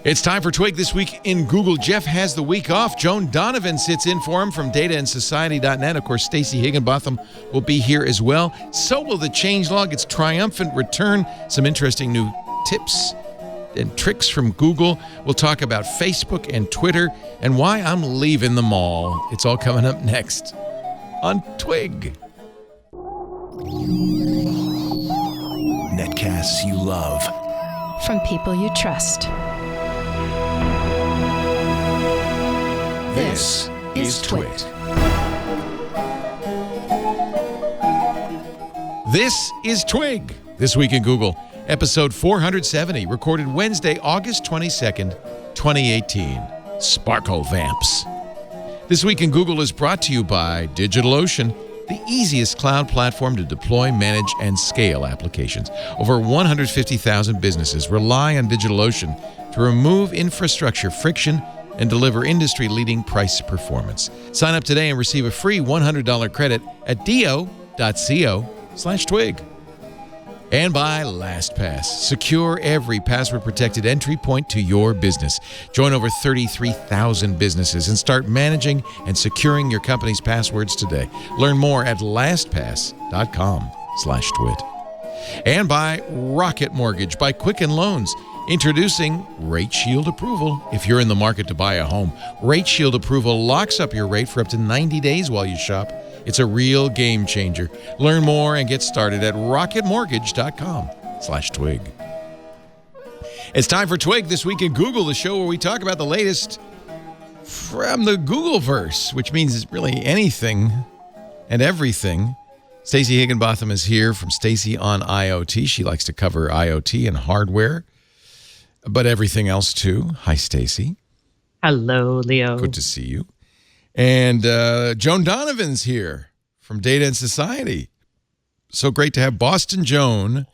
It's time for Twig This Week in Google. Jeff has the week off. Joan Donovan sits in for him from dataandsociety.net. Of course, Stacey Higginbotham will be here as well. So will the Changelog. Its triumphant return. Some interesting new tips and tricks from Google. We'll talk about Facebook and Twitter and why I'm leaving them all. It's all coming up next on Twig. Netcasts you love. From people you trust. This is Twig. This is Twig, This Week in Google, episode 470, recorded Wednesday, August 22nd, 2018. Sparkle Vamps. This Week in Google is brought to you by DigitalOcean, the easiest cloud platform to deploy, manage, and scale applications. Over 150,000 businesses rely on DigitalOcean to remove infrastructure friction and deliver industry-leading price performance. Sign up today and receive a free $100 credit at do.co/twig. And by LastPass, secure every password-protected entry point to your business. Join over 33,000 businesses and start managing and securing your company's passwords today. Learn more at lastpass.com/twit. And by Rocket Mortgage by Quicken Loans. Introducing Rate Shield Approval. If you're in the market to buy a home, Rate Shield Approval locks up your rate for up to 90 days while you shop. It's a real game changer. Learn more and get started at rocketmortgage.com/twig. It's time for Twig This Week in Google, the show where we talk about the latest from the Googleverse, which means really anything and everything. Stacey Higginbotham is here from Stacey on IoT. She likes to cover IoT and hardware, but everything else too. Hi, Stacey. Hello, Leo. Good to see you. And Joan Donovan's here from Data and Society. So great to have Boston Joan.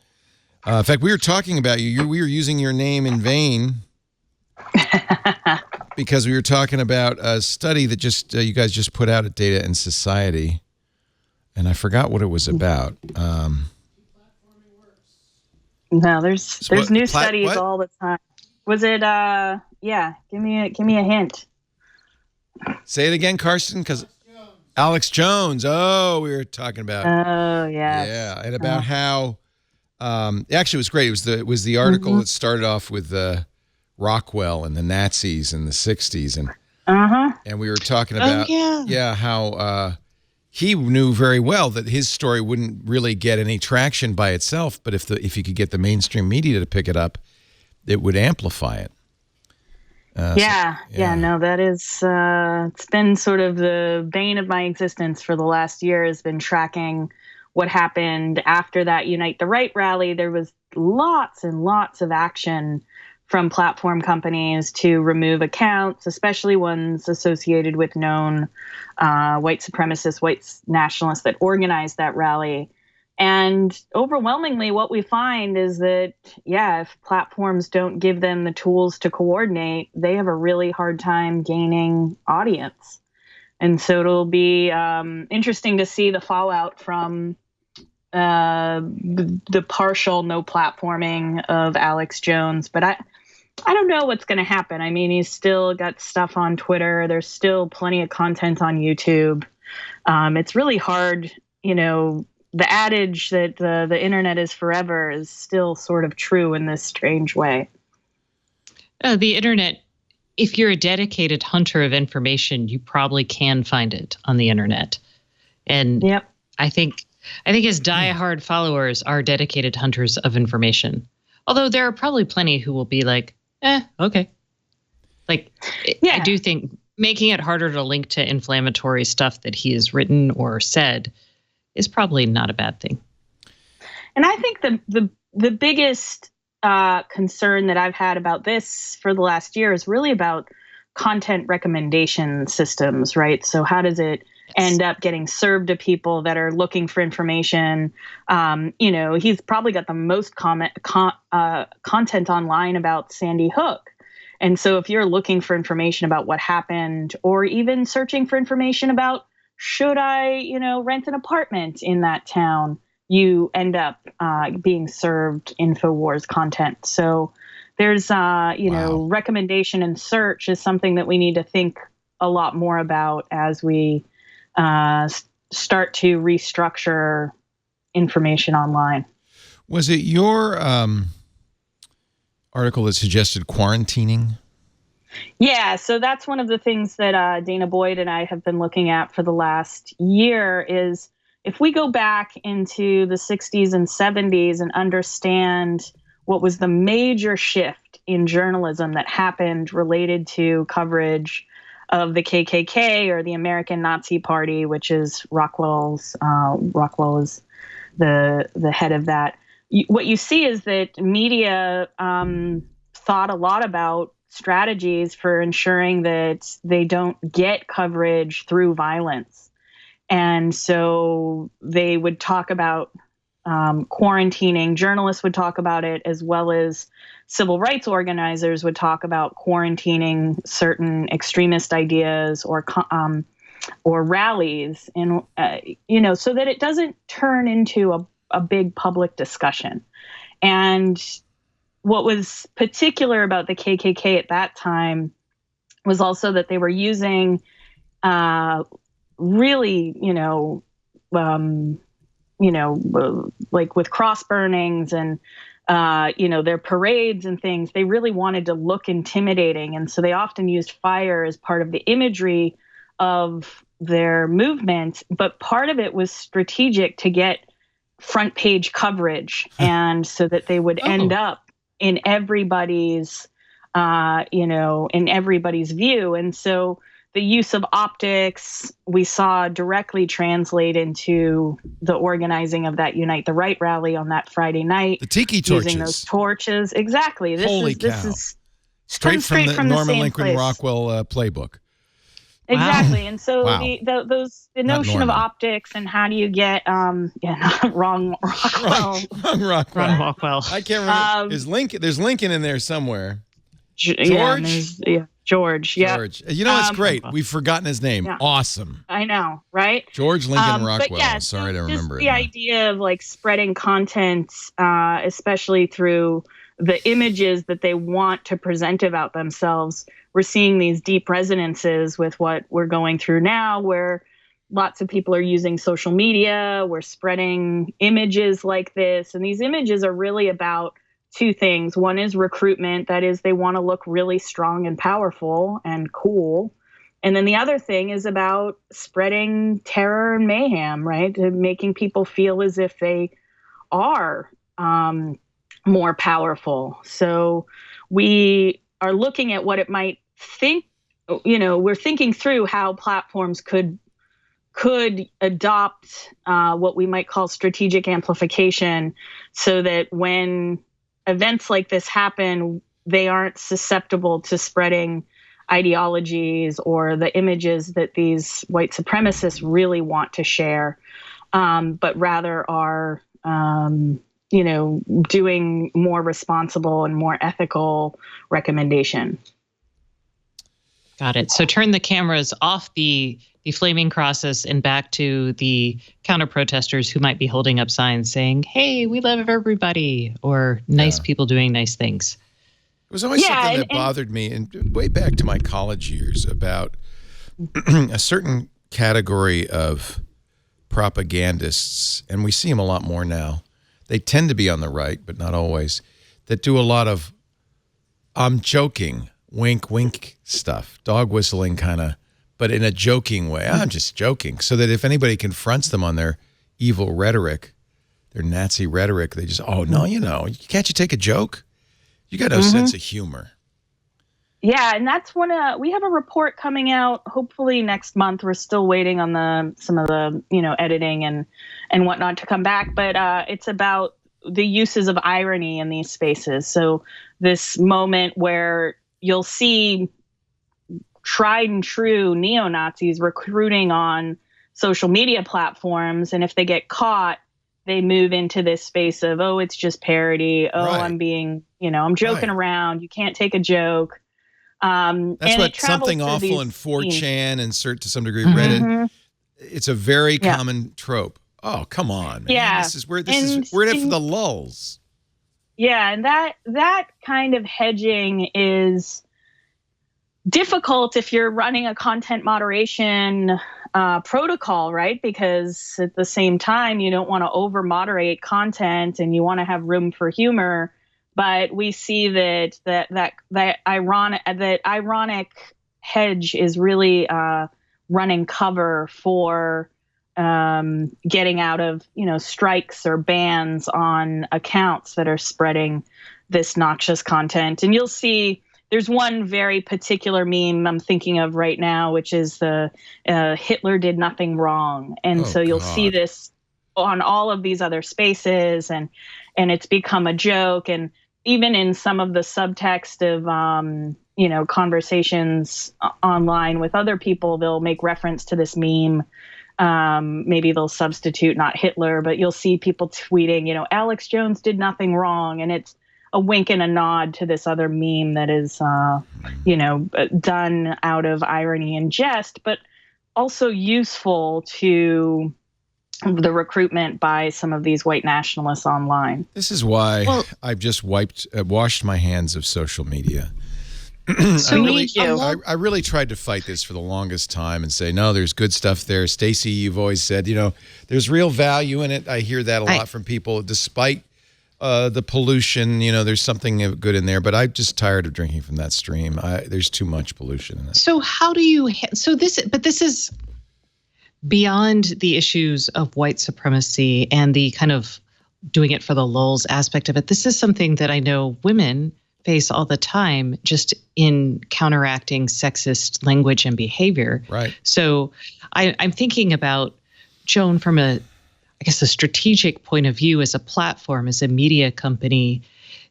In fact, we were talking about you. We were using your name in vain because we were talking about a study that just you guys just put out at Data and Society, and I forgot what it was about. No, there's new studies all the time. Was it? Yeah. Give me a hint. Say it again, Karsten, because Alex Jones. Oh, we were talking about. Oh, yeah. Yeah, and about how. Actually, it was great. It was the article that started off with Rockwell and the Nazis in the '60s, and we were talking about how he knew very well that his story wouldn't really get any traction by itself, but if you could get the mainstream media to pick it up, it would amplify it. No, that is, it's been sort of the bane of my existence for the last year, has been tracking what happened after that Unite the Right rally. There was lots and lots of action from platform companies to remove accounts, especially ones associated with known white supremacists, white nationalists that organized that rally. And overwhelmingly, what we find is that, if platforms don't give them the tools to coordinate, they have a really hard time gaining audience. And so it'll be interesting to see the fallout from the partial no platforming of Alex Jones. But I don't know what's going to happen. I mean, he's still got stuff on Twitter. There's still plenty of content on YouTube. It's really hard, the adage that the internet is forever is still sort of true in this strange way. The internet, if you're a dedicated hunter of information, you probably can find it on the internet. And I think his diehard followers are dedicated hunters of information. Although there are probably plenty who will be like, okay. I do think making it harder to link to inflammatory stuff that he has written or said is probably not a bad thing. And I think the biggest concern that I've had about this for the last year is really about content recommendation systems, right? So how does it end up getting served to people that are looking for information? He's probably got the most content online about Sandy Hook. And so if you're looking for information about what happened, or even searching for information about should I, rent an apartment in that town, you end up being served InfoWars content. So there's recommendation and search is something that we need to think a lot more about as we start to restructure information online. Was it your article that suggested quarantining? Yeah, so that's one of the things that Dana Boyd and I have been looking at for the last year is if we go back into the 60s and 70s and understand what was the major shift in journalism that happened related to coverage of the KKK or the American Nazi Party, which is Rockwell is the head of that. What you see is that media thought a lot about strategies for ensuring that they don't get coverage through violence. And so they would talk about quarantining. Journalists would talk about it, as well as civil rights organizers would talk about quarantining certain extremist ideas or rallies, and so that it doesn't turn into a big public discussion. And what was particular about the KKK at that time was also that they were using really, like with cross burnings and their parades and things, they really wanted to look intimidating. And so they often used fire as part of the imagery of their movement. But part of it was strategic to get front page coverage, and so that they would end up in everybody's, in everybody's view. And so the use of optics we saw directly translate into the organizing of that Unite the Right rally on that Friday night. The tiki torches. Using those torches. Exactly. This is straight from the Norman Lincoln place. Rockwell playbook. Exactly. Wow. And so the notion of optics and how do you get wrong Rockwell. Wrong Rockwell. I can't remember. There's Lincoln in there somewhere. George? George. Yeah. George. It's great. We've forgotten his name. Yeah. Awesome. I know, right? George Lincoln Rockwell. Sorry to remember it. The idea of like spreading content, especially through the images that they want to present about themselves. We're seeing these deep resonances with what we're going through now, where lots of people are using social media. We're spreading images like this. And these images are really about two things. One is recruitment. That is, they want to look really strong and powerful and cool. And then the other thing is about spreading terror and mayhem, right? Making people feel as if they are more powerful. So we are looking at what it might think, we're thinking through how platforms could adopt what we might call strategic amplification, so that when events like this happen, they aren't susceptible to spreading ideologies or the images that these white supremacists really want to share, but rather are doing more responsible and more ethical recommendation. Got it. So turn the cameras off the flaming crosses and back to the counter protesters who might be holding up signs saying, "Hey, we love everybody," or nice people doing nice things. It was always something that bothered me, and way back to my college years, about a certain category of propagandists, and we see them a lot more now. They tend to be on the right, but not always, that do a lot of I'm joking, wink, wink stuff, dog whistling kind of, but in a joking way. I'm just joking. So that if anybody confronts them on their evil rhetoric, their Nazi rhetoric, they just, can't you take a joke? You got no sense of humor. Yeah, and that's we have a report coming out hopefully next month. We're still waiting on some of the editing and whatnot to come back, but it's about the uses of irony in these spaces. So this moment where you'll see tried and true neo-Nazis recruiting on social media platforms, and if they get caught, they move into this space of, it's just parody. Right. I'm being, I'm joking around. You can't take a joke. That's what Something Awful and 4chan and to some degree Reddit. It's a very common trope. Oh, come on, man. Yeah. We're in it for the lulls. Yeah, and that kind of hedging is difficult if you're running a content moderation protocol, right? Because at the same time, you don't want to over moderate content and you want to have room for humor. But we see that ironic hedge is really running cover for getting out of strikes or bans on accounts that are spreading this noxious content. And you'll see there's one very particular meme I'm thinking of right now, which is the Hitler did nothing wrong. And so you'll see this on all of these other spaces, and it's become a joke. And even in some of the subtext of conversations online with other people, they'll make reference to this meme. Maybe they'll substitute not Hitler, but you'll see people tweeting, Alex Jones did nothing wrong. And it's a wink and a nod to this other meme that is, done out of irony and jest, but also useful to the recruitment by some of these white nationalists online. This is why I've just washed my hands of social media. I really tried to fight this for the longest time and say, no, there's good stuff there. Stacey, you've always said, there's real value in it. I hear that a lot from people, despite the pollution, there's something good in there, but I'm just tired of drinking from that stream. There's too much pollution in it. So how do you, this is beyond the issues of white supremacy and the kind of doing it for the lulz aspect of it. This is something that I know women face all the time, just in counteracting sexist language and behavior. Right. So I'm thinking about Joan from a strategic point of view, as a platform, as a media company,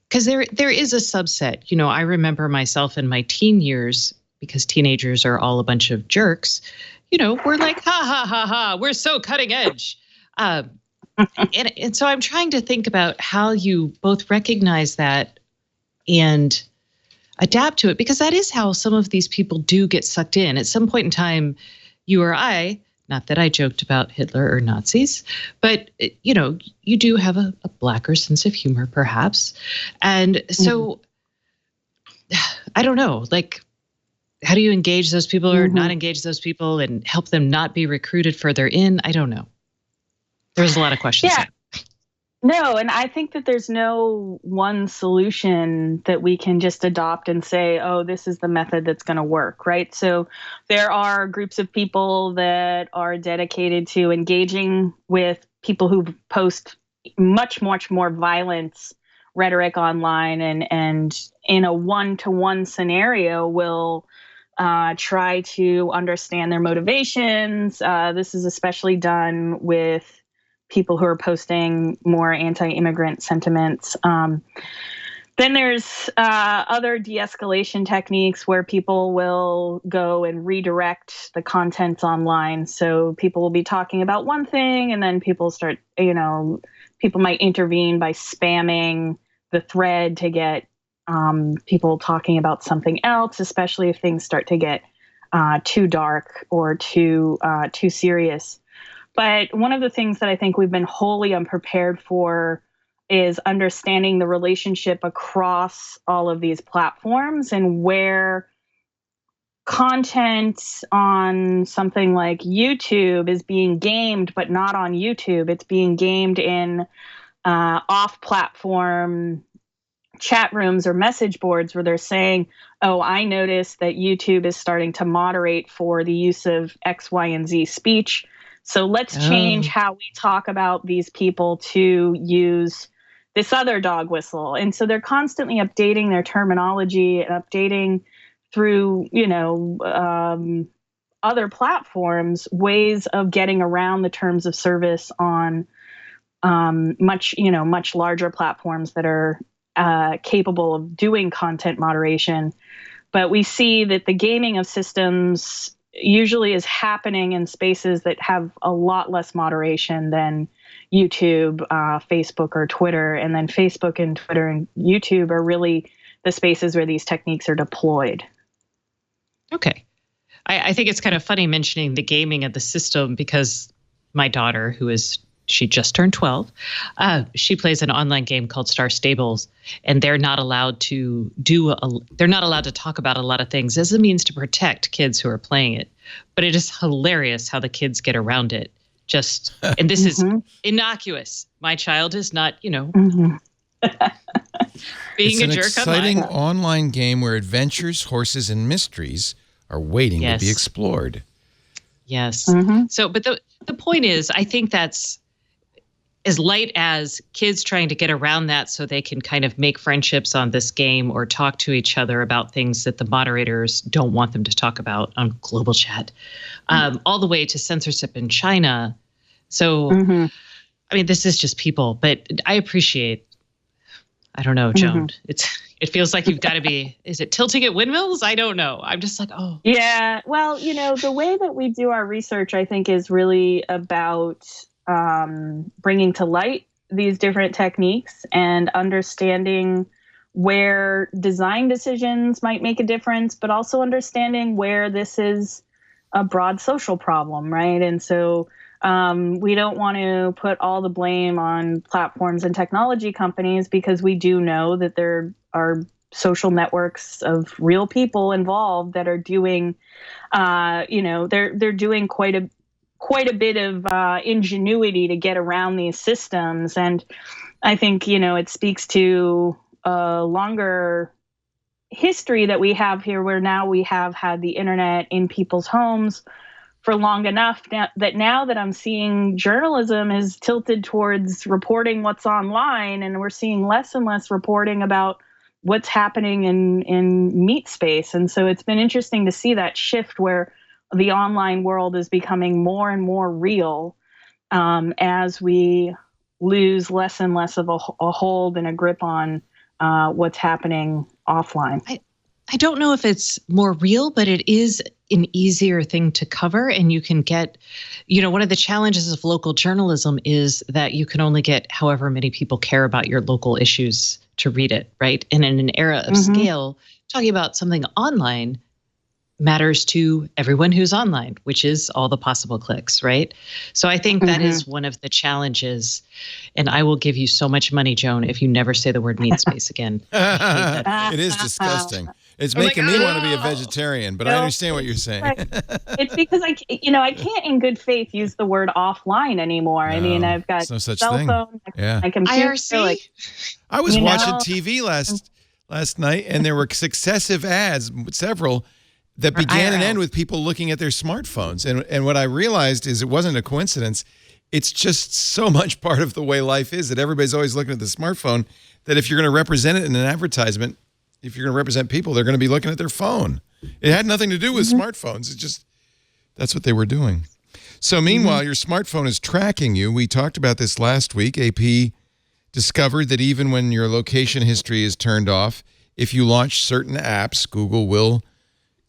because there is a subset. I remember myself in my teen years, because teenagers are all a bunch of jerks. We're like, ha ha ha ha, we're so cutting edge. And so I'm trying to think about how you both recognize that and adapt to it, because that is how some of these people do get sucked in. At some point in time, you or I, not that I joked about Hitler or Nazis, but, you do have a blacker sense of humor, perhaps. And so, I don't know, how do you engage those people or not engage those people and help them not be recruited further in? I don't know. There's a lot of questions there. No, and I think that there's no one solution that we can just adopt and say, oh, this is the method that's going to work, right? So there are groups of people that are dedicated to engaging with people who post much, much more violence rhetoric online, and in a one-to-one scenario will try to understand their motivations. This is especially done with people who are posting more anti-immigrant sentiments. Then there's other de-escalation techniques where people will go and redirect the content online. So people will be talking about one thing, and then people start, people might intervene by spamming the thread to get people talking about something else, especially if things start to get too dark or too serious. But one of the things that I think we've been wholly unprepared for is understanding the relationship across all of these platforms, and where content on something like YouTube is being gamed, but not on YouTube. It's being gamed in off-platform chat rooms or message boards where they're saying, oh, I noticed that YouTube is starting to moderate for the use of X, Y, and Z speech. So let's change how we talk about these people to use this other dog whistle. And so they're constantly updating their terminology and updating through, other platforms, ways of getting around the terms of service on much larger platforms that are capable of doing content moderation. But we see that the gaming of systems usually is happening in spaces that have a lot less moderation than YouTube, Facebook, or Twitter. And then Facebook and Twitter and YouTube are really the spaces where these techniques are deployed. Okay. I think it's kind of funny mentioning the gaming of the system, because my daughter, who is she just turned 12. She plays an online game called Star Stables, and they're not allowed to talk about a lot of things as a means to protect kids who are playing it. But it is hilarious how the kids get around it. And this is innocuous. My child is not, being a jerk it's an online. exciting online game where adventures, horses, and mysteries are waiting to be explored. Yes. So, but the point is, I think that's as light as kids trying to get around that so they can kind of make friendships on this game or talk to each other about things that the moderators don't want them to talk about on global chat, all the way to censorship in China. So, I mean, this is just people, but I appreciate, I don't know, Joan, it feels like you've got to be, is it tilting at windmills? I don't know. I'm just like, oh. Yeah. Well, the way that we do our research, I think, is really about bringing to light these different techniques and understanding where design decisions might make a difference, but also understanding where this is a broad social problem, right? And so we don't want to put all the blame on platforms and technology companies, because we do know that there are social networks of real people involved that are doing, they're doing quite a bit of ingenuity to get around these systems. And I think, it speaks to a longer history that we have here, where now we have had the internet in people's homes for long enough now that I'm seeing journalism is tilted towards reporting what's online, and we're seeing less and less reporting about what's happening in meat space. And so it's been interesting to see that shift where the online world is becoming more and more real as we lose less and less of a hold and a grip on what's happening offline. I don't know if it's more real, but it is an easier thing to cover. And you can get, one of the challenges of local journalism is that you can only get however many people care about your local issues to read it, right? And in an era of scale, talking about something online matters to everyone who's online, which is all the possible clicks, right? So I think that is one of the challenges. And I will give you so much money, Joan, if you never say the word meat space again. It is disgusting. It's making me want to be a vegetarian, but I understand what you're saying. It's because I can't in good faith use the word offline anymore. No, I mean, I've got no such cell thing. phone, yeah. my computer. IRC. I was watching TV last night, and there were successive ads, several, that began and end with people looking at their smartphones. And what I realized is it wasn't a coincidence. It's just so much part of the way life is that everybody's always looking at the smartphone, that if you're going to represent it in an advertisement, if you're going to represent people, they're going to be looking at their phone. It had nothing to do with smartphones. It's just, that's what they were doing. So meanwhile, your smartphone is tracking you. We talked about this last week. AP discovered that even when your location history is turned off, if you launch certain apps, Google will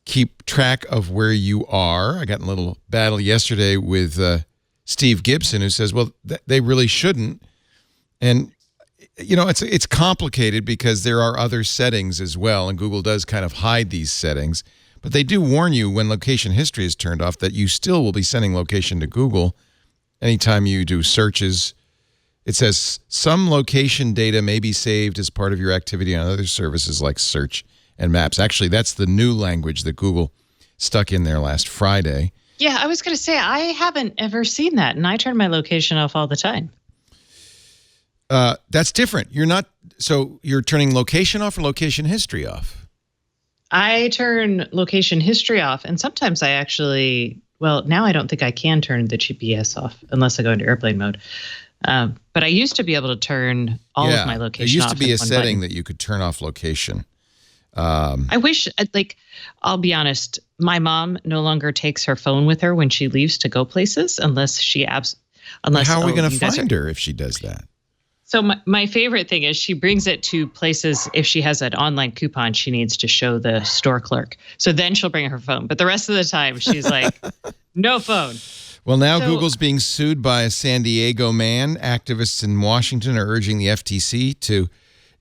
keep track of where you are. I got in a little battle yesterday with Steve Gibson, who says, well, they really shouldn't. And it's complicated because there are other settings as well, and Google does kind of hide these settings. But they do warn you when location history is turned off that you still will be sending location to Google anytime you do searches. It says some location data may be saved as part of your activity on other services like search and maps. Actually, that's the new language that Google stuck in there last Friday. Yeah, I was going to say, I haven't ever seen that, and I turn my location off all the time. That's different. So you're turning location off or location history off? I turn location history off, and sometimes I actually, now I don't think I can turn the GPS off unless I go into airplane mode. But I used to be able to turn all of my location off. There used to be a setting that you could turn off location. I wish, I'll be honest, my mom no longer takes her phone with her when she leaves to go places unless how are we going to find her if she does that? So my favorite thing is she brings it to places. If she has an online coupon, she needs to show the store clerk. So then she'll bring her phone. But the rest of the time, she's like, no phone. Well, now Google's being sued by a San Diego man. Activists in Washington are urging the FTC to,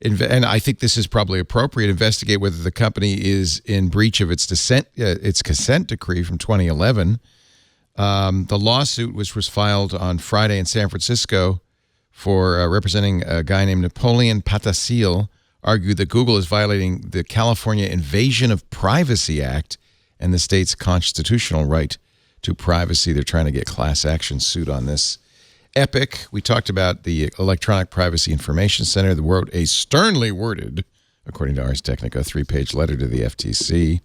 and I think this is probably appropriate, investigate whether the company is in breach of its consent decree from 2011. The lawsuit, which was filed on Friday in San Francisco for representing a guy named Napoleon Patasil, argued that Google is violating the California Invasion of Privacy Act and the state's constitutional right to privacy. They're trying to get class action suit on this. Epic, we talked about the Electronic Privacy Information Center that wrote a sternly worded, according to Ars Technica, 3-page letter to the FTC.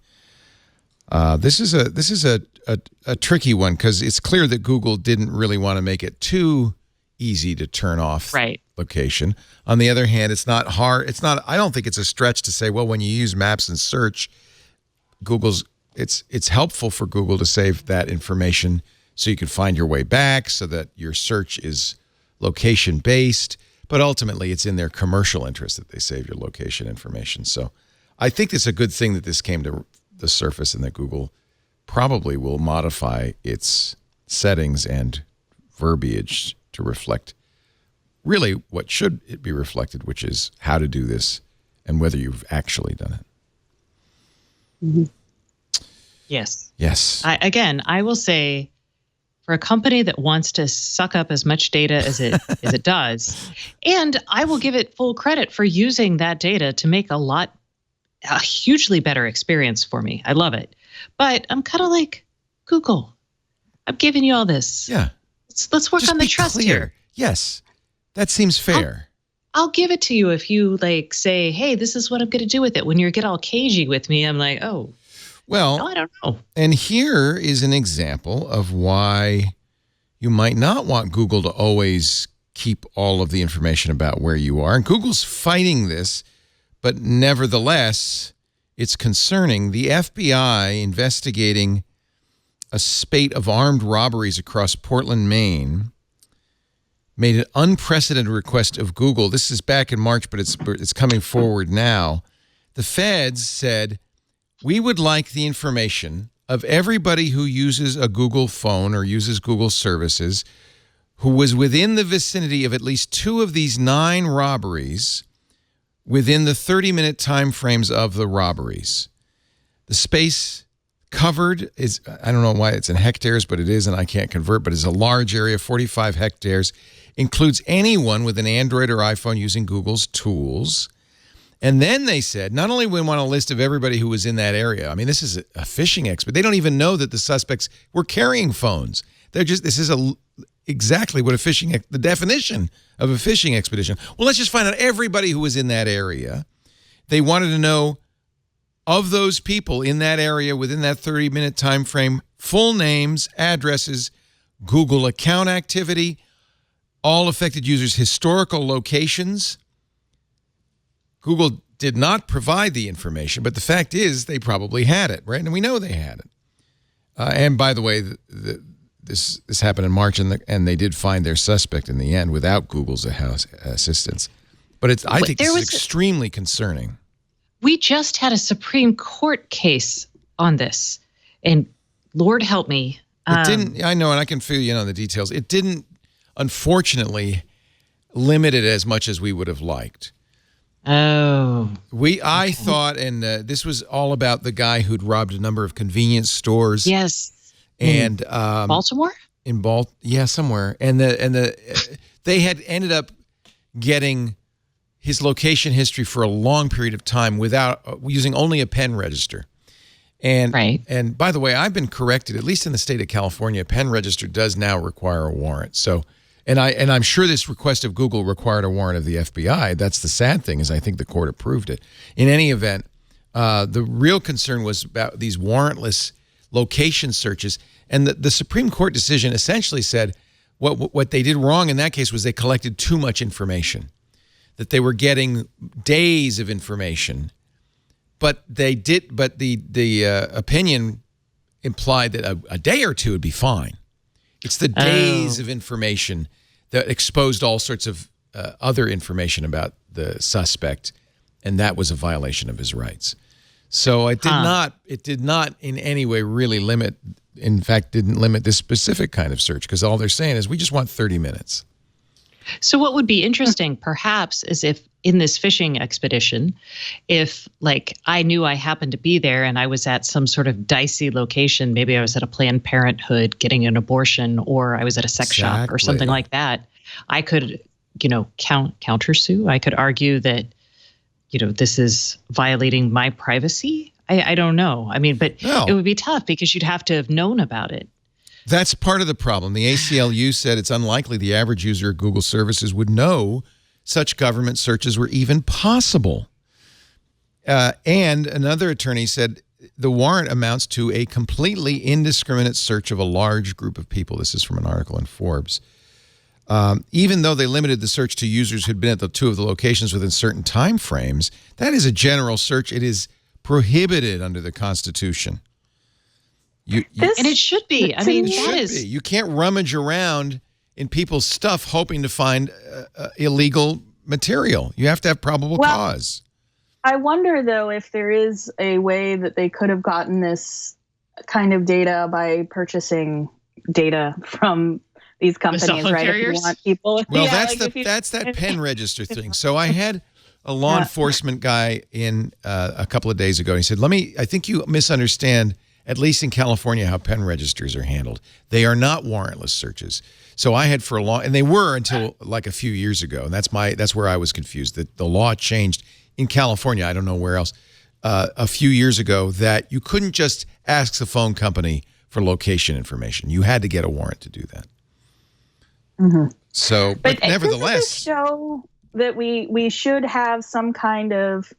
This is a tricky one because it's clear that Google didn't really want to make it too easy to turn off location. On the other hand, it's not hard. I don't think it's a stretch to say, well, when you use maps and search, it's helpful for Google to save that information so you can find your way back, so that your search is location based. But ultimately, it's in their commercial interest that they save your location information. So I think it's a good thing that this came to the surface and that Google probably will modify its settings and verbiage to reflect really what should it be reflected, which is how to do this and whether you've actually done it. Mm-hmm. Yes. Yes. I will say, for a company that wants to suck up as much data as it does, and I will give it full credit for using that data to make a hugely better experience for me. I love it. But I'm kind of like, Google, I'm giving you all this. Yeah. Let's work on the trust here. Yes. That seems fair. I'll give it to you if you say, hey, this is what I'm going to do with it. When you get all cagey with me, I'm like, oh, well, no, I don't know. And here is an example of why you might not want Google to always keep all of the information about where you are. And Google's fighting this, but nevertheless, it's concerning. The FBI investigating a spate of armed robberies across Portland, Maine, made an unprecedented request of Google. This is back in March, but it's coming forward now. The feds said, we would like the information of everybody who uses a Google phone or uses Google services who was within the vicinity of at least 2 of these 9 robberies within the 30-minute time frames of the robberies. The space covered is, I don't know why it's in hectares, but it is, and I can't convert, but it's a large area, 45 hectares, includes anyone with an Android or iPhone using Google's tools. And then they said, not only we want a list of everybody who was in that area. I mean, this is a phishing expert. They don't even know that the suspects were carrying phones. This is exactly what the definition of a phishing expedition. Well, let's just find out everybody who was in that area. They wanted to know, of those people in that area within that 30-minute time frame, full names, addresses, Google account activity, all affected users' historical locations. Google did not provide the information, but the fact is they probably had it, right? And we know they had it. And by the way, this happened in March, and they did find their suspect in the end without Google's assistance. But I think this is extremely concerning. We just had a Supreme Court case on this, and Lord help me. It didn't. I know, and I can fill you in on the details. It didn't, unfortunately, limit it as much as we would have liked. Oh. I thought, and this was all about the guy who'd robbed a number of convenience stores. Yes. And Baltimore? Yeah, somewhere. And they had ended up getting his location history for a long period of time without using only a pen register. And and by the way, I've been corrected, at least in the state of California, a pen register does now require a warrant. So And I'm sure this request of Google required a warrant of the FBI. That's the sad thing, is I think the court approved it. In any event, the real concern was about these warrantless location searches. And the Supreme Court decision essentially said what they did wrong in that case was they collected too much information, that they were getting days of information. But the opinion implied that a day or two would be fine. It's the days of information that exposed all sorts of other information about the suspect, and that was a violation of his rights. So it did not in any way really limit, in fact, didn't limit this specific kind of search, because all they're saying is we just want 30 minutes. So what would be interesting, perhaps, is if in this fishing expedition, if like I knew I happened to be there and I was at some sort of dicey location, maybe I was at a Planned Parenthood getting an abortion, or I was at a sex shop or something like that, I could, countersue. I could argue that, this is violating my privacy. I don't know. I mean, but it would be tough because you'd have to have known about it. That's part of the problem. The ACLU said it's unlikely the average user of Google services would know such government searches were even possible. And another attorney said the warrant amounts to a completely indiscriminate search of a large group of people. This is from an article in Forbes. Even though they limited the search to users who'd been at the two of the locations within certain time frames, that is a general search. It is prohibited under the Constitution. And it should be. I mean, that is. You can't rummage around in people's stuff hoping to find illegal material. You have to have probable cause. I wonder, though, if there is a way that they could have gotten this kind of data by purchasing data from these companies, right? If you want people. Well, that's that pen register thing. So I had a law enforcement guy in a couple of days ago. He said, I think you misunderstand, at least in California, how pen registers are handled. They are not warrantless searches. So I had for a long, and they were until like a few years ago, and that's where I was confused. That the law changed in California. I don't know where else. A few years ago, that you couldn't just ask the phone company for location information. You had to get a warrant to do that. Mm-hmm. So, but nevertheless, show that we should have some kind of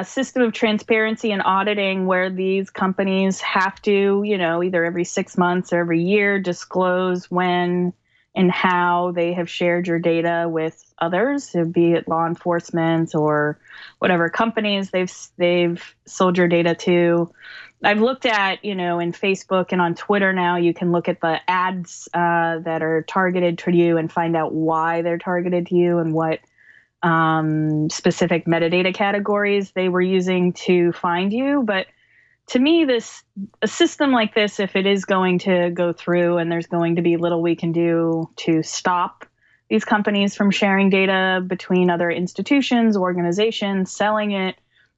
system of transparency and auditing where these companies have to, either every 6 months or every year disclose when and how they have shared your data with others, be it law enforcement or whatever companies they've sold your data to. I've looked at, in Facebook and on Twitter now, you can look at the ads that are targeted to you and find out why they're targeted to you and what specific metadata categories they were using to find you. But to me, a system like this, if it is going to go through and there's going to be little we can do to stop these companies from sharing data between other institutions, organizations, selling it,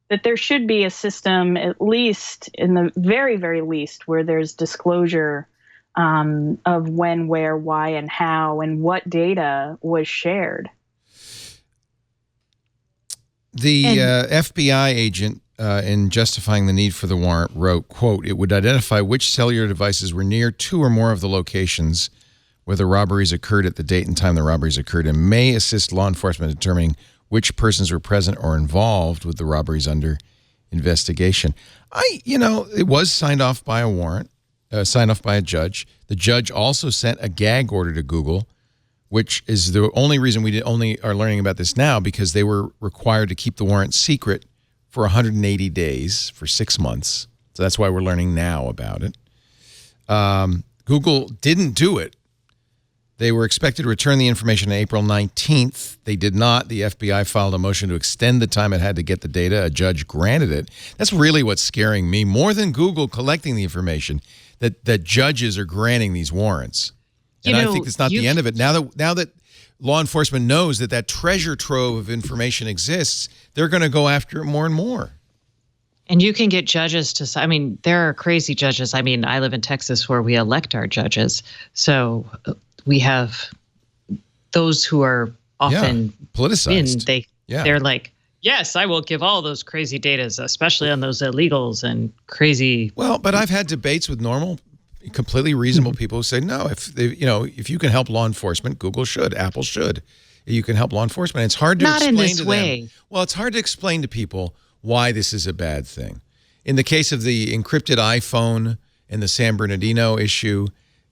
that there should be a system, at least in the very, very least, where there's disclosure of when, where, why, and how, and what data was shared. The FBI agent, in justifying the need for the warrant, wrote, quote, "It would identify which cellular devices were near two or more of the locations where the robberies occurred at the date and time the robberies occurred, and may assist law enforcement in determining which persons were present or involved with the robberies under investigation." It was signed off by a warrant, signed off by a judge. The judge also sent a gag order to Google, which is the only reason we only are learning about this now, because they were required to keep the warrant secret for 180 days, for 6 months. So that's why we're learning now about it. Google didn't do it. They were expected to return the information on April 19th. They did not. The FBI filed a motion to extend the time it had to get the data. A judge granted it. That's really what's scaring me, more than Google collecting the information, that judges are granting these warrants. And I think it's not the end of it. Now that law enforcement knows that treasure trove of information exists, they're going to go after it more and more. And you can get judges to, there are crazy judges. I live in Texas where we elect our judges. So we have those who are often politicized. They're like, yes, I will give all those crazy data, especially on those illegals and crazy. Well, but I've had debates with normal, completely reasonable people who say, no, if you can help law enforcement, Google should, Apple should. You can help law enforcement. It's hard to explain to them. Not in this way. Well, it's hard to explain to people why this is a bad thing. In the case of the encrypted iPhone and the San Bernardino issue,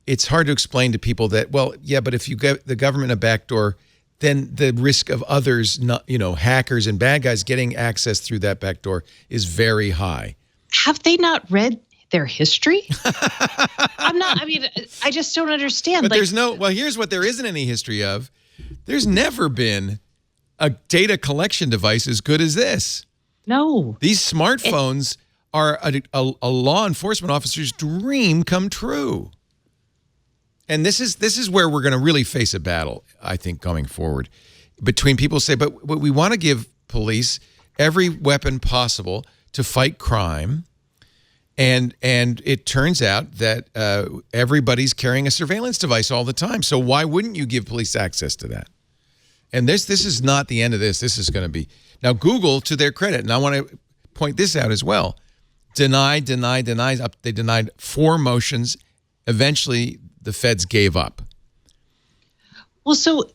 it's hard to explain to people that, but if you give the government a backdoor, then the risk of others, hackers and bad guys getting access through that backdoor is very high. Have they not read their history? I just don't understand. But here's what there isn't any history of. There's never been a data collection device as good as this. No. These smartphones are a law enforcement officer's dream come true. And this is where we're going to really face a battle, I think, going forward, between people say, but we want to give police every weapon possible to fight crime, and it turns out that everybody's carrying a surveillance device all the time. So why wouldn't you give police access to that? And this is not the end of this. This is going to be now Google, to their credit, and I want to point this out as well. Denied. They denied 4 motions. Eventually, the feds gave up. Well, so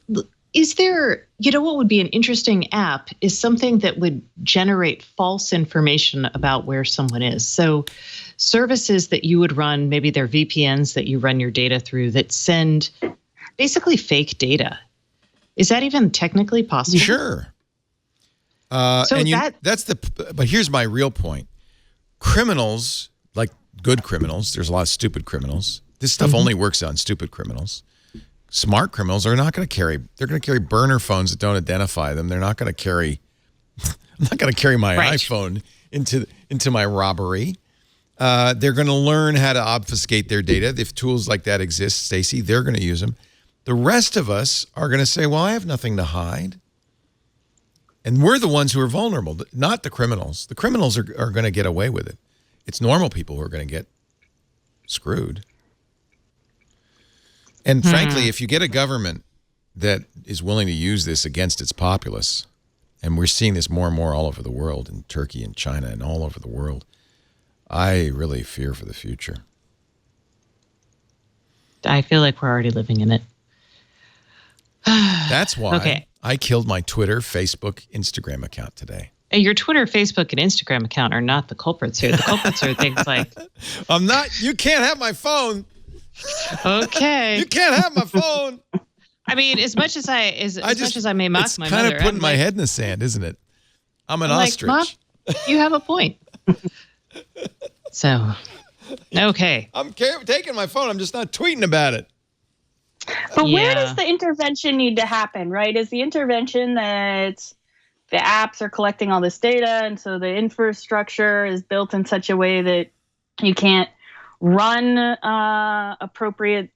is there, what would be an interesting app is something that would generate false information about where someone is. So services that you would run, maybe they're VPNs that you run your data through that send basically fake data. Is that even technically possible? Sure. But here's my real point. Criminals, like good criminals, there's a lot of stupid criminals. This stuff only works on stupid criminals. Smart criminals are not going to carry. They're going to carry burner phones that don't identify them. They're not going to carry. I'm not going to carry my iPhone into my robbery. They're going to learn how to obfuscate their data. If tools like that exist, Stacey, they're going to use them. The rest of us are going to say, well, I have nothing to hide. And we're the ones who are vulnerable, not the criminals. The criminals are going to get away with it. It's normal people who are going to get screwed. And frankly, if you get a government that is willing to use this against its populace, and we're seeing this more and more all over the world, in Turkey and China and all over the world, I really fear for the future. I feel like we're already living in it. That's why I killed my Twitter, Facebook, Instagram account today. Your Twitter, Facebook, and Instagram account are not the culprits here. The culprits are things like... You can't have my phone. Okay. You can't have my phone. I mean, as much as I may mock my mother, it's kind of putting my head in the sand, isn't it? I'm an ostrich. Mom, you have a point. So, okay. I'm taking my phone. I'm just not tweeting about it. But where does the intervention need to happen, right? Is the intervention that the apps are collecting all this data, and so the infrastructure is built in such a way that you can't run appropriate,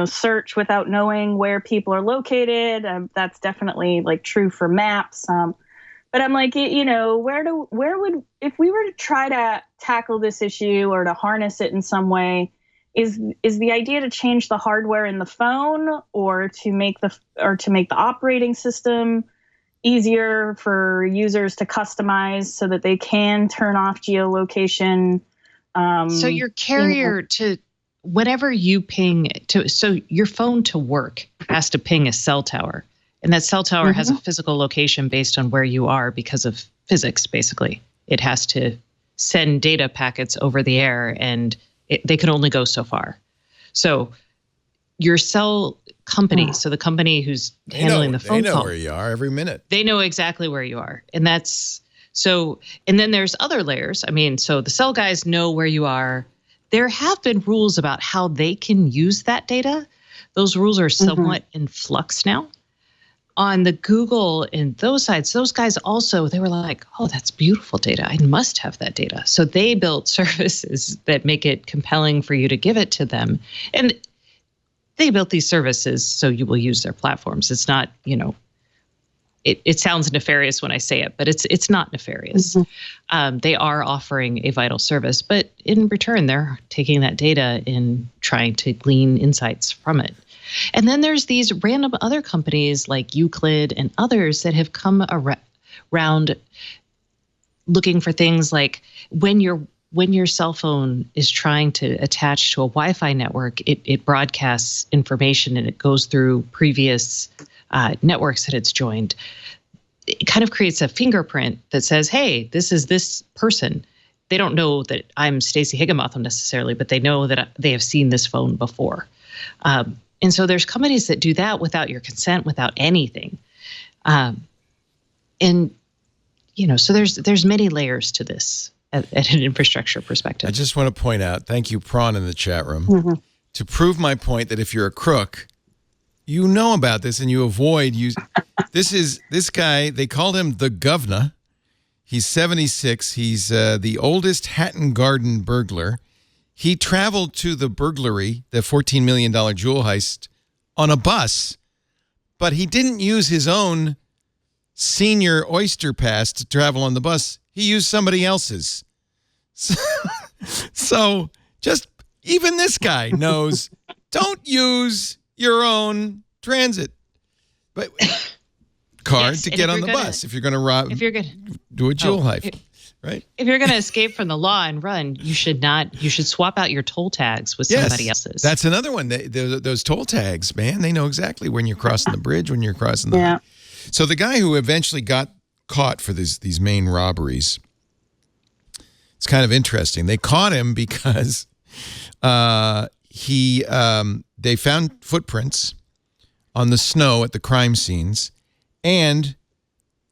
search without knowing where people are located? That's definitely like true for maps. But I'm like, where would, if we were to try to tackle this issue or to harness it in some way, is the idea to change the hardware in the phone, or to make the operating system easier for users to customize so that they can turn off geolocation? So your carrier to whenever you ping so your phone to work has to ping a cell tower, and that cell tower has a physical location based on where you are because of physics. Basically, it has to send data packets over the air, and they can only go so far. So your cell company, so the company who's handling the phone call, they know where you are every minute. They know exactly where you are, and that's. So, and then there's other layers. I mean, so the cell guys know where you are. There have been rules about how they can use that data. Those rules are somewhat in flux now. On the Google and those sides, those guys also, they were like, oh, that's beautiful data. I must have that data. So they built services that make it compelling for you to give it to them. And they built these services so you will use their platforms. It's not, it sounds nefarious when I say it, but it's not nefarious. They are offering a vital service, but in return, they're taking that data and trying to glean insights from it. And then there's these random other companies like Euclid and others that have come around looking for things like when your cell phone is trying to attach to a Wi-Fi network, it broadcasts information and it goes through previous networks that it's joined. It kind of creates a fingerprint that says, hey, this is this person. They don't know that I'm Stacey Higginbotham necessarily, but they know that they have seen this phone before. And so there's companies that do that without your consent, without anything. So there's many layers to this at an infrastructure perspective. I just want to point out, thank you, Prawn, in the chat room, to prove my point that if you're a crook, you know about this and you avoid this guy, they called him the Governor. He's 76. He's the oldest Hatton Garden burglar. he traveled to the burglary, the $14 million jewel heist, on a bus, but he didn't use his own senior Oyster pass to travel on the bus. He used somebody else's. So just even this guy knows, don't use your own transit card to get on the bus if you're going to rob. If you're going to do a jewel heist, right? If you're going to escape from the law and run, you should not. You should swap out your toll tags with somebody else's. That's another one. Those toll tags, man, they know exactly when you're crossing the bridge, when you're crossing the. So the guy who eventually got caught for these main robberies, it's kind of interesting. They caught him because they found footprints on the snow at the crime scenes, and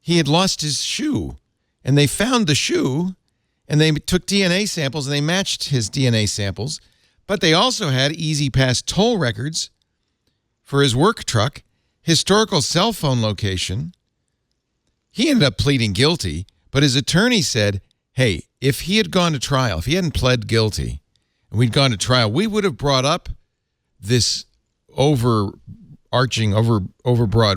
he had lost his shoe. And they found the shoe, and they took DNA samples, and they matched his DNA samples. But they also had Easy Pass toll records for his work truck, historical cell phone location. He ended up pleading guilty, but his attorney said, hey, if he had gone to trial, if he hadn't pled guilty, and we'd gone to trial, we would have brought up this overbroad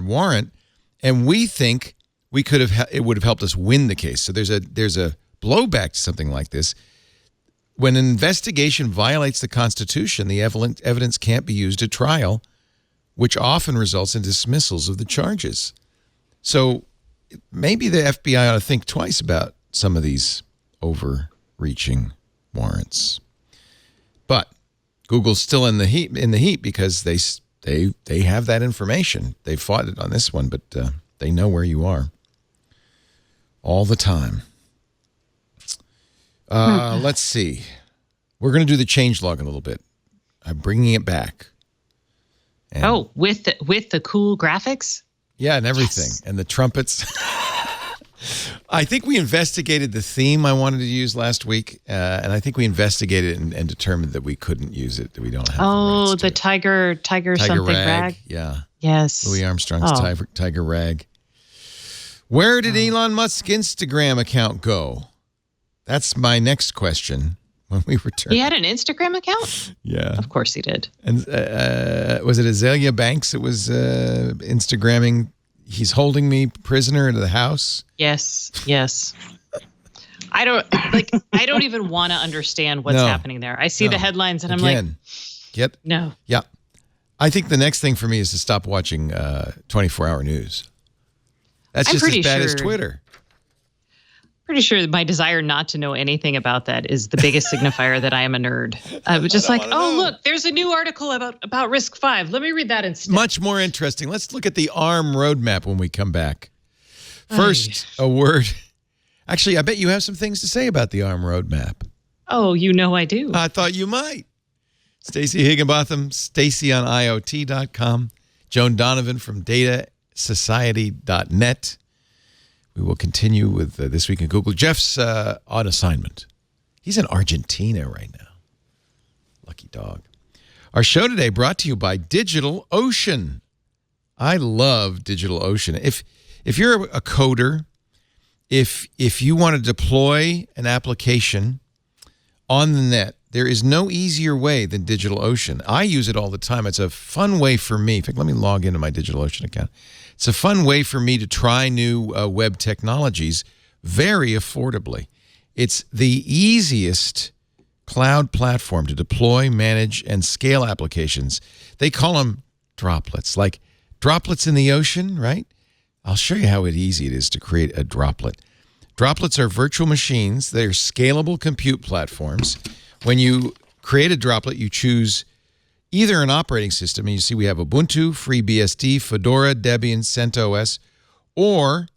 warrant, and we think we could have. It would have helped us win the case. So there's a blowback to something like this. When an investigation violates the Constitution, the evidence can't be used at trial, which often results in dismissals of the charges. So maybe the FBI ought to think twice about some of these overreaching warrants. But Google's still in the heat because they have that information. They fought it on this one, but they know where you are all the time. Let's see. We're going to do the changelog in a little bit. I'm bringing it back. And with the cool graphics? Yeah, and everything. Yes. And the trumpets. I think we investigated the theme I wanted to use last week, and I think we investigated it and determined that we couldn't use it, that we don't have the rights to tiger something rag. Yeah. Yes. Louis Armstrong's tiger rag. Where did Elon Musk's Instagram account go? That's my next question when we return. He had an Instagram account? Yeah. Of course he did. And was it Azalea Banks that was Instagramming, he's holding me prisoner in the house? Yes. I don't even want to understand what's happening there. I see the headlines and I'm like, no. Yeah. I think the next thing for me is to stop watching 24-hour news. That's just as bad as Twitter. Pretty sure my desire not to know anything about that is the biggest signifier that I am a nerd. I was just like, look, there's a new article about Risk 5. Let me read that instead. Much more interesting. Let's look at the ARM roadmap when we come back. First, a word. Actually, I bet you have some things to say about the ARM roadmap. Oh, you know I do. I thought you might. Stacey Higginbotham, Stacey on IoT.com, Joan Donovan from datasociety.net. We will continue with This Week in Google. Jeff's on assignment. He's in Argentina right now. Lucky dog. Our show today brought to you by DigitalOcean. I love DigitalOcean. If you're a coder, if you want to deploy an application on the net, there is no easier way than DigitalOcean. I use it all the time. It's a fun way for me. In fact, let me log into my DigitalOcean account. It's a fun way for me to try new web technologies very affordably. It's the easiest cloud platform to deploy, manage, and scale applications. They call them droplets, like droplets in the ocean, right? I'll show you how easy it is to create a droplet. Droplets are virtual machines. They're scalable compute platforms. When you create a droplet, you choose either an operating system, and you see we have Ubuntu, FreeBSD, Fedora, Debian, CentOS, or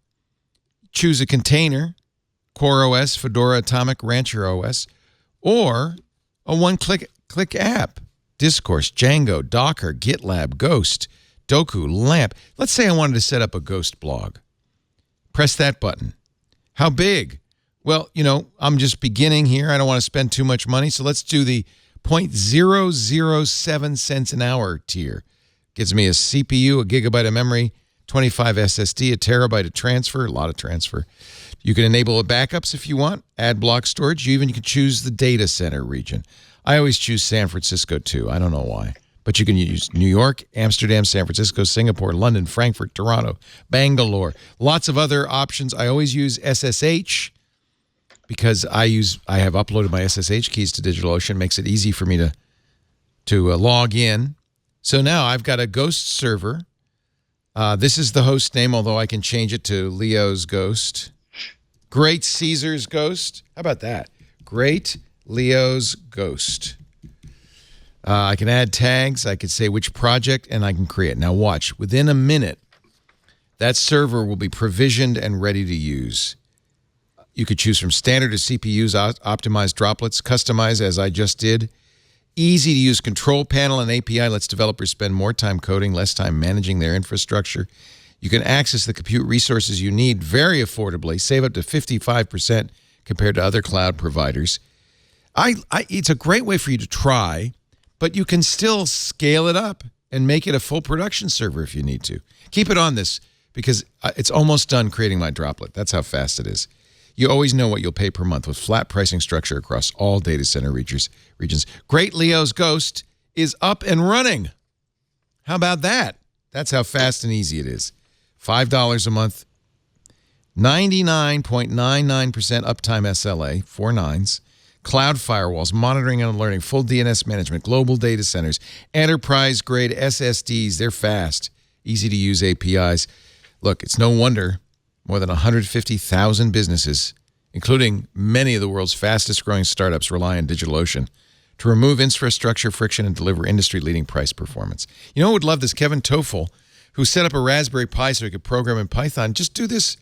choose a container, CoreOS, Fedora, Atomic, Rancher OS, or a one-click app, Discourse, Django, Docker, GitLab, Ghost, Doku, LAMP. Let's say I wanted to set up a Ghost blog. Press that button. How big? Well, I'm just beginning here. I don't want to spend too much money, so let's do the 0.007 cents an hour tier. Gives me a CPU, a gigabyte of memory, 25 SSD, a terabyte of transfer, a lot of transfer. You can enable backups if you want, add block storage. You can choose the data center region. I always choose San Francisco too. I don't know why. But you can use New York, Amsterdam, San Francisco, Singapore, London, Frankfurt, Toronto, Bangalore. Lots of other options. I always use SSH because I have uploaded my SSH keys to DigitalOcean. Makes it easy for me to log in. So now I've got a ghost server. This is the host name, although I can change it to Leo's Ghost. Great Caesar's Ghost. How about that? Great Leo's Ghost. I can add tags. I can say which project, and I can create. Now watch. Within a minute, that server will be provisioned and ready to use. You could choose from standard to CPUs, optimized droplets, customize as I just did. Easy to use control panel and API lets developers spend more time coding, less time managing their infrastructure. You can access the compute resources you need very affordably, save up to 55% compared to other cloud providers. It's a great way for you to try, but you can still scale it up and make it a full production server if you need to. Keep it on this because it's almost done creating my droplet. That's how fast it is. You always know what you'll pay per month with flat pricing structure across all data center regions. Great Leo's Ghost is up and running. How about that? That's how fast and easy it is. $5 a month, 99.99% uptime SLA, 4 nines. Cloud firewalls, monitoring and alerting, full DNS management, global data centers, enterprise-grade SSDs. They're fast, easy-to-use APIs. Look, it's no wonder more than 150,000 businesses, including many of the world's fastest-growing startups, rely on DigitalOcean to remove infrastructure friction and deliver industry-leading price performance. You know who would love this? Kevin Toffel, who set up a Raspberry Pi so he could program in Python. Just do this.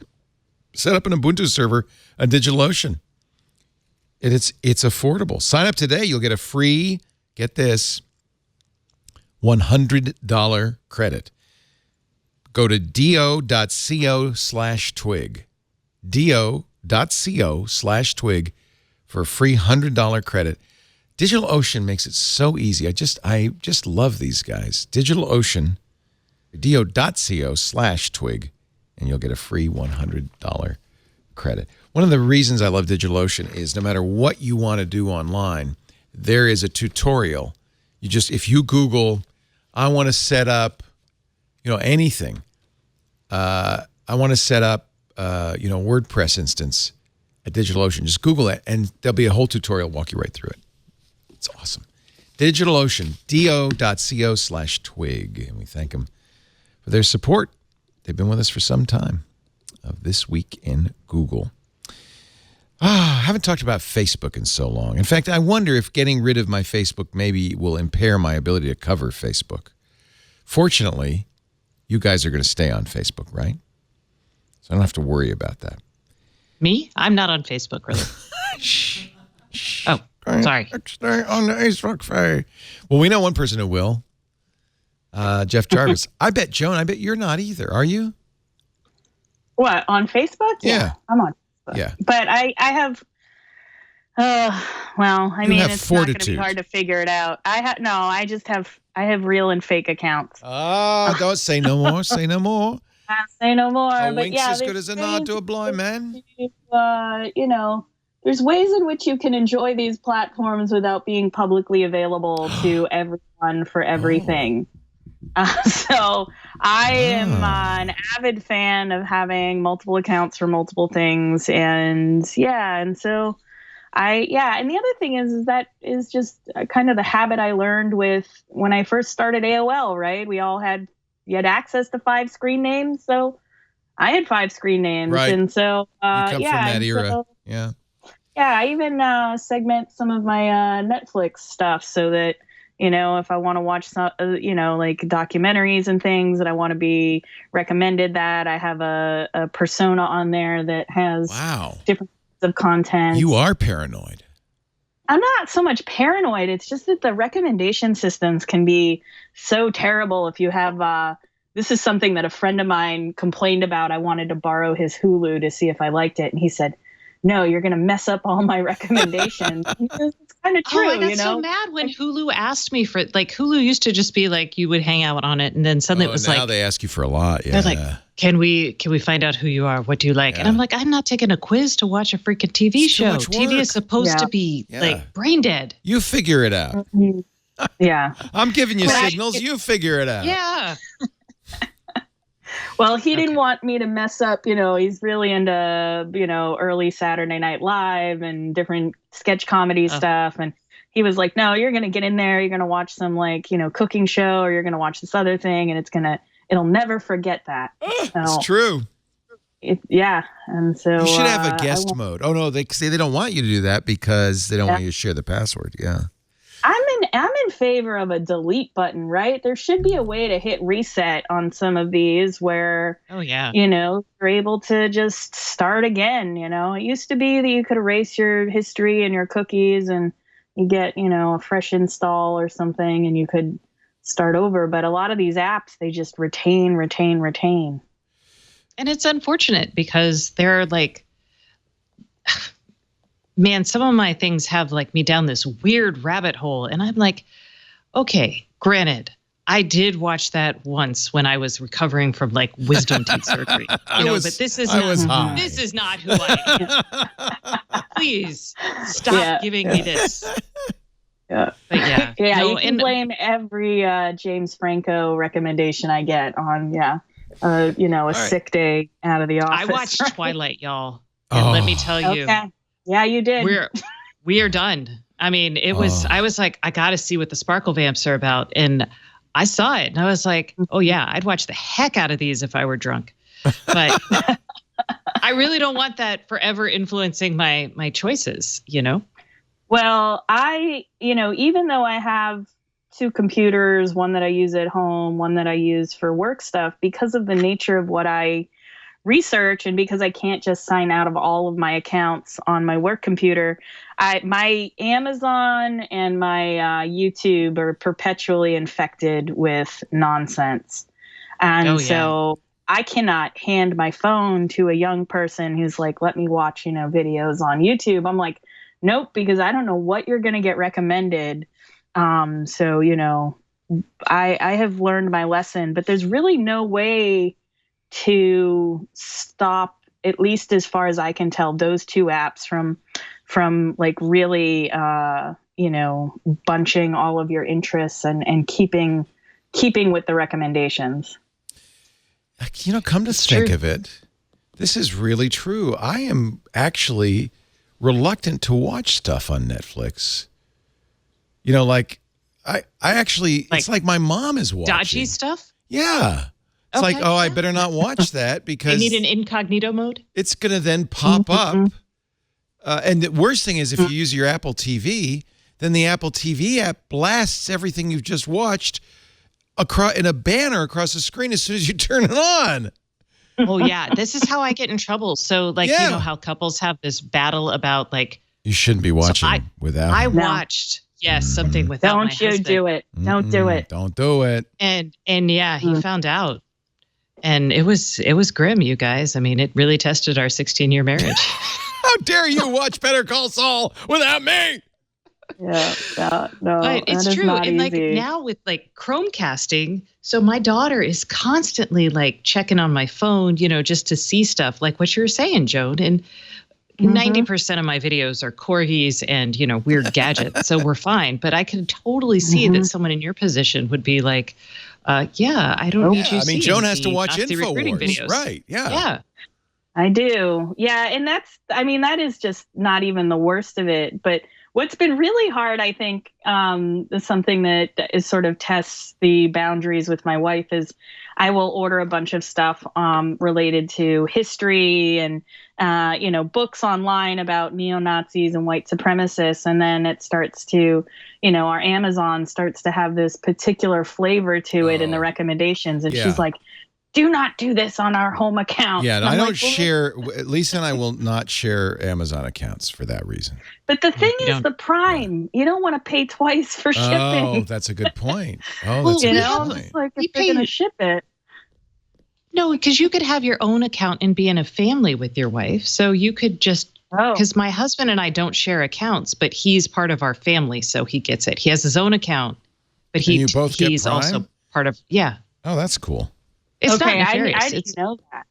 Set up an Ubuntu server on DigitalOcean. It's affordable. Sign up today. You'll get a free, get this, $100 credit. Go to do.co/twig. do.co/twig for a free $100 credit. DigitalOcean makes it so easy. I just love these guys. DigitalOcean, do.co/twig, and you'll get a free $100 credit. One of the reasons I love DigitalOcean is no matter what you want to do online, there is a tutorial. If you Google, I want to set up, anything. I want to set up, WordPress instance at DigitalOcean. Just Google it, and there'll be a whole tutorial walk you right through it. It's awesome. DigitalOcean, do.co/twig, and we thank them for their support. They've been with us for some time of This Week in Google. I haven't talked about Facebook in so long. In fact, I wonder if getting rid of my Facebook maybe will impair my ability to cover Facebook. Fortunately, you guys are going to stay on Facebook, right? So I don't have to worry about that. Me? I'm not on Facebook, really. Oh, sorry. Stay on the Facebook feed. Well, we know one person who will. Jeff Jarvis. I bet, Joan, you're not either. Are you? What, on Facebook? Yeah. I'm on Facebook. Yeah. But I have, it's not going to be hard to figure it out. I have real and fake accounds. Oh, don't say no more. Say no more. Say no more. A wink's as good as a nod to a blind man. There's ways in which you can enjoy these platforms without being publicly available to everyone for everything. So I am an avid fan of having multiple accounts for multiple things. And so and the other thing is that is just kind of the habit I learned with when I first started AOL, right? You had access to 5 screen names. So I had 5 screen names. Right. And so, you come from that era. So, yeah. Yeah. I even segment some of my Netflix stuff so that, if I want to watch some, like documentaries and things that I want to be recommended, that I have a persona on there that has different types of content. You are paranoid. I'm not so much paranoid. It's just that the recommendation systems can be so terrible. If you have, this is something that a friend of mine complained about. I wanted to borrow his Hulu to see if I liked it. And he said, no, you're going to mess up all my recommendations. It's kind of true. I got you know? so mad when Hulu asked me for like Hulu used to just be like you would hang out on it, and then suddenly it was now they ask you for a lot. Yeah, they're like, can we find out who you are? What do you like? And I'm like, I'm not taking a quiz to watch a freaking TV show. TV is supposed to be like brain dead. You figure it out. Yeah, I'm giving you signals. You figure it out. Yeah. Well, he didn't want me to mess up, he's really into, early Saturday Night Live and different sketch comedy stuff. And he was like, no, you're going to get in there. You're going to watch some cooking show, or you're going to watch this other thing. And it'll never forget that. It's true. And so you should have a guest mode. Oh, no, they don't want you to do that because they don't want you to share the password. Yeah. I'm in favor of a delete button, right? There should be a way to hit reset on some of these where, you're able to just start again. It used to be that you could erase your history and your cookies and you get, a fresh install or something and you could start over. But a lot of these apps, they just retain. And it's unfortunate because they're like, man, some of my things have like me down this weird rabbit hole. And I'm like, okay, granted, I did watch that once when I was recovering from like wisdom teeth surgery. But this is not who I am. Please stop giving me this. Yeah. But you can blame every James Franco recommendation I get on, a sick day out of the office. I watched Twilight, y'all. And let me tell you. Okay. Yeah, you did. We are done. I mean, I was like, I got to see what the Sparkle Vamps are about. And I saw it and I was like, oh yeah, I'd watch the heck out of these if I were drunk. But I really don't want that forever influencing my choices, Well, even though I have two computers, one that I use at home, one that I use for work stuff, because of the nature of what I research and because I can't just sign out of all of my accounts on my work computer, my Amazon and my YouTube are perpetually infected with nonsense. And so I cannot hand my phone to a young person who's like, let me watch, videos on YouTube. I'm like, nope, because I don't know what you're going to get recommended. So, I have learned my lesson, but there's really no way to stop, at least as far as I can tell, those two apps from like really, bunching all of your interests and keeping with the recommendations. Come to think of it, this is really true. I am actually reluctant to watch stuff on Netflix. I actually, it's like my mom is watching. Dodgy stuff? Yeah. It's like, I better not watch that because... They need an incognito mode? It's going to then pop up. And the worst thing is if you use your Apple TV, then the Apple TV app blasts everything you've just watched in a banner across the screen as soon as you turn it on. Oh, yeah. This is how I get in trouble. So, how couples have this battle about, You shouldn't be watching without... I watched... Yes, something without my husband. Don't you do it. Don't do it. Don't do it. And he found out. And it was grim, you guys. I mean, it really tested our 16-year marriage. How dare you watch Better Call Saul without me? Yeah, no. But it's true. And now with Chromecasting, so my daughter is constantly checking on my phone, just to see stuff like what you were saying, Joan. And 90% of my videos are corgis and, weird gadgets. So we're fine. But I can totally see that someone in your position would be like, I don't need you. I mean, Joan has to watch InfoWars. Right. Yeah. Yeah. I do. Yeah. And that is just not even the worst of it. But what's been really hard, I think, is something that is sort of tests the boundaries with my wife is I will order a bunch of stuff related to history and, books online about neo-Nazis and white supremacists. And then it starts to, our Amazon starts to have this particular flavor to it in the recommendations. And she's like, do not do this on our home account. Yeah, I don't share. Lisa and I will not share Amazon accounts for that reason. But the thing is, the Prime. You don't want to pay twice for shipping. Oh, that's a good point. Oh, that's a good point. It's like if they're going to ship it. No, because you could have your own account and be in a family with your wife. So you could just Because my husband and I don't share accounts, but he's part of our family, so he gets it. He has his own account, but he's also part of, Oh, that's cool. It's not I nefarious. didn't know that.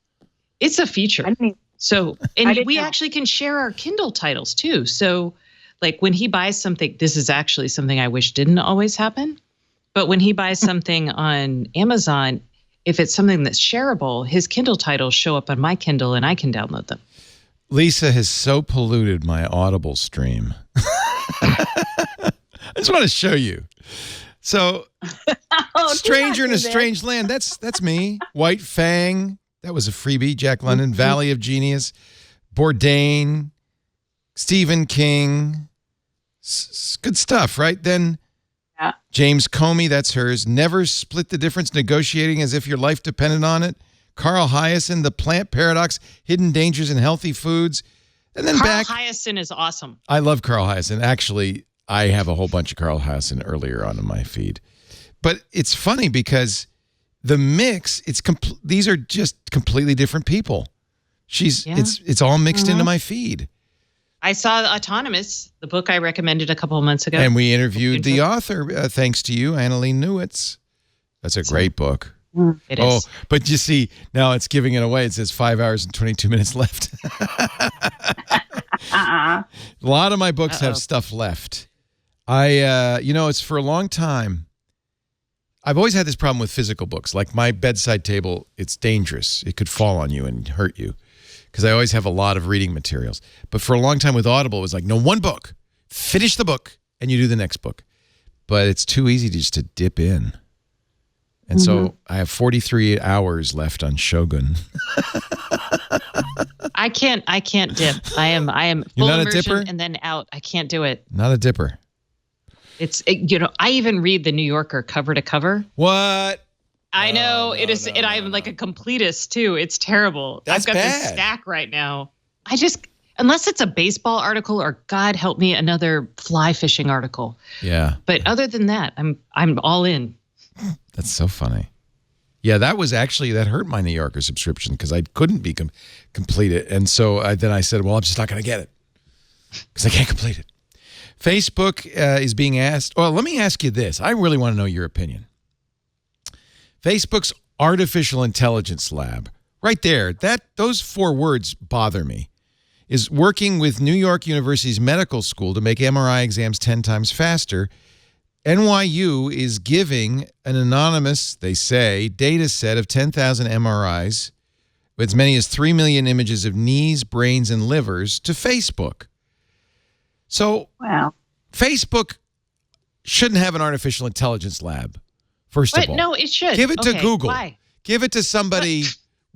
It's a feature. We actually can share our Kindle titles too. So like when he buys something, this is actually something I wish didn't always happen. But when he buys something on Amazon, if it's something that's shareable, his Kindle titles show up on my Kindle and I can download them. Lisa has so polluted my Audible stream. I just want to show you. So, Stranger in a Strange Land, that's me. White Fang, that was a freebie. Jack London, Valley of Genius, Bourdain, Stephen King. Good stuff, right? Then James Comey, that's hers. Never Split the Difference, Negotiating as if your life depended on it. Carl Hyacin, The Plant Paradox, Hidden Dangers in Healthy Foods. And then Carl Hyacin is awesome. I love Carl Hyacin. Actually, I have a whole bunch of Carl Hyacin earlier on in my feed. But it's funny because the mix, these are just completely different people. It's all mixed into my feed. I saw Autonomous, the book I recommended a couple of months ago. And we interviewed the author, thanks to you, Annalee Newitz. That's a great book. It is. Oh, but you see, now it's giving it away. It says 5 hours and 22 minutes left. A lot of my books have stuff left. It's for a long time. I've always had this problem with physical books. Like my bedside table, it's dangerous. It could fall on you and hurt you because I always have a lot of reading materials. But for a long time with Audible, it was like, no, one book. Finish the book and you do the next book. But it's too easy just to dip in. And so I have 43 hours left on Shogun. I can't dip. I am full immersion and then out. I can't do it. Not a dipper. I even read the New Yorker cover to cover. What? I know it is, and I'm like a completist too. It's terrible. I've got this stack right now. Unless it's a baseball article or God help me, another fly fishing article. Yeah. But other than that, I'm all in. That's so funny. Yeah, that hurt my New Yorker subscription because I couldn't complete it. And so then I said, well, I'm just not going to get it because I can't complete it. Facebook is being asked. Well, let me ask you this. I really want to know your opinion. Facebook's artificial intelligence lab, right there, those 4 words bother me, is working with New York University's medical school to make MRI exams 10 times faster. NYU is giving an anonymous, they say, data set of 10,000 MRIs with as many as 3 million images of knees, brains, and livers to Facebook. So, Facebook shouldn't have an artificial intelligence lab, first of all. No, it should. Give it to Google. Why? Give it to somebody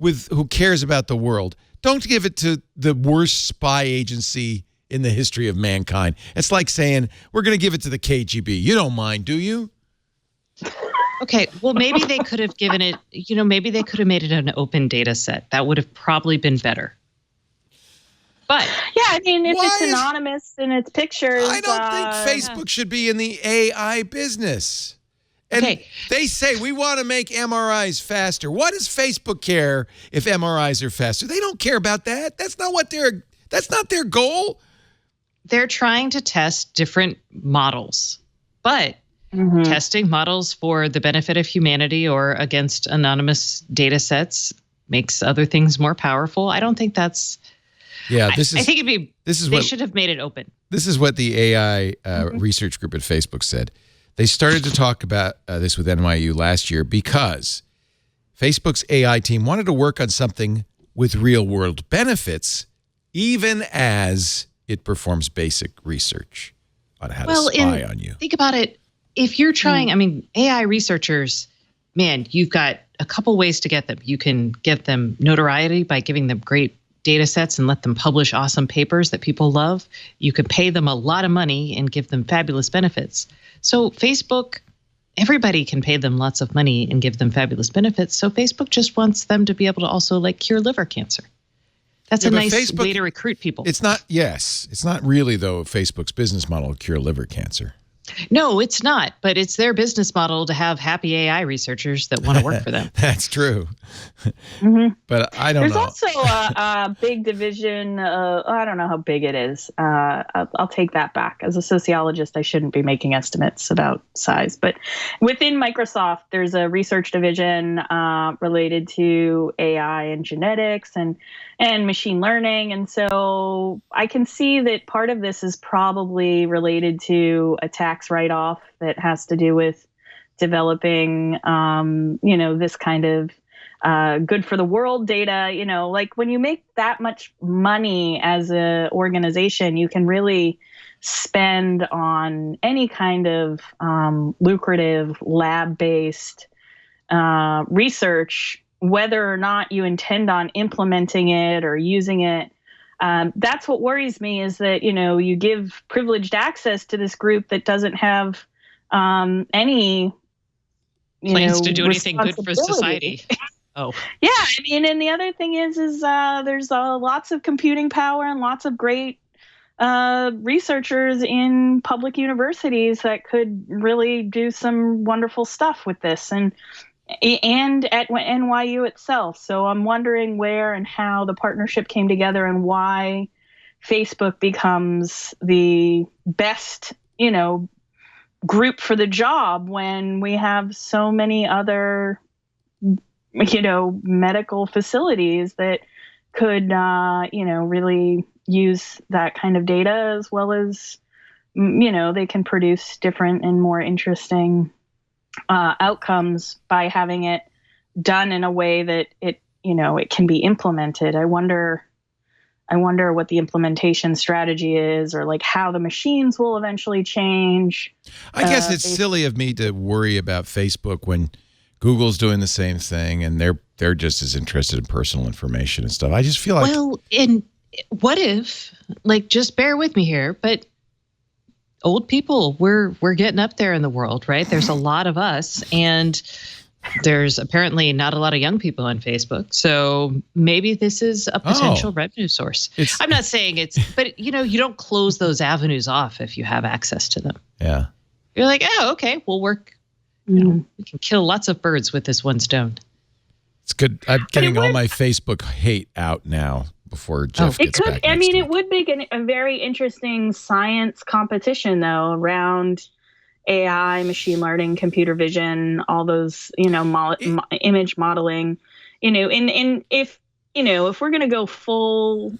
who cares about the world. Don't give it to the worst spy agency in the history of mankind. It's like saying, we're going to give it to the KGB. You don't mind, do you? Okay, well, maybe they could have given it, maybe they could have made it an open data set. That would have probably been better. But yeah, if it's anonymous and it's pictures. I don't think Facebook should be in the AI business. And they say we want to make MRIs faster. What does Facebook care if MRIs are faster? They don't care about that. That's not their goal. They're trying to test different models, but testing models for the benefit of humanity or against anonymous data sets makes other things more powerful. I don't think that's. Yeah, I think they should have made it open. This is what the AI research group at Facebook said. They started to talk about this with NYU last year because Facebook's AI team wanted to work on something with real-world benefits, even as it performs basic research on how to spy on you. Think about it. If you're trying, AI researchers, man, you've got a couple ways to get them. You can get them notoriety by giving them great data sets and let them publish awesome papers that people love. You could pay them a lot of money and give them fabulous benefits. So Facebook, everybody can pay them lots of money and give them fabulous benefits. So Facebook just wants them to be able to also cure liver cancer. That's a nice way to recruit people. It's not really though Facebook's business model to cure liver cancer. No, it's not. But it's their business model to have happy AI researchers that want to work for them. That's true. But I don't There's know. also a big division. I don't know how big it is. I'll take that back. As a sociologist, I shouldn't be making estimates about size. But within Microsoft, there's a research division related to AI and genetics and machine learning. And so I can see that part of this is probably related to a tax write-off that has to do with developing, this kind of good for the world data. Like when you make that much money as an organization, you can really spend on any kind of lucrative lab-based research, whether or not you intend on implementing it or using it. That's what worries me, is that, you give privileged access to this group that doesn't have any plans to do anything good for society. Oh, yeah. I mean, and the other thing is there's lots of computing power and lots of great researchers in public universities that could really do some wonderful stuff with this, and at NYU itself. So I'm wondering where and how the partnership came together and why Facebook becomes the best, group for the job when we have so many other, medical facilities that could, really use that kind of data, as well as, they can produce different and more interesting outcomes by having it done in a way that it can be implemented. I wonder what the implementation strategy is, or like how the machines will eventually change. I guess it's silly of me to worry about Facebook when Google's doing the same thing, and they're just as interested in personal information and stuff. I just feel like, well, and what if, like, just bear with me here, but old people, we're getting up there in the world, right? There's a lot of us, and there's apparently not a lot of young people on Facebook. So maybe this is a potential revenue source. I'm not saying but you don't close those avenues off if you have access to them. Yeah. You're like, oh, okay, we'll work. We can kill lots of birds with this one stone. It's good. I'm getting all my Facebook hate out now before Jeff gets back. It would make a very interesting science competition, though, around AI, machine learning, computer vision, all those, image modeling, and if we're going to go full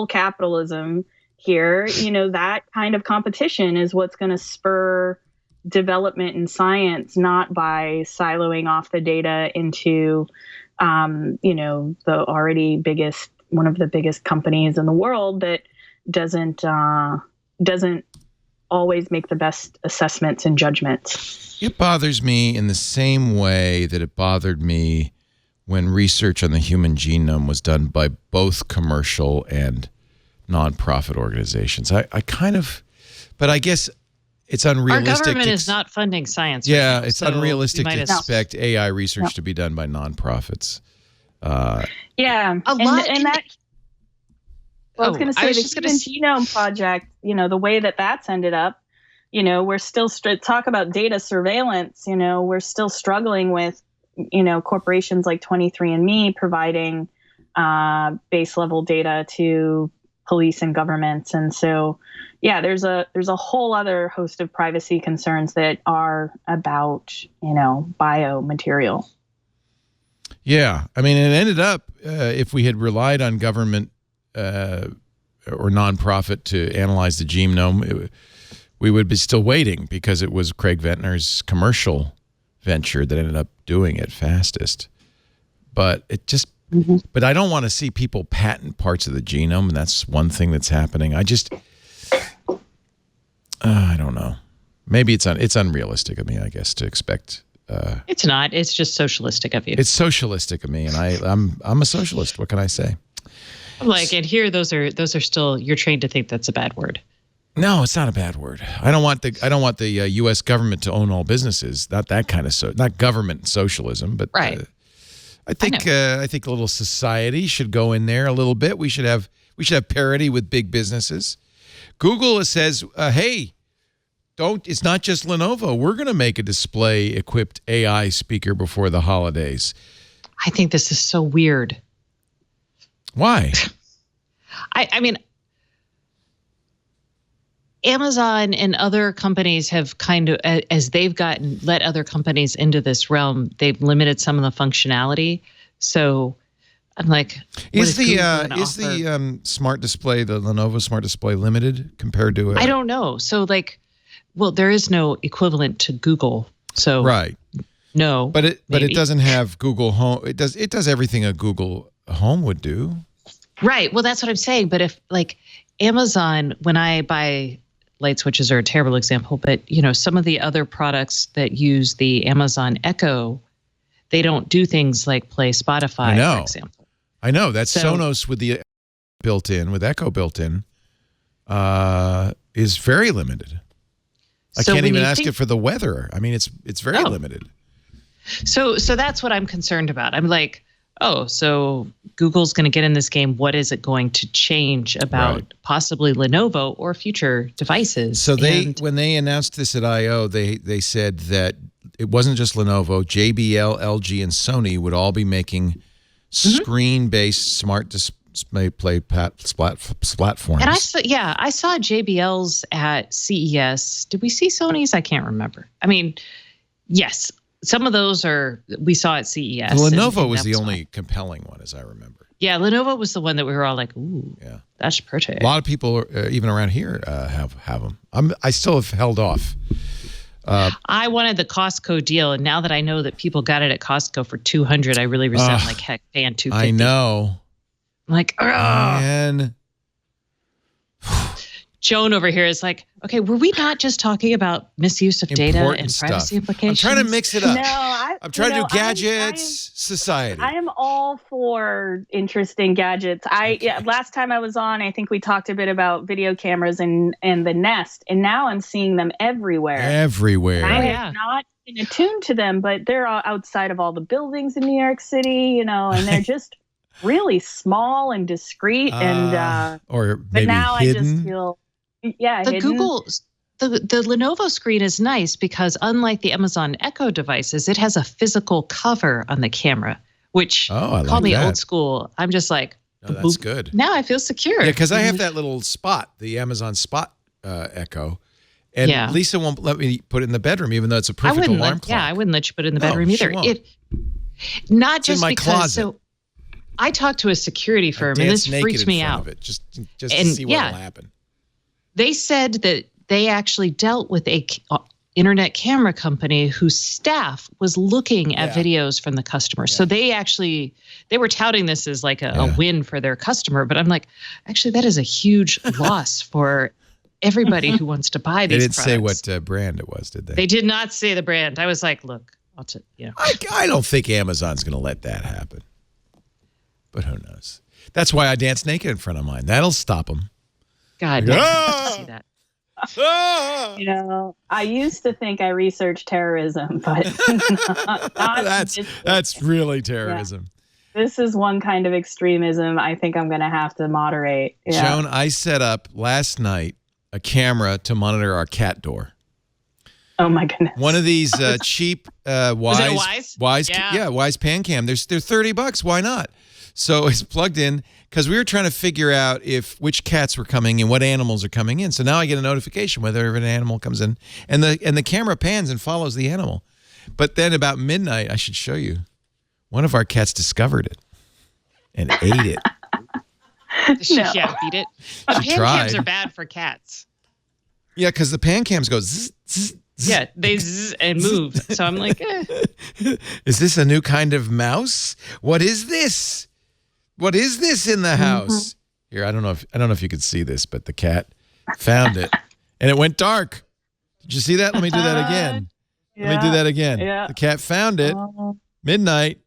capitalism here, that kind of competition is what's going to spur development in science, not by siloing off the data into, the already one of the biggest companies in the world that doesn't always make the best assessments and judgments. It bothers me in the same way that it bothered me when research on the human genome was done by both commercial and nonprofit organizations. But I guess it's unrealistic. Our government is not funding science. Yeah, right now, it's so unrealistic to expect AI research to be done by nonprofits. Yeah, a lot. And that. Well, I was going to say the Human Genome Project. The way that's ended up. We're still talk about data surveillance. We're still struggling with, corporations like 23andMe providing base level data to police and governments, and so there's a whole other host of privacy concerns that are about biomaterial. Yeah, I mean, it ended up if we had relied on government or nonprofit to analyze the genome, we would be still waiting, because it was Craig Ventnor's commercial venture that ended up doing it fastest. But it just, but I don't want to see people patent parts of the genome, and that's one thing that's happening. I don't know. Maybe it's unrealistic of me, I guess, to expect. It's not. It's just socialistic of you. It's socialistic of me, and I'm a socialist. What can I say? And here, those are still. You're trained to think that's a bad word. No, it's not a bad word. I don't want the U.S. government to own all businesses. Not that kind of not government socialism, but right. I think a little society should go in there a little bit. We should have parity with big businesses. Google says, hey, It's not just Lenovo. We're going to make a display-equipped AI speaker before the holidays. I think this is so weird. Why? I mean, Amazon and other companies have kind of, as they've let other companies into this realm, they've limited some of the functionality. So I'm like, is the smart display, the Lenovo smart display, limited compared to? I don't know. So like, well, there is no equivalent to Google. So right. No, but it doesn't have Google Home. It does everything a Google Home would do. Right. Well, that's what I'm saying. But if like Amazon, when I buy light switches are a terrible example, but some of the other products that use the Amazon Echo, they don't do things like play Spotify, for example. I know. That's Sonos with the Echo built in, is very limited. I can't even ask it for the weather. I mean, it's very limited. So that's what I'm concerned about. I'm like, so Google's going to get in this game. What is it going to change about possibly Lenovo or future devices? So when they announced this at I/O, they said that it wasn't just Lenovo, JBL, LG, and Sony would all be making screen-based smart display platforms. And I saw JBL's at CES. Did we see Sony's? I can't remember. I mean, yes. Some of those we saw at CES. The Lenovo was the only compelling one, as I remember. Yeah, Lenovo was the one that we were all like, ooh, that's pretty. A lot of people, even around here, have them. I still have held off. I wanted the Costco deal, and now that I know that people got it at Costco for $200, I really resent paying $250. I know. I'm like, man. Joan over here is like, okay, were we not just talking about misuse of data and privacy implications? I'm trying to mix it up. No, I'm trying to do gadgets, society. I am all for interesting gadgets. Last time I was on, I think we talked a bit about video cameras and the Nest, and now I'm seeing them everywhere. Everywhere. And I am not attuned to them, but they're outside of all the buildings in New York City, and they're just really small and discreet, but now hidden. I just feel. Yeah, the Lenovo screen is nice because unlike the Amazon Echo devices, it has a physical cover on the camera, which call me old school. I'm just like, that's good. Now I feel secure. Yeah, because I have that little Spot, the Amazon Spot Echo, and Lisa won't let me put it in the bedroom, even though it's a perfect alarm clock. Yeah, I wouldn't let you put it in the bedroom either. Not it's just in my because. closet. So I talked to a security firm, and this freaked me out. Just to see what will happen. They said that they actually dealt with a internet camera company whose staff was looking at videos from the customers. So they were touting this as like a win for their customer. But I'm like, actually, that is a huge loss for everybody who wants to buy these products. They didn't say what brand it was, did they? They did not say the brand. I was like, look, I don't think Amazon's going to let that happen. But who knows? That's why I dance naked in front of mine. That'll stop them. God, I see that. I used to think I researched terrorism, but that's really terrorism. Yeah. This is one kind of extremism I think I'm going to have to moderate. Yeah. Joan, I set up last night a camera to monitor our cat door. Oh my goodness! One of these cheap Wise pan cam. They're $30. Why not? So it's plugged in because we were trying to figure out which cats were coming and what animals are coming in. So now I get a notification whether an animal comes in, and the camera pans and follows the animal. But then about midnight, I should show you, one of our cats discovered it and ate it. She can't beat it. Pan cams are bad for cats. Yeah, because the pan cams go zzz, zzz, zzz. Yeah, they zzz and move. So I'm like, Is this a new kind of mouse? What is this? What is this in the house? Here, I don't know if you could see this, but the cat found it, and it went dark. Did you see that? Let me do that again. Let me do that again. Yeah. The cat found it. Midnight.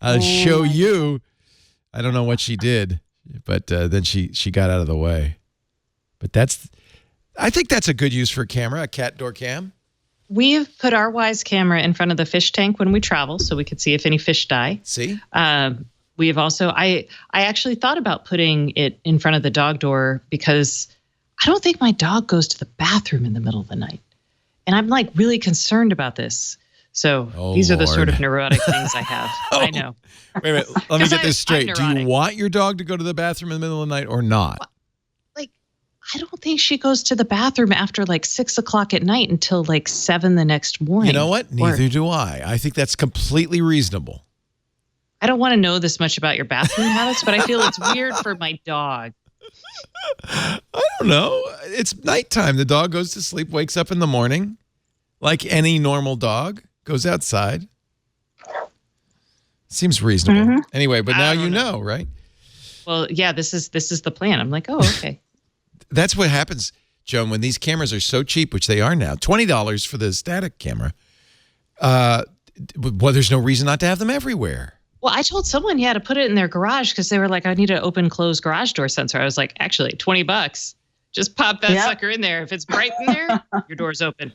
I'll show you. I don't know what she did, but then she got out of the way. But I think that's a good use for a camera, a cat door cam. We've put our Wise camera in front of the fish tank when we travel so we could see if any fish die. See? We have also, I actually thought about putting it in front of the dog door because I don't think my dog goes to the bathroom in the middle of the night. And I'm like really concerned about this. So these are the sort of neurotic things I have. I know. Wait a minute. Let me get this straight. Do you want your dog to go to the bathroom in the middle of the night or not? Well, like, I don't think she goes to the bathroom after like 6 o'clock at night until like 7 the next morning. You know what? Neither do I. I think that's completely reasonable. I don't want to know this much about your bathroom habits, but I feel it's weird for my dog. I don't know. It's nighttime. The dog goes to sleep, wakes up in the morning, like any normal dog, goes outside. Seems reasonable. Mm-hmm. Anyway, but now you know, right? Well, yeah, this is the plan. I'm like, oh, okay. That's what happens, Joan, when these cameras are so cheap, which they are now. $20 for the static camera. Well, there's no reason not to have them everywhere. Well, I told someone, to put it in their garage because they were like, I need an open close garage door sensor. I was like, actually, $20. Just pop that sucker in there. If it's bright in there, your door's open.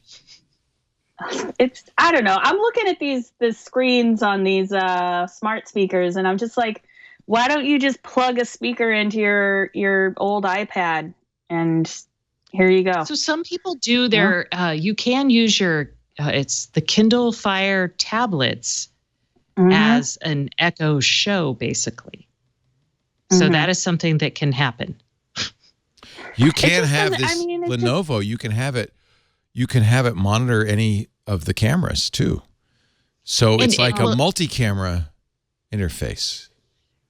I don't know. I'm looking at the screens on these smart speakers, and I'm just like, why don't you just plug a speaker into your old iPad, and here you go. So some people do their, you can use your, it's the Kindle Fire tablets as an Echo Show, basically. So that is something that can happen. You can have this Lenovo. You can have it. You can have it monitor any of the cameras too. So it's like a multi-camera interface.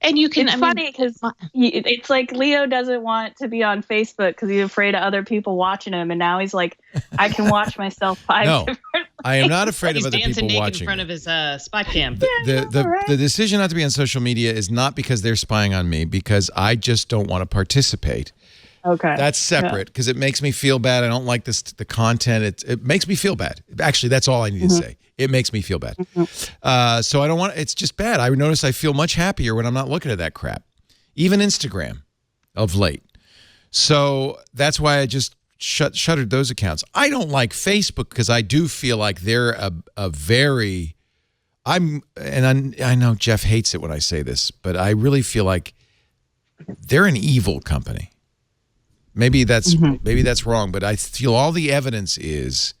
And you can. It's funny because it's like Leo doesn't want to be on Facebook because he's afraid of other people watching him, and now he's like, I can watch myself five different ways. I am not afraid of other people watching. In front of his spot cam. The decision not to be on social media is not because they're spying on me, because I just don't want to participate. Okay. That's separate because it makes me feel bad. I don't like the content. It makes me feel bad. Actually, that's all I need to say. It makes me feel bad. So I don't want, it's just bad. I notice I feel much happier when I'm not looking at that crap. Even Instagram of late. So that's why I just shuttered those accounts. I don't like Facebook because I do feel like they're a very, I know Jeff hates it when I say this, but I really feel like they're an evil company. Maybe that's wrong, but I feel all the evidence is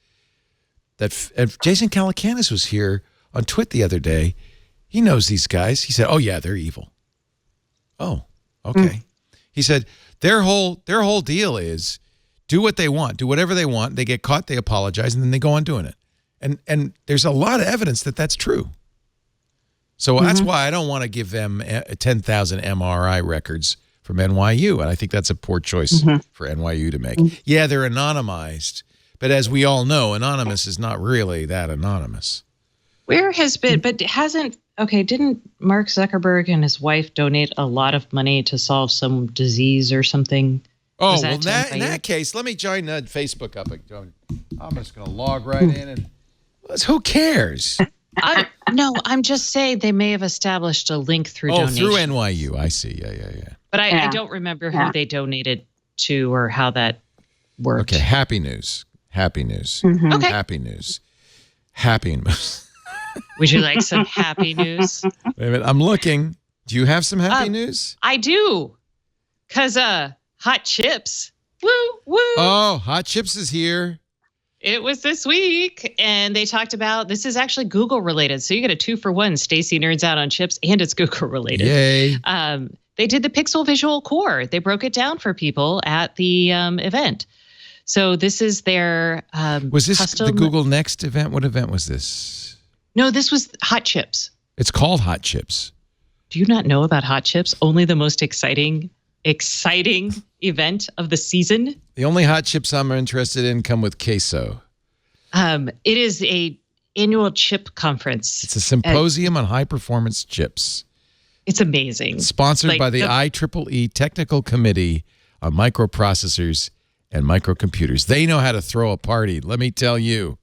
that if Jason Calacanis was here on Twit the other day. He knows these guys. He said, "Oh yeah, they're evil." Oh, okay. He said their whole deal is do what they want, do whatever they want. They get caught, they apologize, and then they go on doing it. And there's a lot of evidence that that's true. So that's why I don't want to give them 10,000 MRI records from NYU. And I think that's a poor choice for NYU to make. Yeah, they're anonymized. But as we all know, anonymous is not really that anonymous. Where has been, but didn't Mark Zuckerberg and his wife donate a lot of money to solve some disease or something? Oh, well, in that case, let me join Facebook up. I'm just going to log right in and who cares? No, I'm just saying they may have established a link through donation. Through NYU. I see. Yeah. But I don't remember who they donated to or how that worked. Okay, happy news. Okay. Happy news. Would you like some happy news? Wait a minute, I'm looking. Do you have some happy news? I do. Because Hot Chips. Woo, woo. Oh, Hot Chips is here. It was this week, and they talked about, this is actually Google related. So you get a 2-for-1. Stacey nerds out on chips, and it's Google related. Yay. They did the Pixel Visual Core. They broke it down for people at the event. So this is their was this the Google Next event? What event was this? No, this was Hot Chips. It's called Hot Chips. Do you not know about Hot Chips? Only the most exciting event of the season. The only hot chips I'm interested in come with queso. It is a annual chip conference. It's a symposium on high performance chips. It's amazing. Sponsored by the IEEE Technical Committee on Microprocessors and Microcomputers. They know how to throw a party, let me tell you.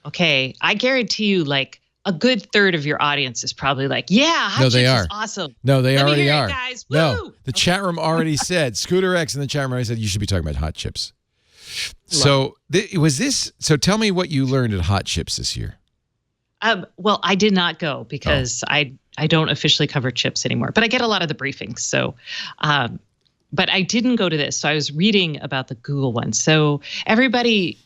Okay, I guarantee you, like, a good third of your audience is probably like, yeah, Hot Chips is awesome. No, they Let already me hear are. It, guys. Woo! No, the chat room already said, Scooter X in the chat room already said, you should be talking about Hot Chips. So so tell me what you learned at Hot Chips this year. Well, I did not go because I don't officially cover chips anymore, but I get a lot of the briefings. So but I didn't go to this. So I was reading about the Google one. So everybody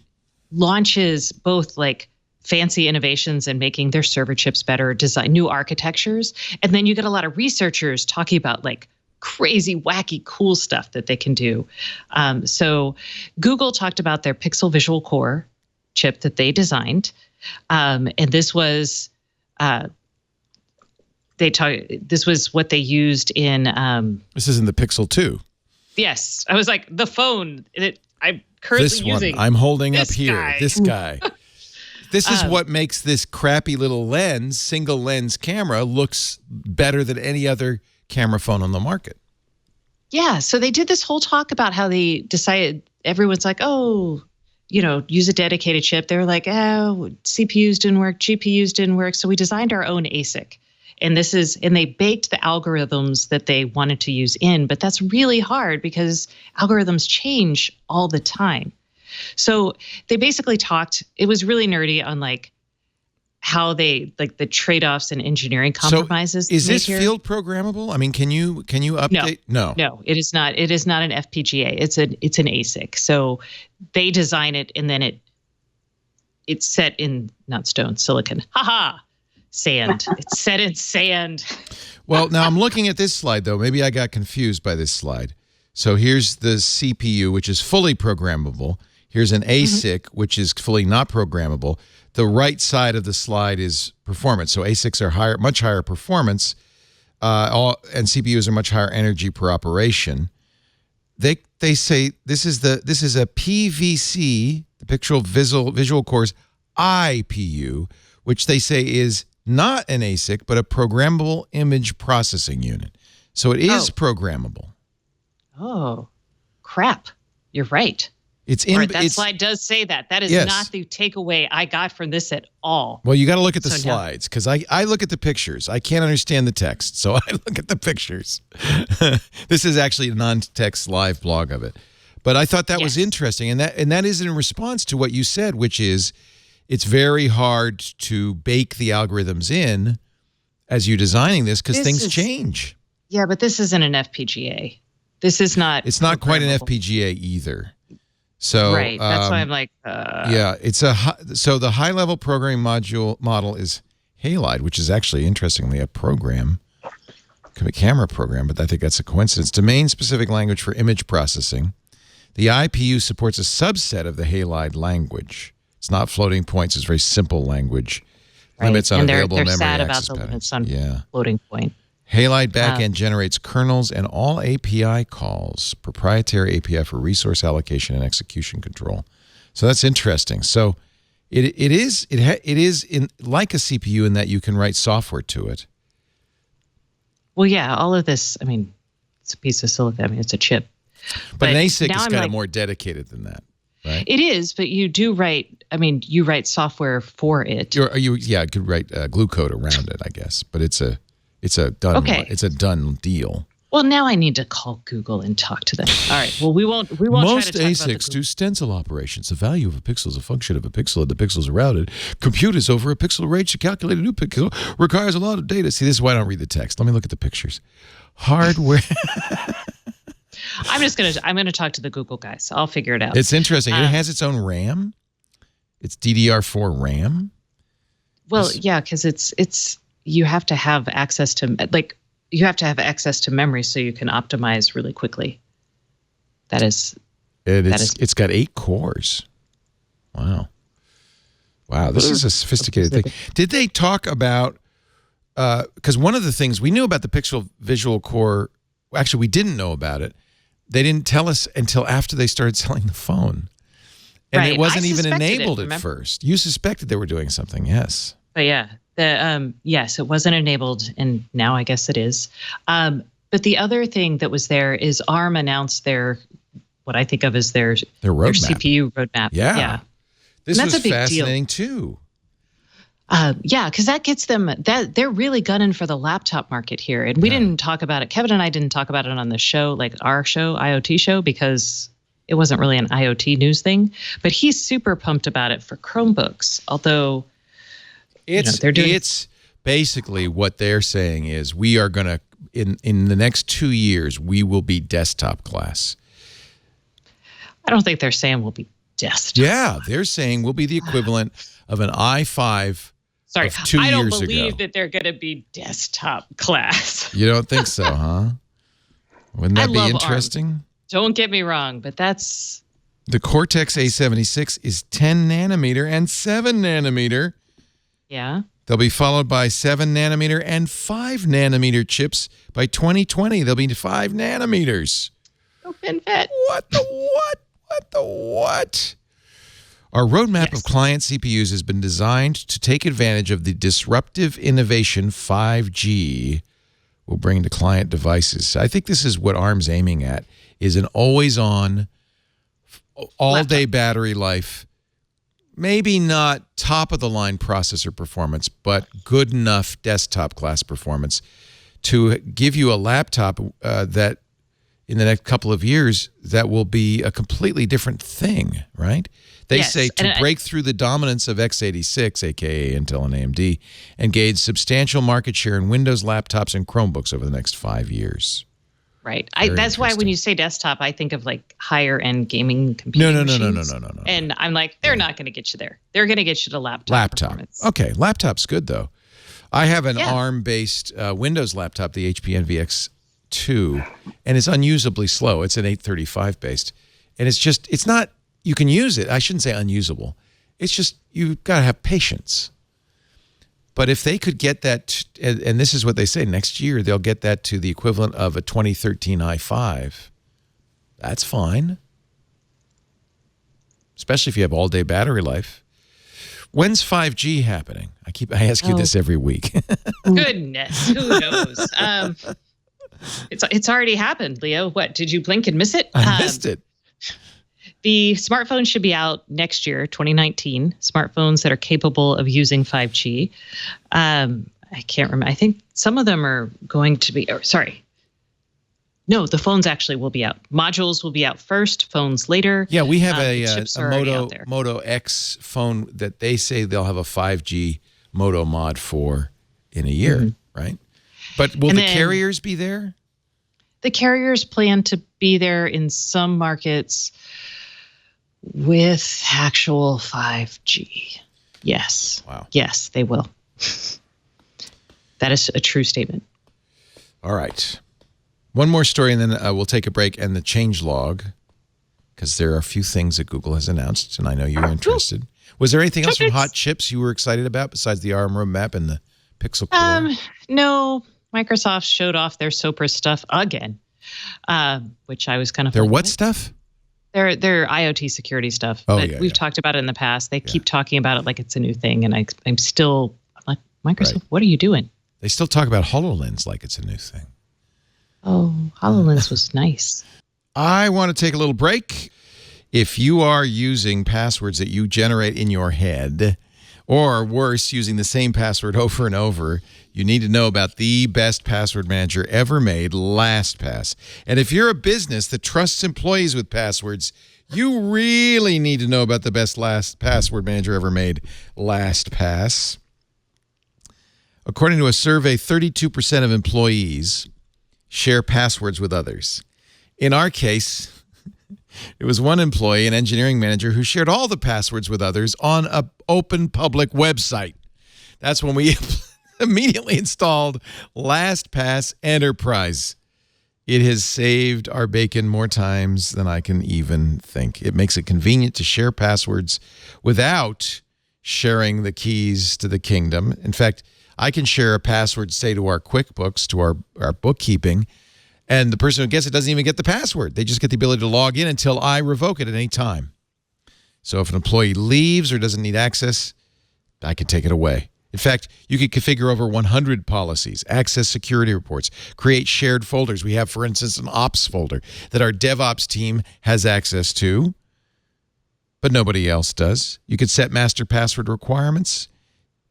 launches both like fancy innovations and making their server chips better, design new architectures. And then you get a lot of researchers talking about like crazy, wacky, cool stuff that they can do. So Google talked about their Pixel Visual Core chip that they designed. And this was this was what they used in this is in the Pixel 2. Yes. I was like, the phone I'm currently this one using. I'm holding up this here. guy. This guy. This is what makes this crappy little lens, single lens camera looks better than any other camera phone on the market. Yeah. So they did this whole talk about how they decided, everyone's like, oh, use a dedicated chip. They were like, oh, CPUs didn't work, GPUs didn't work. So we designed our own ASIC. And they baked the algorithms that they wanted to use in, but that's really hard because algorithms change all the time. So they basically talked, it was really nerdy on like how they, like the trade-offs and engineering compromises. So is this field programmable? I mean, can you update? No, it is not. It is not an FPGA. It's an ASIC. So they design it and then it's set in, not stone, silicon. Sand. It's set in sand. Well, now I'm looking at this slide, though. Maybe I got confused by this slide. So here's the CPU, which is fully programmable. Here's an ASIC, which is fully not programmable. The right side of the slide is performance. So ASICs are much higher performance, and CPUs are much higher energy per operation. They say this is a PVC, the Pixel Visual Core's IPU, which they say is not an ASIC, but a programmable image processing unit. So it is programmable. Oh, crap. You're right. That slide does say that. That is not the takeaway I got from this at all. Well, you got to look at the slides because I look at the pictures. I can't understand the text, so I look at the pictures. This is actually a non-text live blog of it. But I thought that was interesting, and that is in response to what you said, which is it's very hard to bake the algorithms in as you're designing this because things change. Yeah, but this isn't an FPGA. This is not. It's not quite an FPGA either. So right, that's why I'm like. Yeah, so the high-level programming model is Halide, which is actually interestingly a camera program, but I think that's a coincidence. Domain-specific language for image processing. The IPU supports a subset of the Halide language. It's not floating points. It's very simple language. Right. Limits on available memory sad access about the patterns. limits on floating point. Halide backend generates kernels and all API calls, proprietary API for resource allocation and execution control. So that's interesting. So it is like a CPU in that you can write software to it. Well, yeah, all of this. I mean, it's a piece of silicon. I mean, it's a chip. But an ASIC is kind of more dedicated than that. Right? It is, but you do write. I mean, you write software for it. You could write glue code around it, I guess. But it's a done deal. Well, now I need to call Google and talk to them. All right. Well, we won't. Most try to ASICs do stencil operations. The value of a pixel is a function of a pixel, and the pixels are routed. Computers over a pixel range to calculate a new pixel requires a lot of data. See, this is why I don't read the text. Let me look at the pictures. Hardware. I'm gonna talk to the Google guys. I'll figure it out. It's interesting. It has its own RAM. It's DDR4 RAM. Well, yeah, because it's you have to have access to memory so you can optimize really quickly. It's got 8 cores. Wow, this is a sophisticated thing. Did they talk about? Because one of the things we knew about the Pixel Visual Core, actually we didn't know about it. They didn't tell us until after they started selling the phone. And it wasn't even enabled at first. You suspected they were doing something, yes. But yeah, yes, it wasn't enabled, and now I guess it is. But the other thing that was there is ARM announced what I think of as their CPU roadmap. Yeah. This was fascinating too. Yeah, because that gets them, they're really gunning for the laptop market here. And we didn't talk about it. Kevin and I didn't talk about it on the show, like our show, IoT show, because it wasn't really an IoT news thing. But he's super pumped about it for Chromebooks, although it's basically what they're saying is we are going to, in the next 2 years, we will be desktop class. I don't think they're saying we'll be desktop. Yeah, they're saying we'll be the equivalent of an i5 Sorry, of 2 I don't years believe ago. that they're going to be desktop class. You don't think so, huh? Wouldn't that be interesting? ARM. Don't get me wrong, but that's... The Cortex A76 is 10 nanometer and 7 nanometer. Yeah. They'll be followed by 7 nanometer and 5 nanometer chips. By 2020, they'll be 5 nanometers. Oh, FinFET. What the what? What the what? Our roadmap of client CPUs has been designed to take advantage of the disruptive innovation 5G will bring to client devices. I think this is what ARM's aiming at, is an always-on, all-day battery life. Maybe not top-of-the-line processor performance, but good enough desktop class performance to give you a laptop that in the next couple of years, that will be a completely different thing, right? They say to break through the dominance of x86, aka Intel and AMD, and gain substantial market share in Windows laptops and Chromebooks over the next 5 years. Right. That's why when you say desktop, I think of like higher end gaming computing machines. No. And I'm like, they're not going to get you there. They're going to get you to laptop performance. Okay, laptop's good though. I have an ARM-based Windows laptop, the HP NVX 2, and it's unusably slow. It's an 835 based, and it's not. You can use it. I shouldn't say unusable. It's just you've got to have patience. But if they could get that, and this is what they say, next year they'll get that to the equivalent of a 2013 i5. That's fine, especially if you have all-day battery life. When's 5G happening? I ask you this every week. Goodness, who knows? It's already happened, Leo. What, did you blink and miss it? I missed it. The smartphone should be out next year, 2019. Smartphones that are capable of using 5G. I can't remember. I think some of them are going to be, no, the phones actually will be out. Modules will be out first, phones later. Yeah, we have a Moto X phone that they say they'll have a 5G Moto mod for in a year, right? But will the carriers be there? The carriers plan to be there in some markets with actual 5G. Yes. Wow. Yes, they will. That is a true statement. All right. One more story, and then we'll take a break. And the changelog, because there are a few things that Google has announced, and I know you're interested. Was there anything else from Hot Chips you were excited about besides the ARM roadmap and the Pixel Core? No. Microsoft showed off their Sopra stuff again, which I was kind of. Their what stuff? Their IoT security stuff. We've talked about it in the past. They keep talking about it like it's a new thing, and I'm like, Microsoft, what are you doing? They still talk about HoloLens like it's a new thing. Oh, HoloLens was nice. I want to take a little break. If you are using passwords that you generate in your head, or worse, using the same password over and over, you need to know about the best password manager ever made, LastPass. And if you're a business that trusts employees with passwords, you really need to know about the best password manager ever made, LastPass. According to a survey, 32% of employees share passwords with others. In our case, it was one employee, an engineering manager, who shared all the passwords with others on an open public website. That's when we immediately installed LastPass Enterprise. It has saved our bacon more times than I can even think. It makes it convenient to share passwords without sharing the keys to the kingdom. In fact, I can share a password, say, to our QuickBooks, to our bookkeeping, and the person who gets it doesn't even get the password. They just get the ability to log in until I revoke it at any time. So if an employee leaves or doesn't need access, I can take it away. In fact, you can configure over 100 policies, access security reports, create shared folders. We have, for instance, an ops folder that our DevOps team has access to, but nobody else does. You could set master password requirements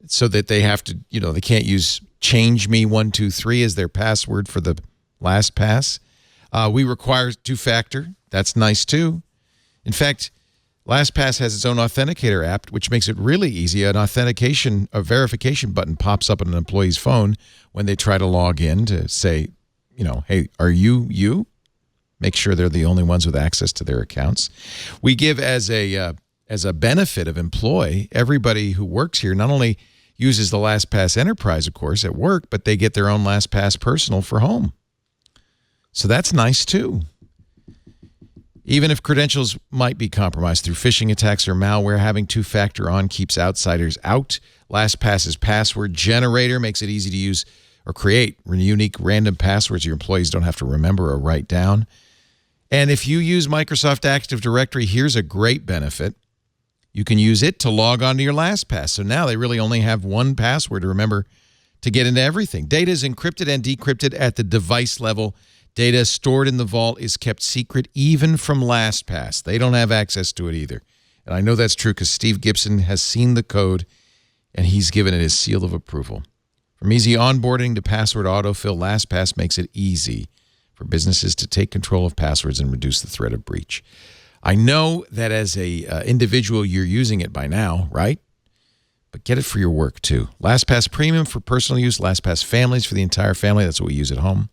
so that they have to, they can't use ChangeMe123 as their password for the LastPass. We require two-factor. That's nice, too. In fact, LastPass has its own authenticator app, which makes it really easy. A verification button pops up on an employee's phone when they try to log in to say, hey, are you? Make sure they're the only ones with access to their accounts. We give as a benefit of employee, everybody who works here not only uses the LastPass Enterprise, of course, at work, but they get their own LastPass Personal for home. So that's nice, too. Even if credentials might be compromised through phishing attacks or malware, having two-factor on keeps outsiders out. LastPass's password generator makes it easy to use or create unique random passwords your employees don't have to remember or write down. And if you use Microsoft Active Directory, here's a great benefit. You can use it to log on to your LastPass. So now they really only have one password to remember to get into everything. Data is encrypted and decrypted at the device level. Data stored in the vault is kept secret even from LastPass. They don't have access to it either. And I know that's true because Steve Gibson has seen the code and he's given it his seal of approval. From easy onboarding to password autofill, LastPass makes it easy for businesses to take control of passwords and reduce the threat of breach. I know that as a individual, you're using it by now, right? But get it for your work too. LastPass Premium for personal use, LastPass Families for the entire family. That's what we use at home.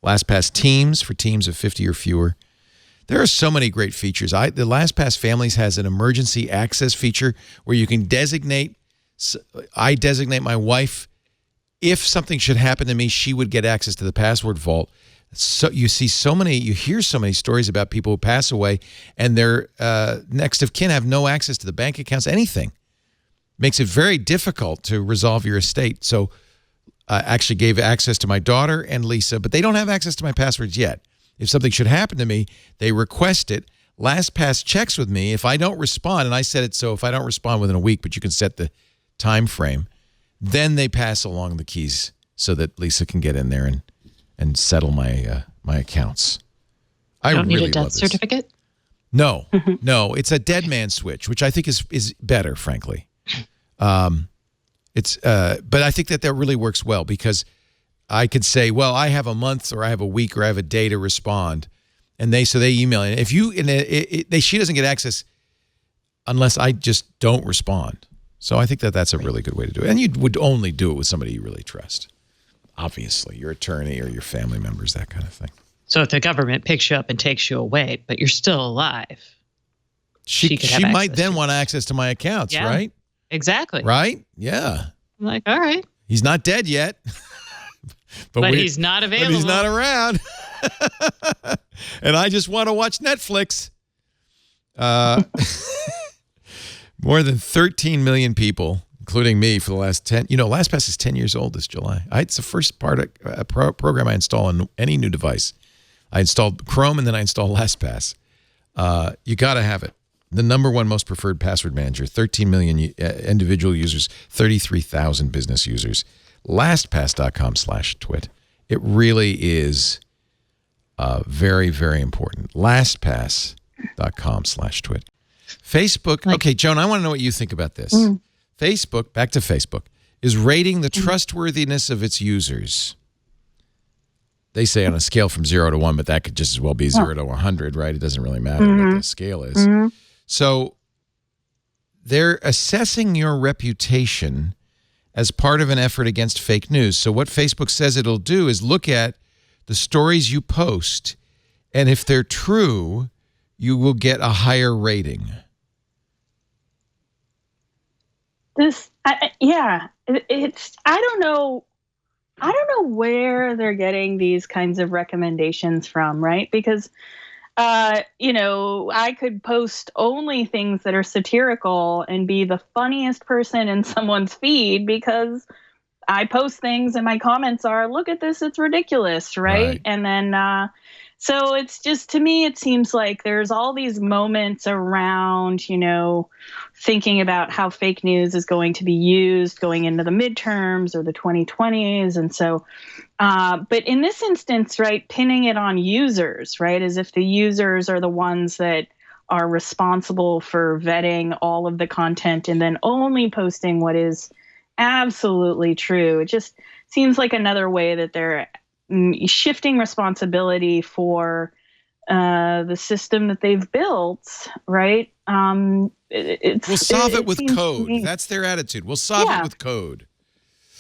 LastPass Teams for teams of 50 or fewer. There are so many great features. The LastPass Families has an emergency access feature where you can designate. I designate my wife. If something should happen to me, she would get access to the password vault. So you hear so many stories about people who pass away and their next of kin have no access to the bank accounts, anything. Makes it very difficult to resolve your estate. So I actually gave access to my daughter and Lisa, but they don't have access to my passwords yet. If something should happen to me, they request it. LastPass checks with me. If I don't respond, and I set it so if I don't respond within a week, but you can set the time frame, then they pass along the keys so that Lisa can get in there and settle my accounts. I don't really need a death love this. certificate? No, no. It's a dead man switch, which I think is better, frankly. But I think that really works well because I could say, well, I have a month or I have a week or I have a day to respond. And they email. And if she doesn't get access unless I just don't respond. So I think that's a really good way to do it. And you would only do it with somebody you really trust. Obviously, your attorney or your family members, that kind of thing. So if the government picks you up and takes you away, but you're still alive, she might then want access to my accounts, right? Exactly. Right? Yeah. I'm like, all right. He's not dead yet. but he's not available. But he's not around. And I just want to watch Netflix. More than 13 million people, including me, for the last 10. LastPass is 10 years old this July. It's the first program I install on any new device. I installed Chrome and then I installed LastPass. You got to have it. The number one most preferred password manager, 13 million individual users, 33,000 business users. LastPass.com/twit. It really is very, very important. LastPass.com/twit. Facebook. Okay, Joan, I want to know what you think about this. Facebook, back to Facebook, is rating the trustworthiness of its users. They say on a scale from 0 to 1, but that could just as well be 0 to 100, right? It doesn't really matter what the scale is. So they're assessing your reputation as part of an effort against fake news. So what Facebook says it'll do is look at the stories you post, and if they're true, you will get a higher rating. I don't know where they're getting these kinds of recommendations from, right? Because I could post only things that are satirical and be the funniest person in someone's feed because I post things and my comments are, look at this, it's ridiculous, right? And then so it's just, to me, it seems like there's all these moments around, thinking about how fake news is going to be used going into the midterms or the 2020s. And so, but in this instance, right, pinning it on users, right, as if the users are the ones that are responsible for vetting all of the content and then only posting what is absolutely true. It just seems like another way that they're shifting responsibility for the system that they've built, right? We'll solve it with code. That's their attitude. We'll solve it with code.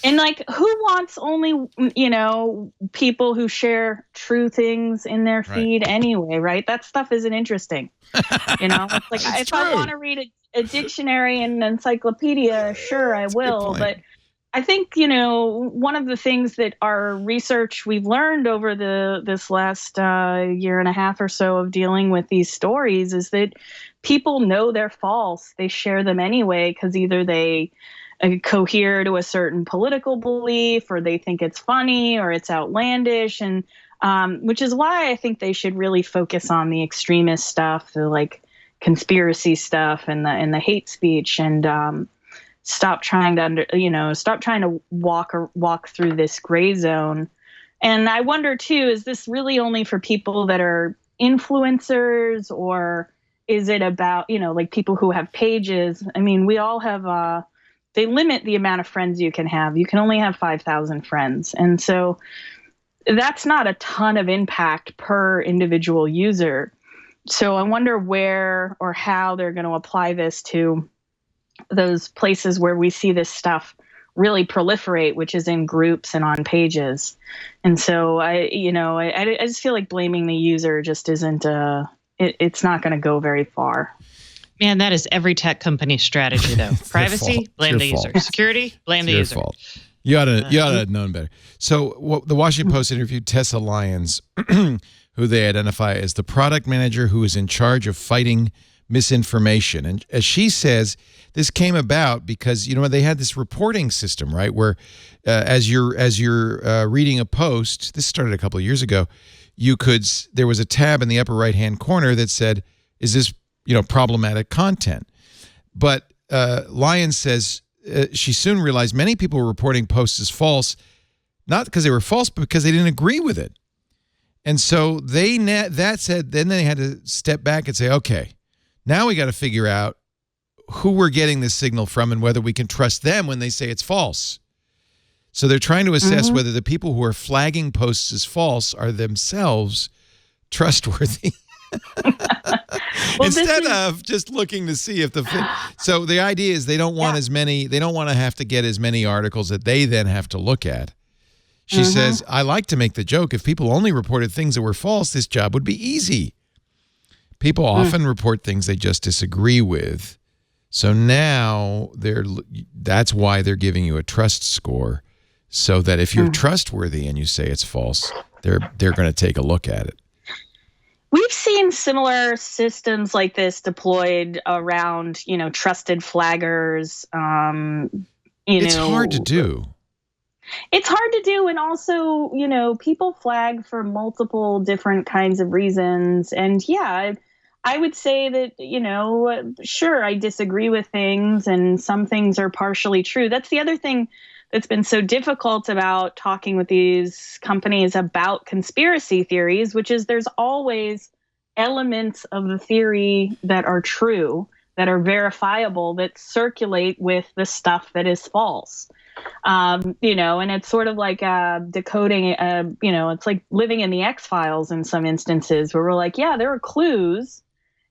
And like, who wants only, people who share true things in their feed anyway, right? That stuff isn't interesting. It's like, if I want to read a dictionary and an encyclopedia, sure, I will. But I think, one of the things that our research we've learned over this last year and a half or so of dealing with these stories is that people know they're false. They share them anyway because either they cohere to a certain political belief, or they think it's funny, or it's outlandish, and which is why I think they should really focus on the extremist stuff, the like conspiracy stuff, and the hate speech, and stop trying to walk through this gray zone. And I wonder too, is this really only for people that are influencers, or is it about like people who have pages? I mean, we all have they limit the amount of friends you can have. You can only have 5,000 friends. And so that's not a ton of impact per individual user. So I wonder where or how they're going to apply this to those places where we see this stuff really proliferate, which is in groups and on pages. And so I just feel like blaming the user just isn't, it's not going to go very far. Man, that is every tech company's strategy, though. Privacy, blame the user. Security, blame the user. Fault. You ought to have known better. So the Washington Post interviewed Tessa Lyons, who they identify as the product manager who is in charge of fighting misinformation. And as she says, this came about because they had this reporting system, right, where as you're reading a post, this started a couple of years ago, there was a tab in the upper right hand corner that said, is this problematic content? But Lyons says she soon realized many people were reporting posts as false, not because they were false, but because they didn't agree with it. And so then they had to step back and say, okay, now we got to figure out who we're getting this signal from and whether we can trust them when they say it's false. So they're trying to assess whether the people who are flagging posts as false are themselves trustworthy. Instead of just looking to see if so the idea is they don't want they don't want to have to get as many articles that they then have to look at. She says, I like to make the joke, if people only reported things that were false, this job would be easy. People often report things they just disagree with. So now that's why they're giving you a trust score, so that if you're trustworthy and you say it's false, they're going to take a look at it. We've seen similar systems like this deployed around, trusted flaggers. It's hard to do. It's hard to do. And also, people flag for multiple different kinds of reasons. And yeah, I would say that, sure, I disagree with things and some things are partially true. That's the other thing that's been so difficult about talking with these companies about conspiracy theories, which is there's always elements of the theory that are true, that are verifiable, that circulate with the stuff that is false. And it's sort of like decoding, it's like living in the X-Files in some instances where we're like, yeah, there are clues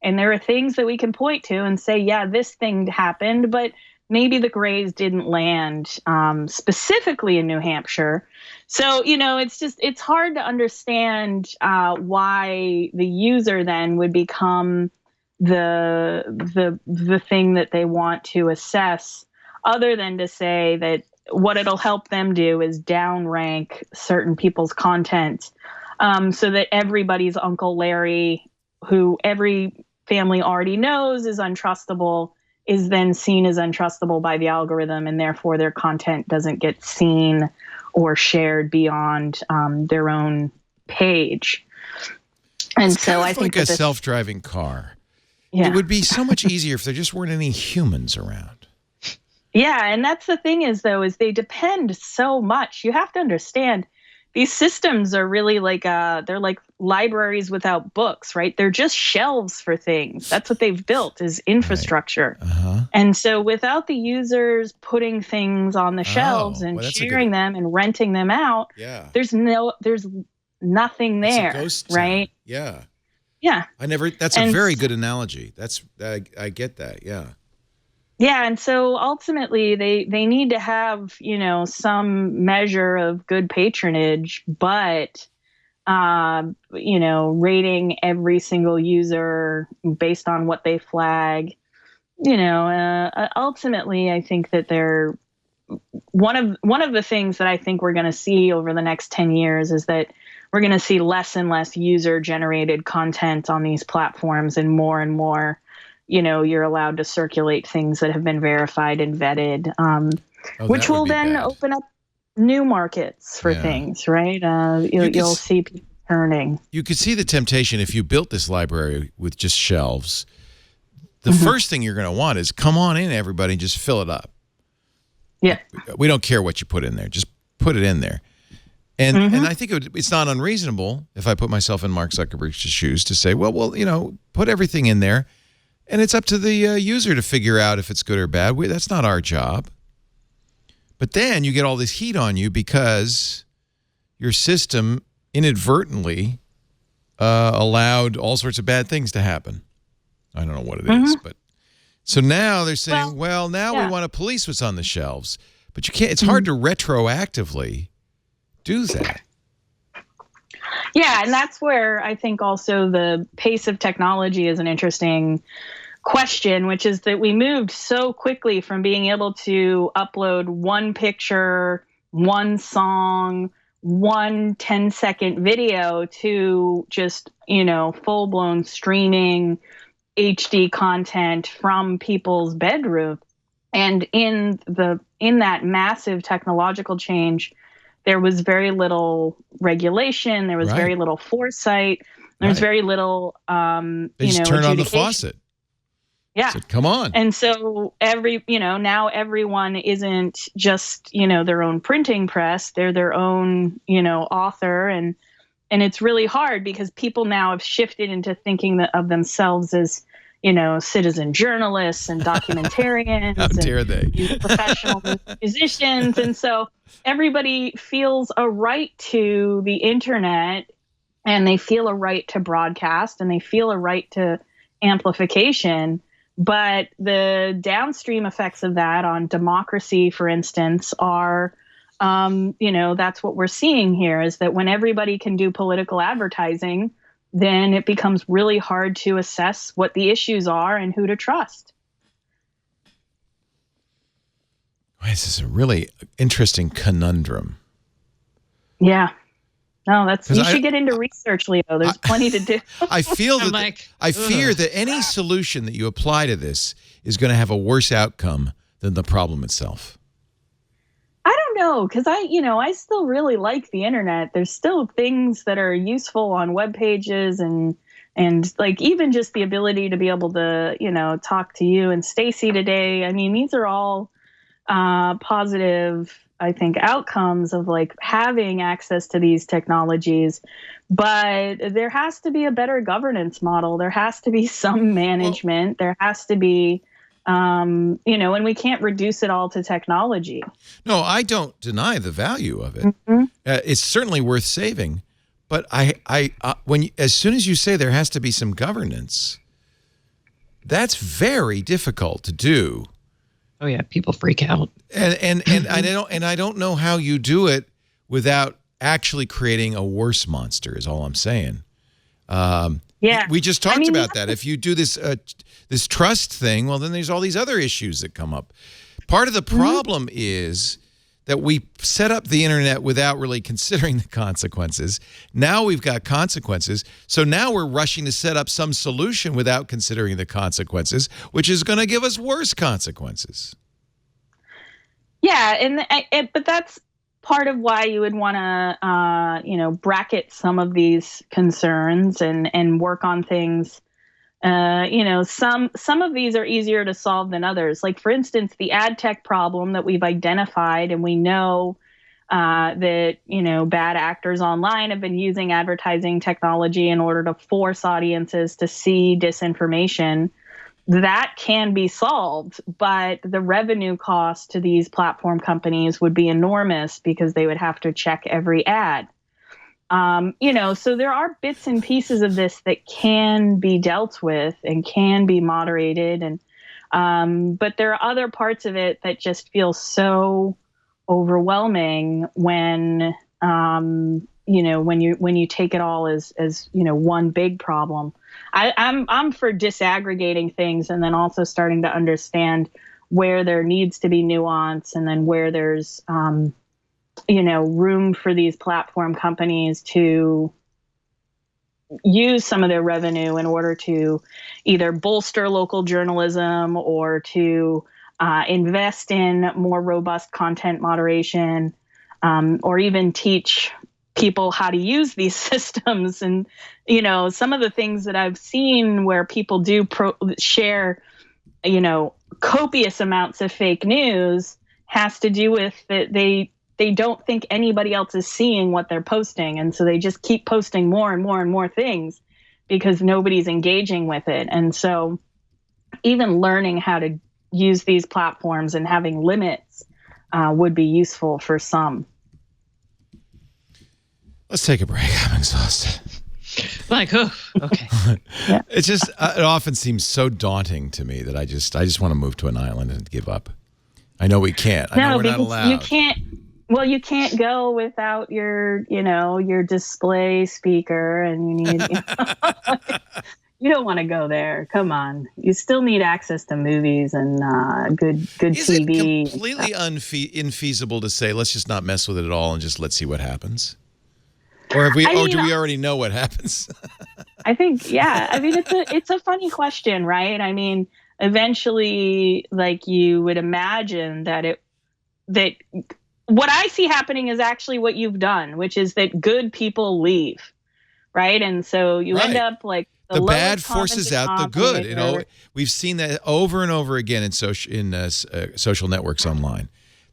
and there are things that we can point to and say, yeah, this thing happened, but maybe the Greys didn't land specifically in New Hampshire. So, it's hard to understand why the user then would become the thing that they want to assess, other than to say that what it'll help them do is downrank certain people's content, so that everybody's Uncle Larry, who every family already knows is untrustable, is then seen as untrustable by the algorithm, and therefore their content doesn't get seen or shared beyond their own page. And it's so I think like a self-driving car. Yeah. It would be so much easier if there just weren't any humans around. Yeah, and that's the thing is they depend so much. You have to understand, these systems are really like they're like libraries without books, right? They're just shelves for things. That's what they've built, is infrastructure. Right. And so without the users putting things on the shelves and sharing them and renting them out, there's nothing there, it's a ghost right? town. Yeah. Yeah. That's a very good analogy. I get that. Yeah. Yeah. And so ultimately they need to have, some measure of good patronage, but, rating every single user based on what they flag, ultimately I think that they're one of the things that I think we're going to see over the next 10 years is that we're going to see less and less user generated content on these platforms, and more, you're allowed to circulate things that have been verified and vetted, which will then open up new markets for things, right? You'll see people turning. You could see the temptation if you built this library with just shelves. The first thing you're going to want is come on in, everybody, and just fill it up. Yeah. We don't care what you put in there. Just put it in there. And I think it's not unreasonable, if I put myself in Mark Zuckerberg's shoes, to say, well, put everything in there, and it's up to the user to figure out if it's good or bad. That's not our job. But then you get all this heat on you because your system inadvertently allowed all sorts of bad things to happen. I don't know what it is, but so now they're saying, we want to police what's on the shelves, but you can't. It's hard to retroactively do that. Yeah, and that's where I think also the pace of technology is an interesting question, which is that we moved so quickly from being able to upload one picture, one song, one 10-second video to just, full-blown streaming HD content from people's bedroom. And in that massive technological change, there was very little regulation. There was very little foresight. There was very little, they just turn on the faucet. Yeah. Said, come on. And so now everyone isn't just, their own printing press. They're their own, author. And it's really hard because people now have shifted into thinking of themselves as, citizen journalists and documentarians. How dare they? Professional musicians. And so everybody feels a right to the internet, and they feel a right to broadcast, and they feel a right to amplification. But the downstream effects of that on democracy, for instance, are, that's what we're seeing here, is that when everybody can do political advertising, then it becomes really hard to assess what the issues are and who to trust. This is a really interesting conundrum. Yeah. No, you should get into research, Leo. There's plenty to do. I feel that I fear that any solution that you apply to this is going to have a worse outcome than the problem itself. I don't know, because I still really like the internet. There's still things that are useful on web pages, and like even just the ability to be able to talk to you and Stacey today. I mean, these are all positive, I think, outcomes of like having access to these technologies. But there has to be a better governance model. There has to be some management. There has to be, and we can't reduce it all to technology. No, I don't deny the value of it. It's certainly worth saving. But as soon as you say there has to be some governance, that's very difficult to do. Oh yeah, people freak out. And I don't know how you do it without actually creating a worse monster, is all I'm saying. Yeah. We just talked about that. If you do this this trust thing, well, then there's all these other issues that come up. Part of the problem is that we set up the internet without really considering the consequences. Now we've got consequences. So now we're rushing to set up some solution without considering the consequences, which is going to give us worse consequences. Yeah, but that's part of why you would want to, bracket some of these concerns and work on things. Some of these are easier to solve than others. Like, for instance, the ad tech problem that we've identified, and we know that, bad actors online have been using advertising technology in order to force audiences to see disinformation. That can be solved, but the revenue cost to these platform companies would be enormous because they would have to check every ad. So there are bits and pieces of this that can be dealt with and can be moderated, but there are other parts of it that just feel so overwhelming when you take it all as one big problem. I'm for disaggregating things and then also starting to understand where there needs to be nuance, and then where there's room for these platform companies to use some of their revenue in order to either bolster local journalism or to invest in more robust content moderation, or even teach people how to use these systems. And, some of the things that I've seen where people do share, copious amounts of fake news has to do with that they don't think anybody else is seeing what they're posting. And so they just keep posting more and more and more things because nobody's engaging with it. And so even learning how to use these platforms and having limits would be useful for some. Let's take a break. I'm exhausted. Like, oh, okay. Yeah. It's just, it often seems so daunting to me that I just want to move to an island and give up. I know we can't. I know we're not allowed. You can't. Well, you can't go without your display speaker, and you need. You don't want to go there. Come on, you still need access to movies and good TV. Is it completely infeasible to say let's just not mess with it at all and just let's see what happens? Or do we already know what happens? I think, yeah. I mean, it's a funny question, right? I mean, eventually, like, you would imagine that what I see happening is actually what you've done, which is that good people leave, right? And so you end up like the bad forces out the good. We've seen that over and over again in social networks online.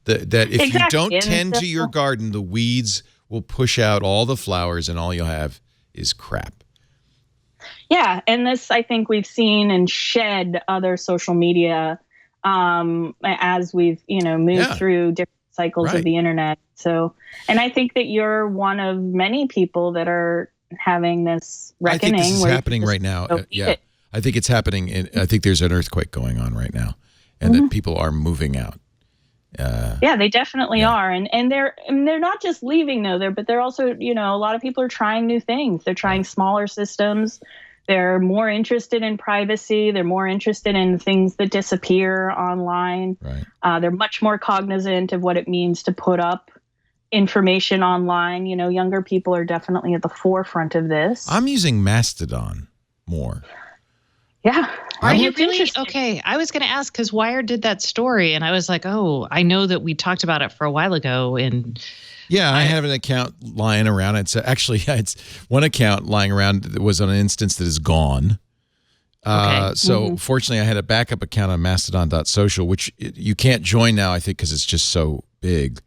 That if you don't tend to your garden, the weeds will push out all the flowers, and all you'll have is crap. Yeah, and this, I think, we've seen and shed other social media as we've moved through different cycles of the internet. So, and I think that you're one of many people that are having this reckoning. I think this is happening right now. I think it's happening. I think there's an earthquake going on right now, and that people are moving out. Yeah, they definitely are, and they're not just leaving though. But they're also, a lot of people are trying new things. They're trying smaller systems. They're more interested in privacy. They're more interested in things that disappear online. Right. They're much more cognizant of what it means to put up information online. Younger people are definitely at the forefront of this. I'm using Mastodon more. Yeah. Are you really? Okay. I was going to ask because Wired did that story, and I was like, oh, I know that we talked about it for a while ago. And yeah, I have an account lying around. It's one account lying around that was on an instance that is gone. So fortunately, I had a backup account on Mastodon.social, which you can't join now, I think, because it's just so big.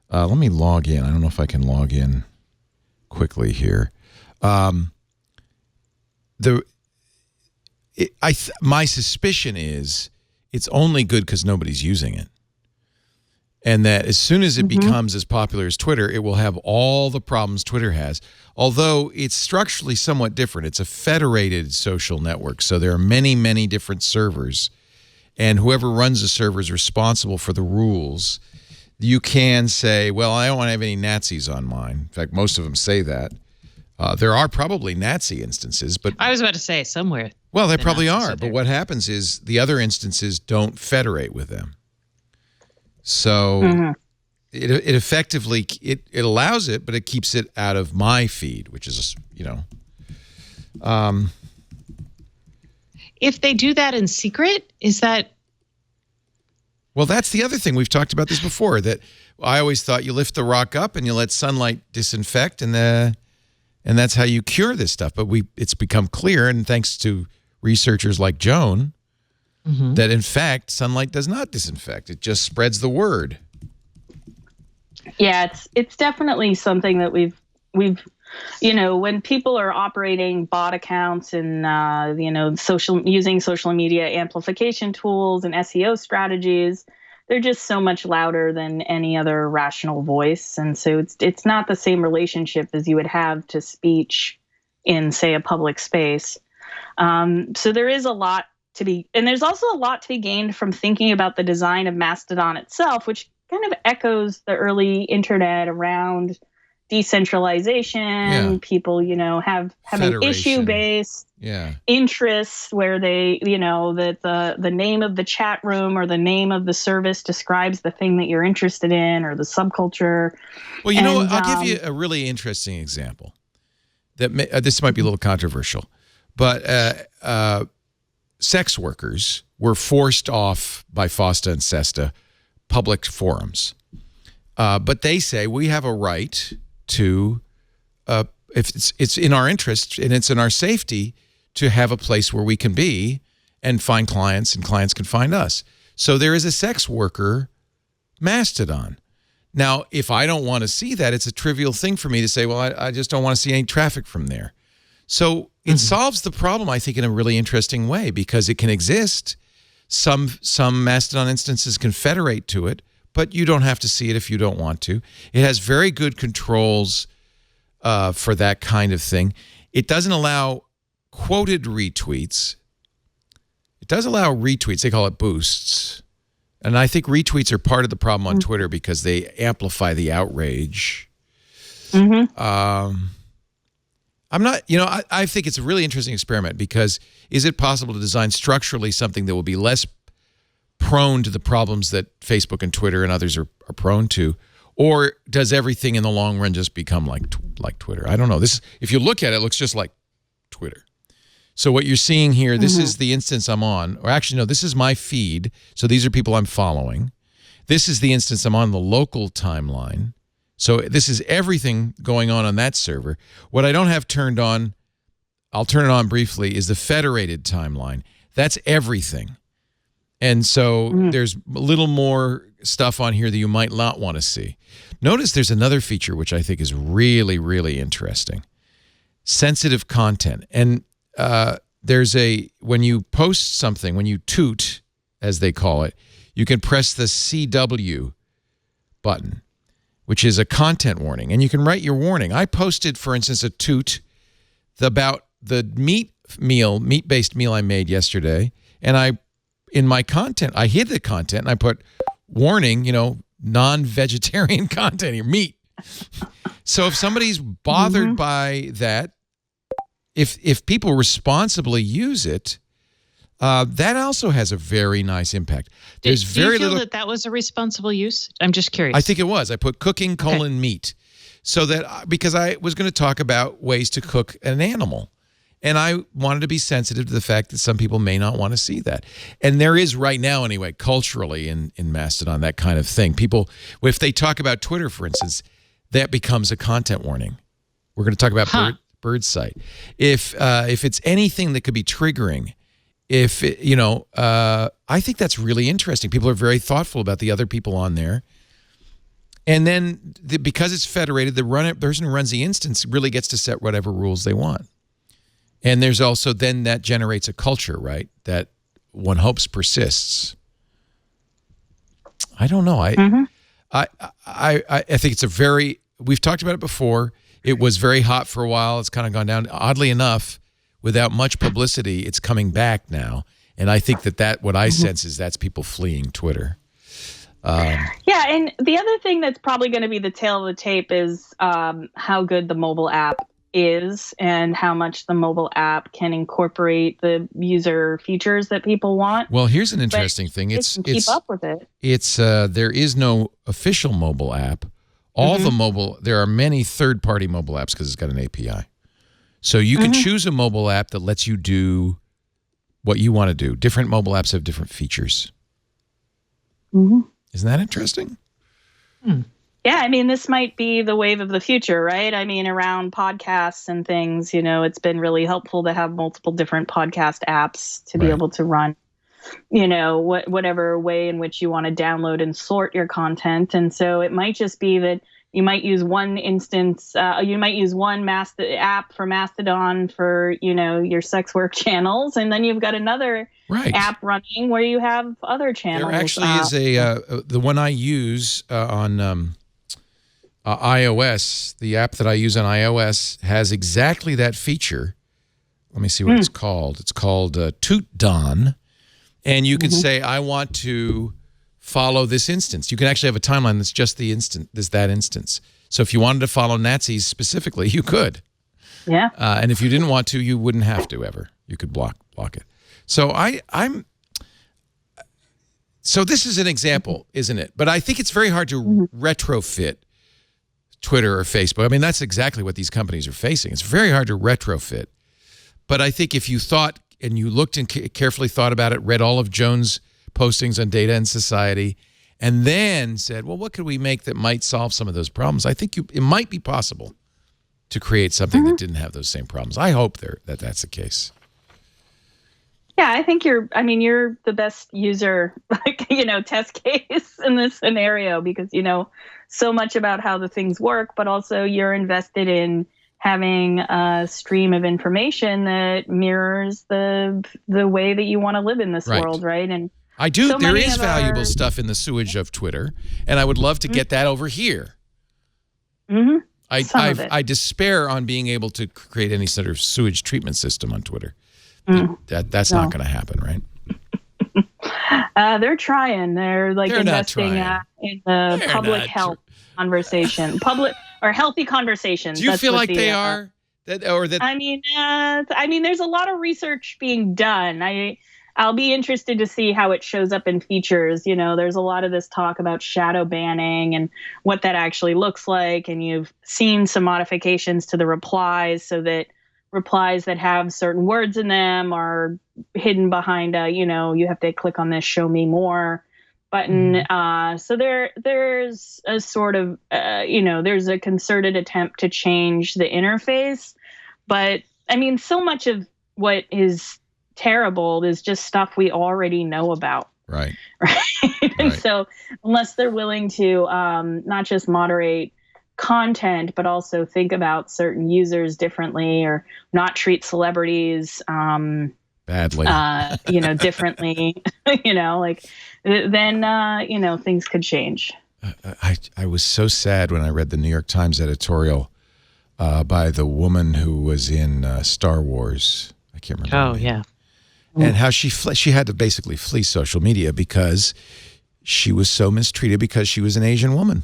Let me log in. I don't know if I can log in quickly here. My suspicion is it's only good because nobody's using it. And that as soon as it becomes as popular as Twitter, it will have all the problems Twitter has. Although it's structurally somewhat different. It's a federated social network. So there are many, many different servers. And whoever runs the server is responsible for the rules. You can say, well, I don't want to have any Nazis on mine. In fact, most of them say that. There are probably Nazi instances, but I was about to say somewhere. Well, they probably are, but what happens is the other instances don't federate with them. So it effectively it allows it, but it keeps it out of my feed, which is If they do that in secret, is that? Well, that's the other thing. We've talked about this before. That I always thought you lift the rock up and you let sunlight disinfect, and that's how you cure this stuff. But it's become clear, and thanks to researchers like Joan, that in fact sunlight does not disinfect. It just spreads the word. Yeah, it's definitely something that we've when people are operating bot accounts and using social media amplification tools and SEO strategies, they're just so much louder than any other rational voice. And so it's not the same relationship as you would have to speech in, say, a public space. So there is a lot to be, and there's also a lot to be gained from thinking about the design of Mastodon itself, which kind of echoes the early internet around decentralization. People, having issue-based interests where they, that the name of the chat room or the name of the service describes the thing that you're interested in or the subculture. Well, I'll give you a really interesting example. This might be a little controversial, but sex workers were forced off by FOSTA and SESTA public forums. But they say we have a right to, if it's in our interest and it's in our safety, to have a place where we can be and find clients, and clients can find us. So there is a sex worker Mastodon. Now, if I don't want to see that, it's a trivial thing for me to say, well, I just don't want to see any traffic from there. So it solves the problem, I think, in a really interesting way, because it can exist. Some Mastodon instances can federate to it, but you don't have to see it if you don't want to. It has very good controls for that kind of thing. It doesn't allow quoted retweets. It does allow retweets. They call it boosts. And I think retweets are part of the problem on Twitter because they amplify the outrage. I'm not, I think it's a really interesting experiment, because is it possible to design structurally something that will be less prone to the problems that Facebook and Twitter and others are prone to? Or does everything in the long run just become like Twitter? I don't know. If you look at it, it looks just like Twitter. So what you're seeing here, this is the instance I'm on. Or actually, no, this is my feed. So these are people I'm following. This is the instance I'm on the local timeline. So this is everything going on that server. What I don't have turned on, I'll turn it on briefly, is the federated timeline. That's everything. And so there's a little more stuff on here that you might not want to see. Notice there's another feature which I think is really, really interesting. Sensitive content. And when you post something, when you toot, as they call it, you can press the CW button, which is a content warning, and you can write your warning. I posted, for instance, a toot about the meat-based meal I made yesterday, and in my content, I hid the content, and I put warning, non-vegetarian content here, meat. So if somebody's bothered by that, if people responsibly use it, that also has a very nice impact. Do you feel that was a responsible use? I'm just curious. I think it was. I put cooking : meat, so that because I was going to talk about ways to cook an animal, and I wanted to be sensitive to the fact that some people may not want to see that. And there is right now, anyway, culturally in Mastodon, that kind of thing. People, if they talk about Twitter, for instance, that becomes a content warning. We're going to talk about bird site. If it's anything that could be triggering. I think that's really interesting. People are very thoughtful about the other people on there. And then because it's federated, the person who runs the instance really gets to set whatever rules they want. And there's also then that generates a culture, right, that one hopes persists. I don't know. I think it's we've talked about it before. It was very hot for a while. It's kind of gone down. Oddly enough, without much publicity, it's coming back now. And I think that what I sense is that's people fleeing Twitter. Yeah, and the other thing that's probably going to be the tail of the tape is how good the mobile app is and how much the mobile app can incorporate the user features that people want. Well, here's an interesting thing. Keep up with it. There is no official mobile app. There are many third-party mobile apps because it's got an API. So you can choose a mobile app that lets you do what you want to do. Different mobile apps have different features. Isn't that interesting? Yeah, I mean, this might be the wave of the future, right? I mean, around podcasts and things, it's been really helpful to have multiple different podcast apps to be able to run whatever way in which you want to download and sort your content. And so it might just be that you might use one instance, you might use one app for Mastodon for, your sex work channels. And then you've got another app running where you have other channels. There actually is the one I use on iOS, the app that I use on iOS has exactly that feature. Let me see what it's called. It's called TootDon. And you can say, I want to follow this instance. You can actually have a timeline that's just that instance. So if you wanted to follow Nazis specifically, you could. Yeah. And if you didn't want to, you wouldn't have to ever. You could block it. So so this is an example, isn't it? But I think it's very hard to retrofit Twitter or Facebook. I mean, that's exactly what these companies are facing. It's very hard to retrofit. But I think if you thought and you looked and carefully thought about it, read all of Joan's postings on data and society, and then said, well, what could we make that might solve some of those problems? I think it might be possible to create something that didn't have those same problems. I hope that's the case. Yeah, I think you're the best user, test case in this scenario because you know so much about how the things work, but also you're invested in having a stream of information that mirrors the way that you want to live in this world, right? And I do. There is valuable stuff in the sewage of Twitter, and I would love to get that over here. I despair on being able to create any sort of sewage treatment system on Twitter. That's not going to happen, right? They're trying. They're investing in the public health conversation, public or healthy conversations. Do you feel like they are? I mean, there's a lot of research being done. I'll be interested to see how it shows up in features. There's a lot of this talk about shadow banning and what that actually looks like. And you've seen some modifications to the replies so that replies that have certain words in them are hidden behind you have to click on this show me more button. So there's a sort of, there's a concerted attempt to change the interface. But I mean, so much of what is terrible is just stuff we already know about. Right. And so unless they're willing to not just moderate content, but also think about certain users differently or not treat celebrities badly, differently, then things could change. I was so sad when I read the New York Times editorial by the woman who was in Star Wars. I can't remember. Oh, yeah. And how she had to basically flee social media because she was so mistreated because she was an Asian woman.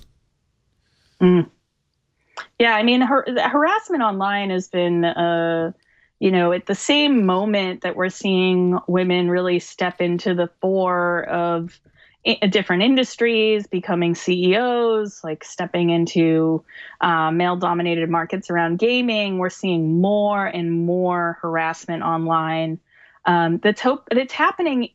Yeah, I mean, the harassment online has been, at the same moment that we're seeing women really step into the fore of different industries, becoming CEOs, like stepping into male-dominated markets around gaming. We're seeing more and more harassment online. That's happening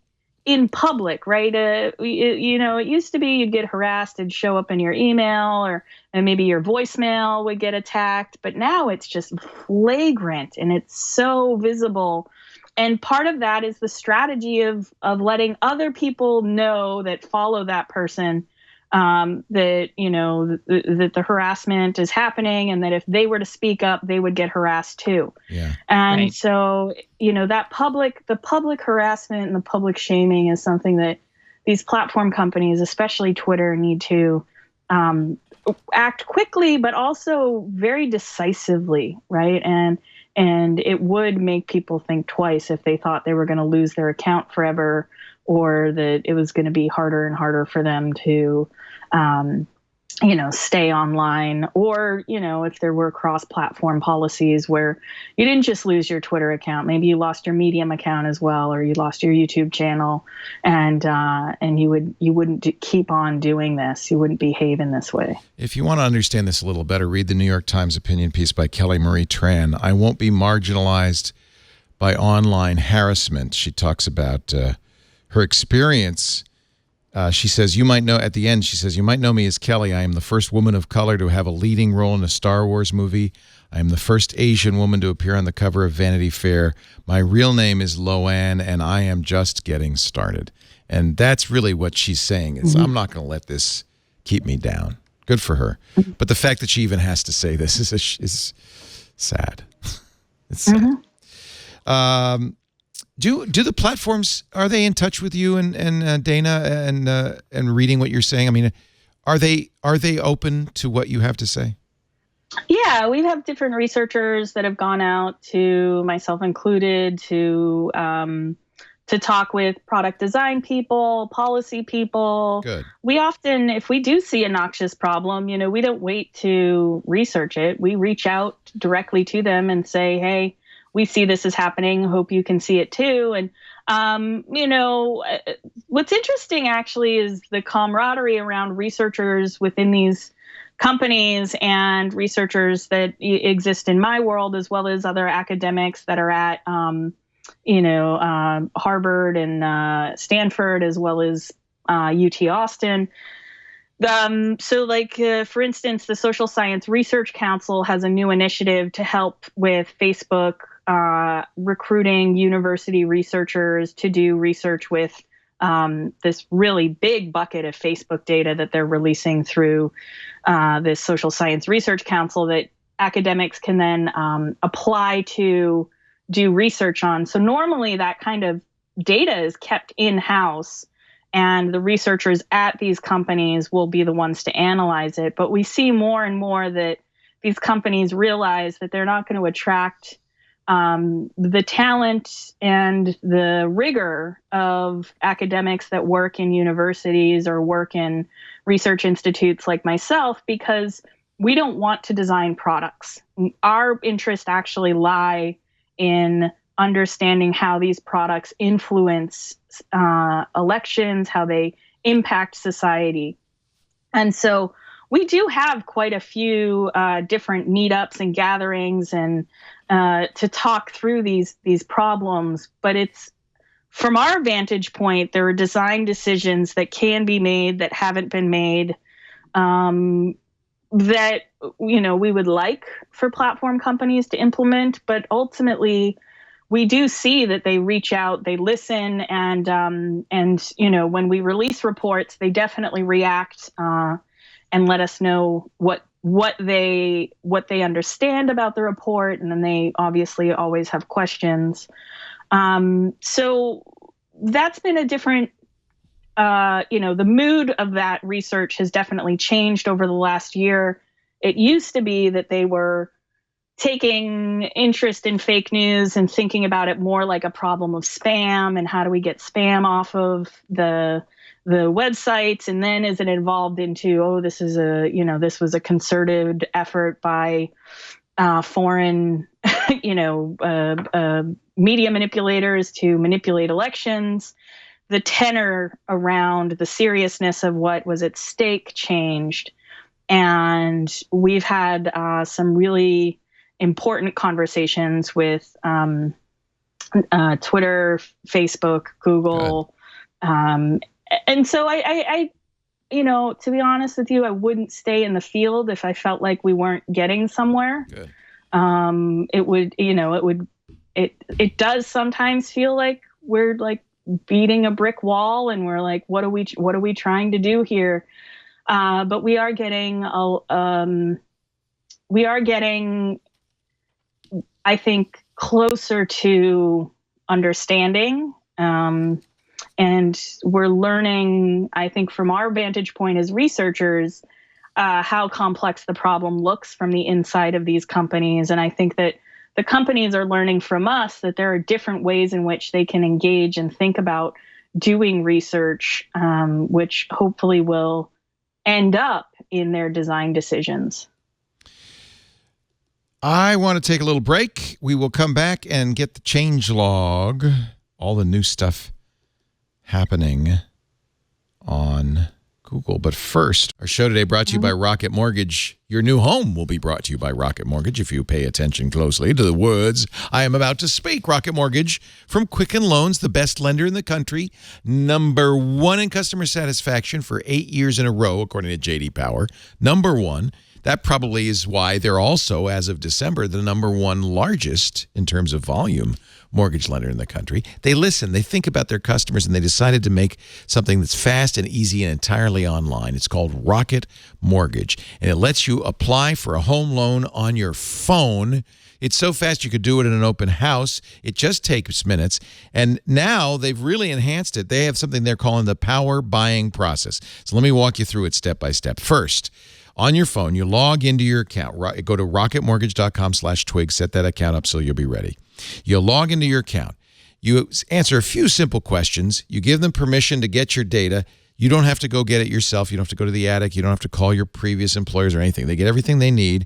in public, right? It used to be you'd get harassed and show up in your email and maybe your voicemail would get attacked. But now it's just flagrant and it's so visible. And part of that is the strategy of letting other people know that follow that person, that the harassment is happening and that if they were to speak up, they would get harassed too. Yeah. And so, the public harassment and the public shaming is something that these platform companies, especially Twitter, need to act quickly, but also very decisively, right? And it would make people think twice if they thought they were going to lose their account forever or that it was going to be harder and harder for them to, stay online or, if there were cross-platform policies where you didn't just lose your Twitter account, maybe you lost your Medium account as well, or you lost your YouTube channel and you wouldn't keep on doing this. You wouldn't behave in this way. If you want to understand this a little better, read the New York Times opinion piece by Kelly Marie Tran. I won't be marginalized by online harassment. She talks about her experience She says, you might know, at the end, she says, you might know me as Kelly. I am the first woman of color to have a leading role in a Star Wars movie. I am the first Asian woman to appear on the cover of Vanity Fair. My real name is Loanne, and I am just getting started. And that's really what she's saying is, I'm not going to let this keep me down. Good for her. But the fact that she even has to say this is sad. It's sad. Do the platforms, are they in touch with you and Dana and reading what you're saying? I mean, are they open to what you have to say? Yeah, we have different researchers that have gone out, to myself included, to talk with product design people, policy people. Good. We often, if we do see a noxious problem, we don't wait to research it. We reach out directly to them and say, hey, we see this is happening. Hope you can see it too. And, what's interesting actually is the camaraderie around researchers within these companies and researchers that exist in my world, as well as other academics that are at, Harvard and Stanford, as well as UT Austin. For instance, the Social Science Research Council has a new initiative to help with Facebook recruiting university researchers to do research with this really big bucket of Facebook data that they're releasing through this Social Science Research Council that academics can then apply to do research on. So normally that kind of data is kept in-house, and the researchers at these companies will be the ones to analyze it. But we see more and more that these companies realize that they're not going to attract the talent and the rigor of academics that work in universities or work in research institutes like myself, because we don't want to design products. Our interests actually lie in understanding how these products influence elections, how they impact society. And so we do have quite a few different meetups and gatherings and to talk through these problems. But it's, from our vantage point, there are design decisions that can be made that haven't been made, that we would like for platform companies to implement. But ultimately, we do see that they reach out, they listen, and when we release reports, they definitely react and let us know what they understand about the report, and then they obviously always have questions. So that's been a different, the mood of that research has definitely changed over the last year. It used to be that they were taking interest in fake news and thinking about it more like a problem of spam and how do we get spam off of the websites, and then as it evolved into, this was a concerted effort by foreign media manipulators to manipulate elections. The tenor around the seriousness of what was at stake changed, and we've had some really important conversations with Twitter, Facebook, Google. And so I, to be honest with you, I wouldn't stay in the field if I felt like we weren't getting somewhere. Good. It does sometimes feel like we're like beating a brick wall and we're like, what are we trying to do here? But we are getting, I think, closer to understanding. And we're learning, I think, from our vantage point as researchers, how complex the problem looks from the inside of these companies. And I think that the companies are learning from us that there are different ways in which they can engage and think about doing research, which hopefully will end up in their design decisions. I want to take a little break. We will come back and get the changelog, all the new stuff happening on Google. But first, our show today brought to you by Rocket Mortgage. Your new home will be brought to you by Rocket Mortgage if you pay attention closely to the words I am about to speak. Rocket Mortgage from Quicken Loans, the best lender in the country, #1 in customer satisfaction for 8 years in a row, according to J.D. Power. #1. That probably is why they're also, as of December, the #1 largest in terms of volume mortgage lender in the country. They listen, they think about their customers, and they decided to make something that's fast and easy and entirely online. It's called Rocket Mortgage, and it lets you apply for a home loan on your phone. It's so fast you could do it in an open house. It just takes minutes. And now they've really enhanced it. They have something they're calling the power buying process. So let me walk you through it step by step. First, on your phone, you log into your account. Go to rocketmortgage.com/twig. Set that account up so you'll be ready. You'll log into your account. You answer a few simple questions. You give them permission to get your data. You don't have to go get it yourself. You don't have to go to the attic. You don't have to call your previous employers or anything. They get everything they need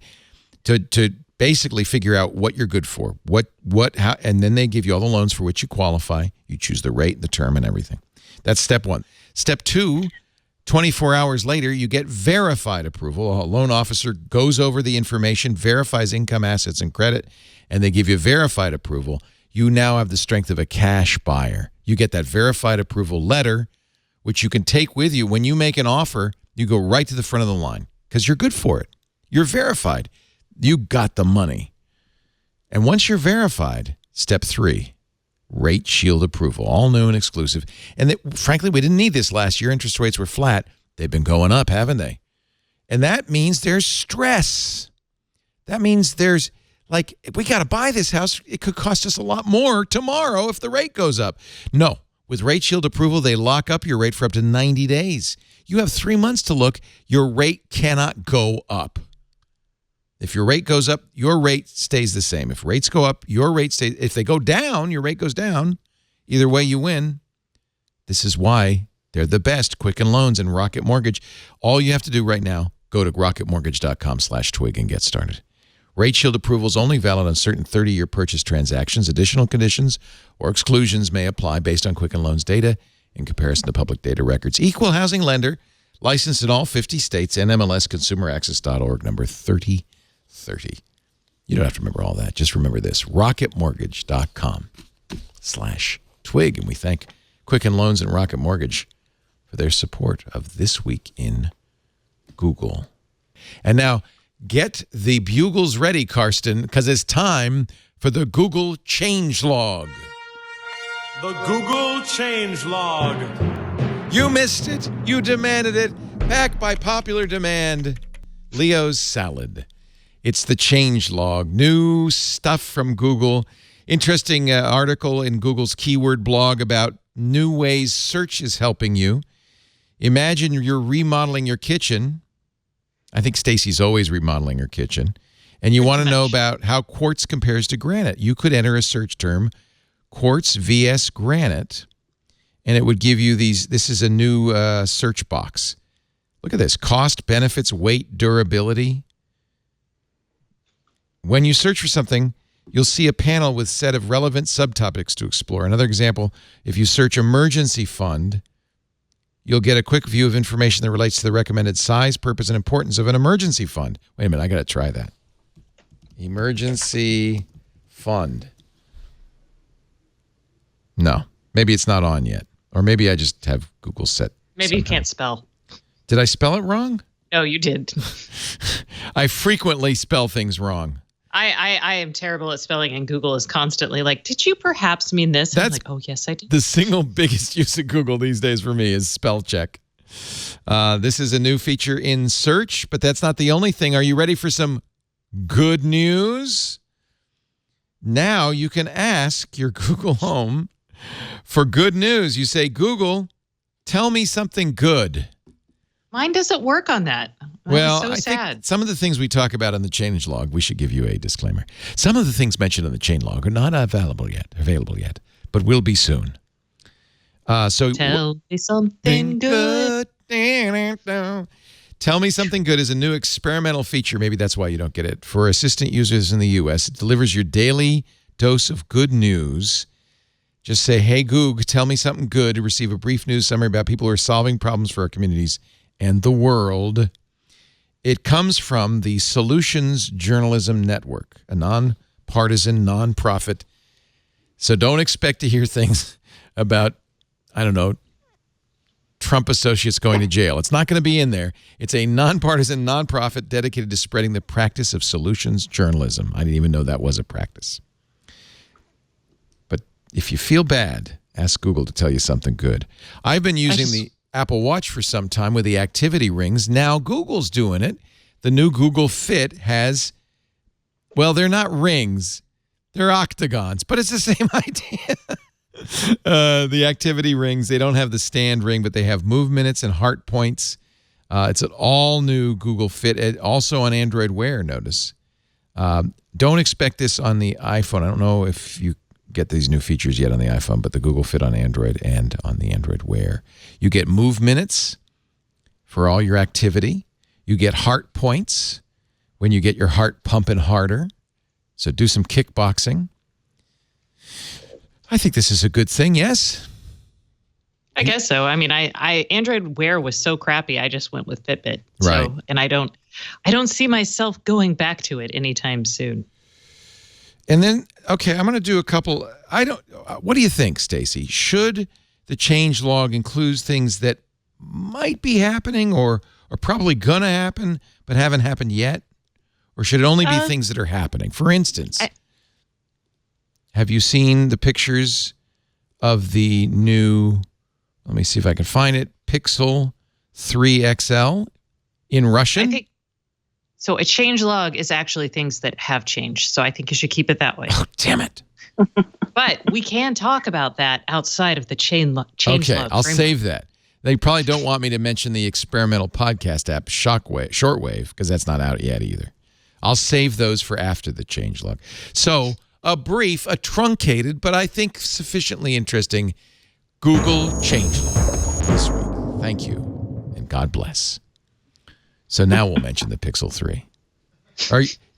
to basically figure out what you're good for, how, and then they give you all the loans for which you qualify. You choose the rate, the term, and everything. That's step 1. Step 2, 24 hours later, you get verified approval. A loan officer goes over the information, verifies income, assets, and credit, and they give you verified approval. You now have the strength of a cash buyer. You get that verified approval letter, which you can take with you. When you make an offer, you go right to the front of the line because you're good for it. You're verified. You got the money. And once you're verified, step 3, rate shield approval, all new and exclusive. And frankly, we didn't need this last year. Interest rates were flat. They've been going up, haven't they? And that means there's stress. That means there's like, we got to buy this house. It could cost us a lot more tomorrow if the rate goes up. No, with rate shield approval, they lock up your rate for up to 90 days. You have 3 months to look. Your rate cannot go up. If your rate goes up, your rate stays the same. If rates go up, your rate stays. If they go down, your rate goes down. Either way, you win. This is why they're the best. Quicken Loans and Rocket Mortgage. All you have to do right now, go to rocketmortgage.com/twig and get started. Rate shield approval is only valid on certain 30-year purchase transactions. Additional conditions or exclusions may apply based on Quicken Loans data in comparison to public data records. Equal housing lender, licensed in all 50 states, NMLSconsumeraccess.org, number 3030. You don't have to remember all that. Just remember this, rocketmortgage.com/twig. And we thank Quicken Loans and Rocket Mortgage for their support of This Week in Google. And now, get the bugles ready, Karsten, because it's time for the Google Changelog. The Google Changelog. You missed it. You demanded it. Back by popular demand. Leo's Salad. It's the Changelog. New stuff from Google. Interesting article in Google's keyword blog about new ways search is helping you. Imagine you're remodeling your kitchen. I think Stacey's always remodeling her kitchen. And you want to know about how quartz compares to granite. You could enter a search term, quartz vs granite, and it would give you these. This is a new search box. Look at this. Cost, benefits, weight, durability. When you search for something, you'll see a panel with a set of relevant subtopics to explore. Another example, if you search emergency fund, you'll get a quick view of information that relates to the recommended size, purpose, and importance of an emergency fund. Wait a minute, I got to try that. Emergency fund. No, maybe it's not on yet. Or maybe I just have Google set. Maybe somehow. You can't spell. Did I spell it wrong? No, you did. I frequently spell things wrong. I am terrible at spelling, and Google is constantly like, did you perhaps mean this? And I'm like, oh, yes, I did. The single biggest use of Google these days for me is spell check. This is a new feature in search, but that's not the only thing. Are you ready for some good news? Now you can ask your Google Home for good news. You say, Google, tell me something good. Mine doesn't work on that. Well, so I sad. think some of the things we talk about on the Changelog, we should give you a disclaimer. Some of the things mentioned on the Changelog are not available yet, but will be soon. So tell me something good. Tell me something good is a new experimental feature. Maybe that's why you don't get it. For assistant users in the U.S., it delivers your daily dose of good news. Just say, hey, Goog, tell me something good to receive a brief news summary about people who are solving problems for our communities and the world. It comes from the Solutions Journalism Network, a nonpartisan, nonprofit. So don't expect to hear things about, I don't know, Trump associates going to jail. It's not going to be in there. It's a nonpartisan, nonprofit dedicated to spreading the practice of solutions journalism. I didn't even know that was a practice. But if you feel bad, ask Google to tell you something good. I've been using the Apple Watch for some time with the activity rings. Now Google's doing it. The new Google Fit has, well, they're not rings. They're octagons, but it's the same idea. The activity rings, they don't have the stand ring, but they have move minutes and heart points. It's an all-new Google Fit, also on Android Wear, notice. Don't expect this on the iPhone. I don't know if you get these new features yet on the iPhone, but the Google Fit on Android and on the Android Wear. You get move minutes for all your activity. You get heart points when you get your heart pumping harder. So do some kickboxing. I think this is a good thing, yes? I guess so. I mean, I Android Wear was so crappy, I just went with Fitbit. Right. So, and I don't see myself going back to it anytime soon. And then, okay, I'm going to do a couple. What do you think, Stacey? Should the changelog include things that might be happening or are probably going to happen but haven't happened yet? Or should it only be things that are happening? For instance, have you seen the pictures of the new, let me see if I can find it, Pixel 3 XL in Russian? I think, so a changelog is actually things that have changed. So I think you should keep it that way. Oh, damn it. But we can talk about that outside of the changelog. Okay, I'll save that. They probably don't want me to mention the experimental podcast app Shortwave, because that's not out yet either. I'll save those for after the changelog. So a truncated, but I think sufficiently interesting Google changelog this week. Thank you, and God bless. So now we'll mention the Pixel 3.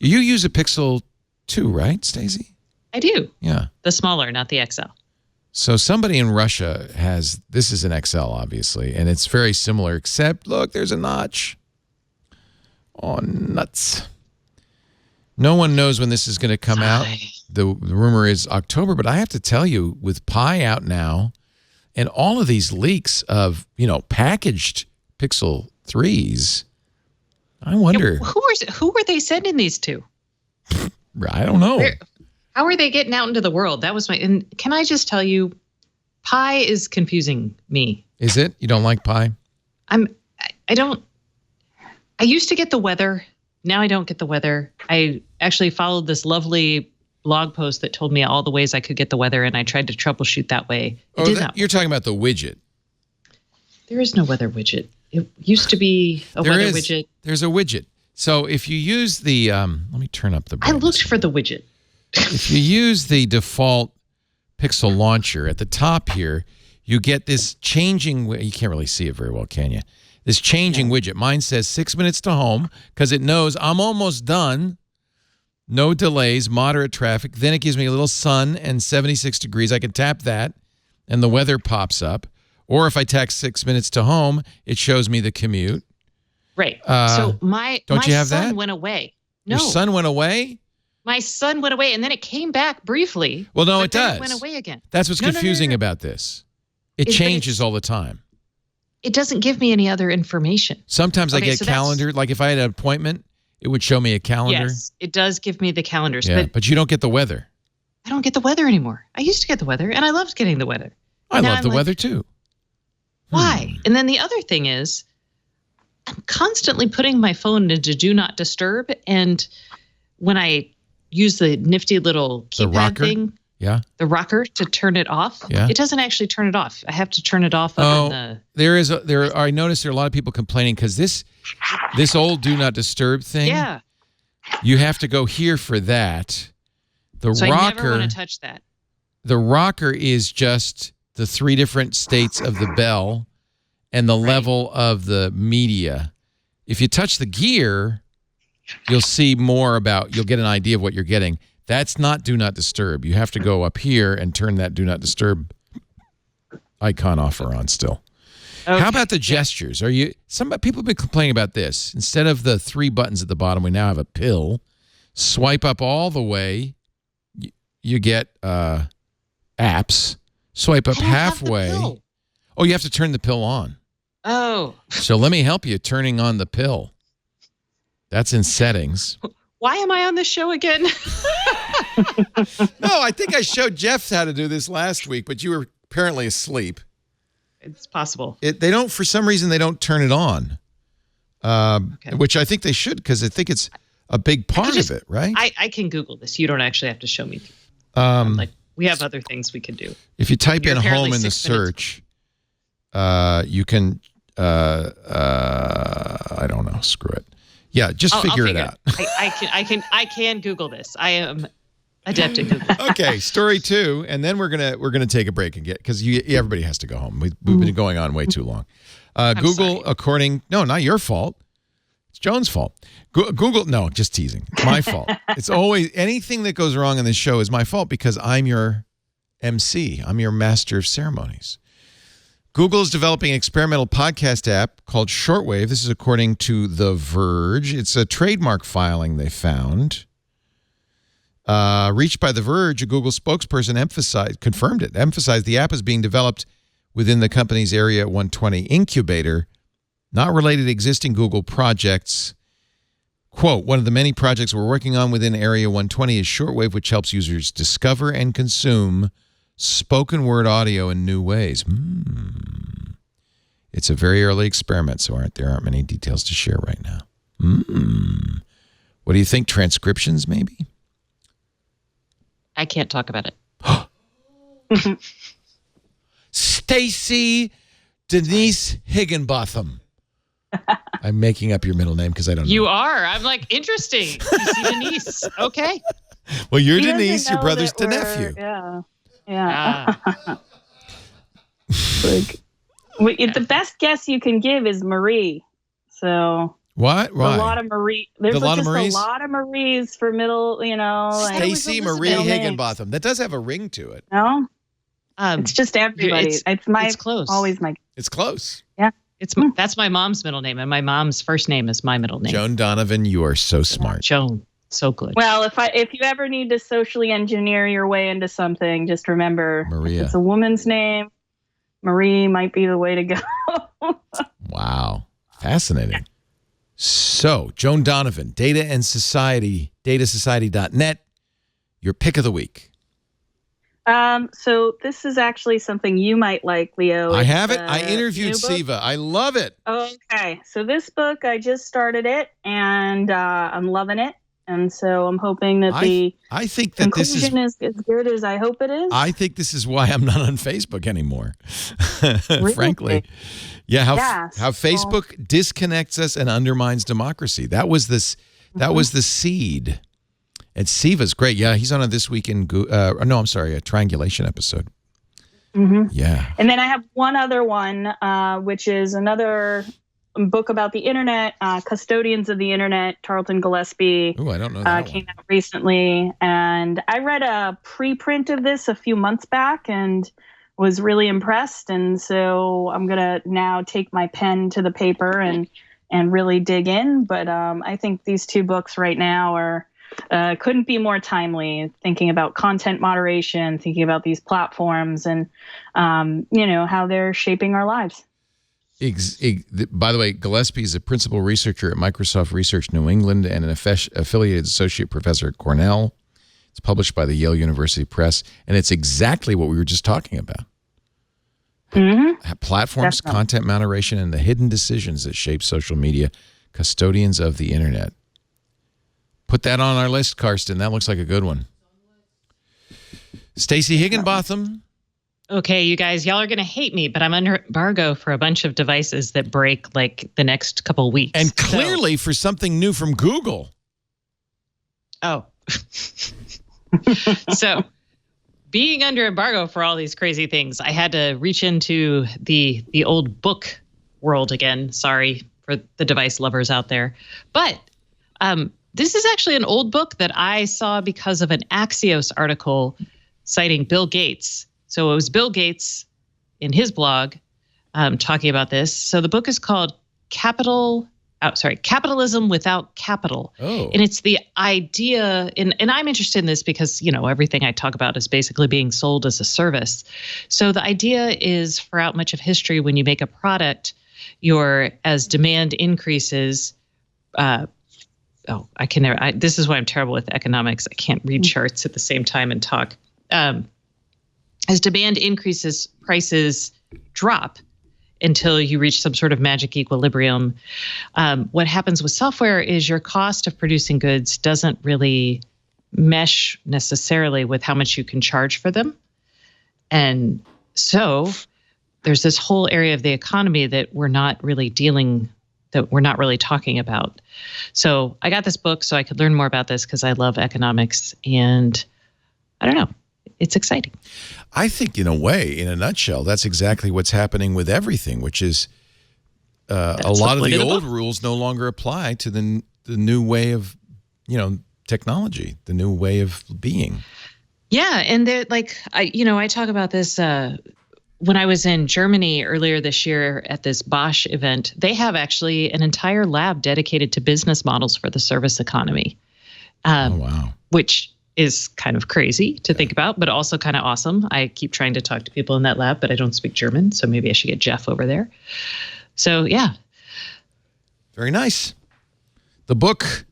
You use a Pixel 2, right, Stacey? I do. Yeah. The smaller, not the XL. So somebody in Russia has, this is an XL, obviously, and it's very similar, except, look, there's a notch. Oh, nuts. No one knows when this is going to come out. The rumor is October, but I have to tell you, with Pi out now, and all of these leaks of, packaged Pixel 3s, I wonder. Yeah, who were they sending these to? I don't know. How are they getting out into the world? That was and can I just tell you, Pi is confusing me. Is it? You don't like Pi? I used to get the weather. Now I don't get the weather. I actually followed this lovely blog post that told me all the ways I could get the weather, and I tried to troubleshoot that way. You're talking about the widget. There is no weather widget. It used to be a weather widget. There's a widget. So if you use the, let me turn up the brightness. I looked for the widget. If you use the default Pixel launcher at the top here, you get this changing, you can't really see it very well, can you? This changing widget. Mine says 6 minutes to home because it knows I'm almost done. No delays, moderate traffic. Then it gives me a little sun and 76 degrees. I can tap that and the weather pops up. Or if I text 6 minutes to home, it shows me the commute. Right. So my son went away. No. Your son went away? My son went away, and then it came back briefly. Well, no, it does. It went away again. That's what's confusing about this. It changes all the time. It doesn't give me any other information. Sometimes I get a calendar. Like if I had an appointment, it would show me a calendar. Yes, it does give me the calendars. Yeah, but you don't get the weather. I don't get the weather anymore. I used to get the weather, and I loved getting the weather. I love the weather, too. Why? And then the other thing is, I'm constantly putting my phone into Do Not Disturb, and when I use the nifty little keypad thing, the rocker to turn it off, it doesn't actually turn it off. I have to turn it off. I noticed there are a lot of people complaining because this old Do Not Disturb thing, you have to go here for that. The rocker, I never want to touch that. The rocker is just the 3 different states of the bell and the level of the media. If you touch the gear, you'll see more you'll get an idea of what you're getting. That's not Do Not Disturb. You have to go up here and turn that Do Not Disturb icon off or on still. Okay. How about the gestures? People have been complaining about this. Instead of the 3 buttons at the bottom, we now have a pill. Swipe up all the way. You get apps. Swipe up halfway. Oh, you have to turn the pill on. Oh. So let me help you turning on the pill. That's in settings. Why am I on this show again? No, I think I showed Jeff how to do this last week, but you were apparently asleep. It's possible. For some reason, they don't turn it on, which I think they should, because I think it's a big part of it, right? I can Google this. You don't actually have to show me. We have other things we can do. If you type in home in the search, you can, I don't know, screw it. Yeah, just figure it out. I can Google this. I am adept at Google. Okay, story 2, and then we're gonna take a break and because everybody has to go home. We've been going on way too long. Google, no, not your fault. It's Joan's fault. Google, no, just teasing. It's my fault. It's always anything that goes wrong in this show is my fault because I'm your MC. I'm your master of ceremonies. Google is developing an experimental podcast app called Shortwave. This is according to The Verge. It's a trademark filing they found. Reached by The Verge, a Google spokesperson emphasized the app is being developed within the company's Area 120 incubator, not related to existing Google projects. Quote, one of the many projects we're working on within Area 120 is Shortwave, which helps users discover and consume spoken word audio in new ways. It's a very early experiment, so there aren't many details to share right now. What do you think? Transcriptions, maybe? I can't talk about it. Stacey Denise Higginbotham. I'm making up your middle name because I don't know. You are. I'm like, interesting. You see Denise. Okay. Well, you're Denise. Your brother's the nephew. Yeah. The best guess you can give is Marie. So what? Why? A lot of Marie. There's a lot of Maries for middle. Stacey Marie Higginbotham. That does have a ring to it. No, it's just everybody. It's close. Always my. It's close. Yeah. That's my mom's middle name, and my mom's first name is my middle name. Joan Donovan, you are so smart. Joan. So good. Well, if you ever need to socially engineer your way into something, just remember, Maria. If it's a woman's name, Marie might be the way to go. Wow. Fascinating. So, Joan Donovan, Data and Society, datasociety.net, your pick of the week. So this is actually something you might like, Leo. I have it. I interviewed Siva. I love it. Okay. So this book, I just started it, and I'm loving it. And so I'm hoping that I think that conclusion is as good as I hope it is. I think this is why I'm not on Facebook anymore. Really? Frankly. Yeah, how Facebook disconnects us and undermines democracy. That was the seed. And Siva's great. Yeah, he's on a This Week in a Triangulation episode. Mm-hmm. Yeah. And then I have one other one, which is another book about the internet, Custodians of the Internet, Tarleton Gillespie. Oh, I don't know that came out recently. And I read a preprint of this a few months back and was really impressed. And so I'm going to now take my pen to the paper and really dig in. But I think these two books right now are couldn't be more timely, thinking about content moderation, thinking about these platforms and, how they're shaping our lives. By the way, Gillespie is a principal researcher at Microsoft Research New England and an affiliated associate professor at Cornell. It's published by the Yale University Press, and it's exactly what we were just talking about. Mm-hmm. Platforms, Definitely. content moderation, and the hidden decisions that shape social media, custodians of the internet. Put that on our list, Karsten. That looks like a good one. Stacey Higginbotham. Okay, you guys, y'all are going to hate me, but I'm under embargo for a bunch of devices that break like the next couple weeks. And clearly for something new from Google. Oh. So being under embargo for all these crazy things, I had to reach into the old book world again. Sorry for the device lovers out there. But this is actually an old book that I saw because of an Axios article citing Bill Gates. So it was Bill Gates in his blog talking about this. So the book is called Capitalism Without Capital. Oh. And it's the idea, and I'm interested in this because, everything I talk about is basically being sold as a service. So the idea is, throughout much of history, when you make a product, as demand increases, this is why I'm terrible with economics. I can't read charts at the same time and talk. As demand increases, prices drop until you reach some sort of magic equilibrium. What happens with software is your cost of producing goods doesn't really mesh necessarily with how much you can charge for them. And so there's this whole area of the economy that we're not really talking about. So I got this book so I could learn more about this because I love economics, and I don't know. It's exciting. I think, in a way, in a nutshell, that's exactly what's happening with everything, which is a lot of the old rules no longer apply to the new way of, technology, the new way of being. Yeah, and I talk about this when I was in Germany earlier this year at this Bosch event. They have actually an entire lab dedicated to business models for the service economy. Oh, wow. Which is kind of crazy to think about, but also kind of awesome. I keep trying to talk to people in that lab, but I don't speak German, so maybe I should get Jeff over there. So, yeah. Very nice. The book,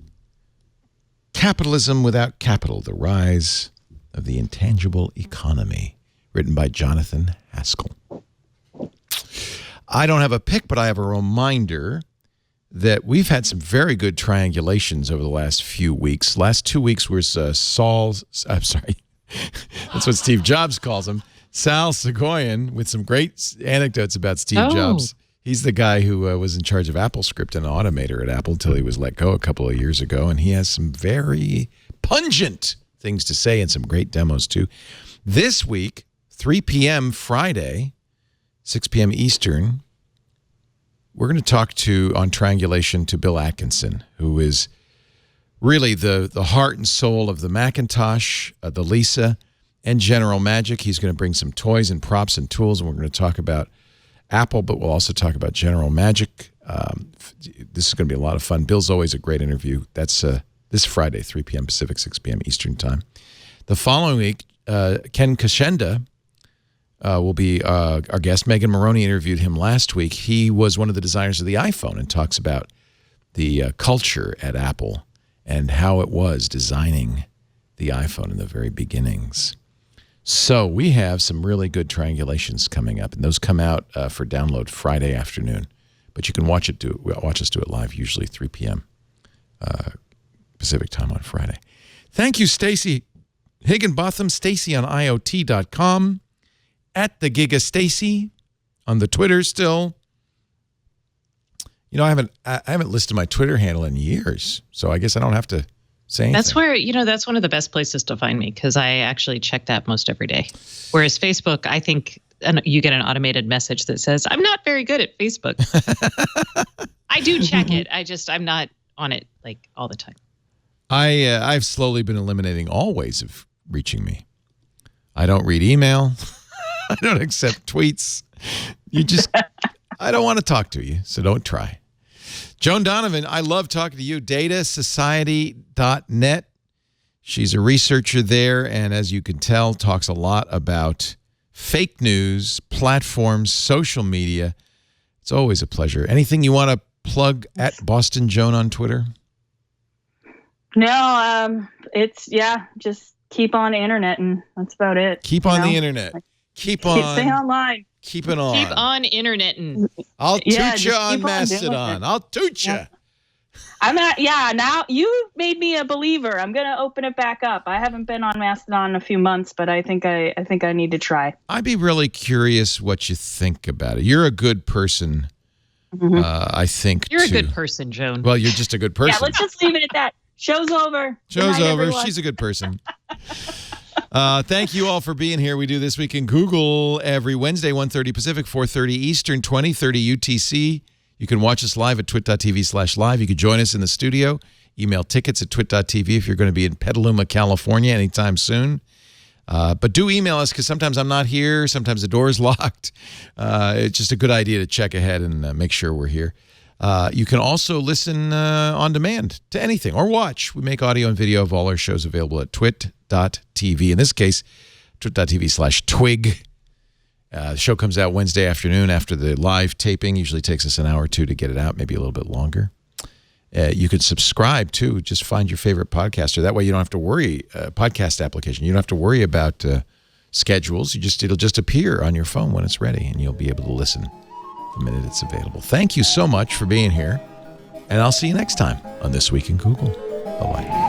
Capitalism Without Capital, The Rise of the Intangible Economy, written by Jonathan Haskel. I don't have a pick, but I have a reminder that we've had some very good triangulations over the last few weeks. Last 2 weeks was that's what Steve Jobs calls him, Sal Segoyan, with some great anecdotes about Steve Jobs. He's the guy who was in charge of AppleScript and Automator at Apple until he was let go a couple of years ago, and he has some very pungent things to say and some great demos too. This week, 3 p.m. Friday, 6 p.m. Eastern, we're going to talk on Triangulation to Bill Atkinson, who is really the heart and soul of the Macintosh, the Lisa, and General Magic. He's going to bring some toys and props and tools, and we're going to talk about Apple, but we'll also talk about General Magic. This is going to be a lot of fun. Bill's always a great interview. That's this Friday, 3 p.m. Pacific, 6 p.m. Eastern Time. The following week, Ken Kashenda will be our guest. Megan Maroney interviewed him last week. He was one of the designers of the iPhone and talks about the culture at Apple and how it was designing the iPhone in the very beginnings. So we have some really good triangulations coming up, and those come out for download Friday afternoon. But you can watch us do it live, usually 3 p.m. Pacific time on Friday. Thank you, Stacey Higginbotham. Stacey on IoT.com. At the Giga Stacey on the Twitter still. I haven't listed my Twitter handle in years, so I guess I don't have to say anything. That's where, that's one of the best places to find me because I actually check that most every day. Whereas Facebook, I think you get an automated message that says, I'm not very good at Facebook. I do check it. I'm not on it like all the time. I've slowly been eliminating all ways of reaching me. I don't read email. I don't accept tweets. I don't want to talk to you, so don't try. Joan Donovan, I love talking to you. datasociety.net. She's a researcher there, and as you can tell, talks a lot about fake news, platforms, social media. It's always a pleasure. Anything you want to plug at Boston Joan on Twitter? No, just keep on the internet, and that's about it. Keep on the internet. Stay online. Keep it on. Keep on interneting. I'll toot you on Mastodon. I'll toot you. Now you made me a believer. I'm going to open it back up. I haven't been on Mastodon in a few months, but I think I need to try. I'd be really curious what you think about it. You're a good person, I think. You're a good person, Joan. Well, you're just a good person. Yeah, let's just leave it at that. Show's over. Show's over. Everyone. She's a good person. Thank you all for being here. We do This Week in Google every Wednesday, 1:30 Pacific, 4:30 Eastern, 20:30 UTC. You can watch us live at twit.tv/live. You can join us in the studio. Email tickets at twit.tv if you're going to be in Petaluma, California anytime soon. But do email us because sometimes I'm not here. Sometimes the door is locked. It's just a good idea to check ahead and make sure we're here. You can also listen on demand to anything or watch. We make audio and video of all our shows available at twit.tv. In this case, twit.tv/twig. The show comes out Wednesday afternoon after the live taping. Usually takes us an hour or two to get it out, maybe a little bit longer. You could subscribe, too. Just find your favorite podcaster. That way you don't have to worry, podcast application. You don't have to worry about schedules. It'll just appear on your phone when it's ready, and you'll be able to listen the minute it's available. Thank you so much for being here, and I'll see you next time on This Week in Google. Bye-bye.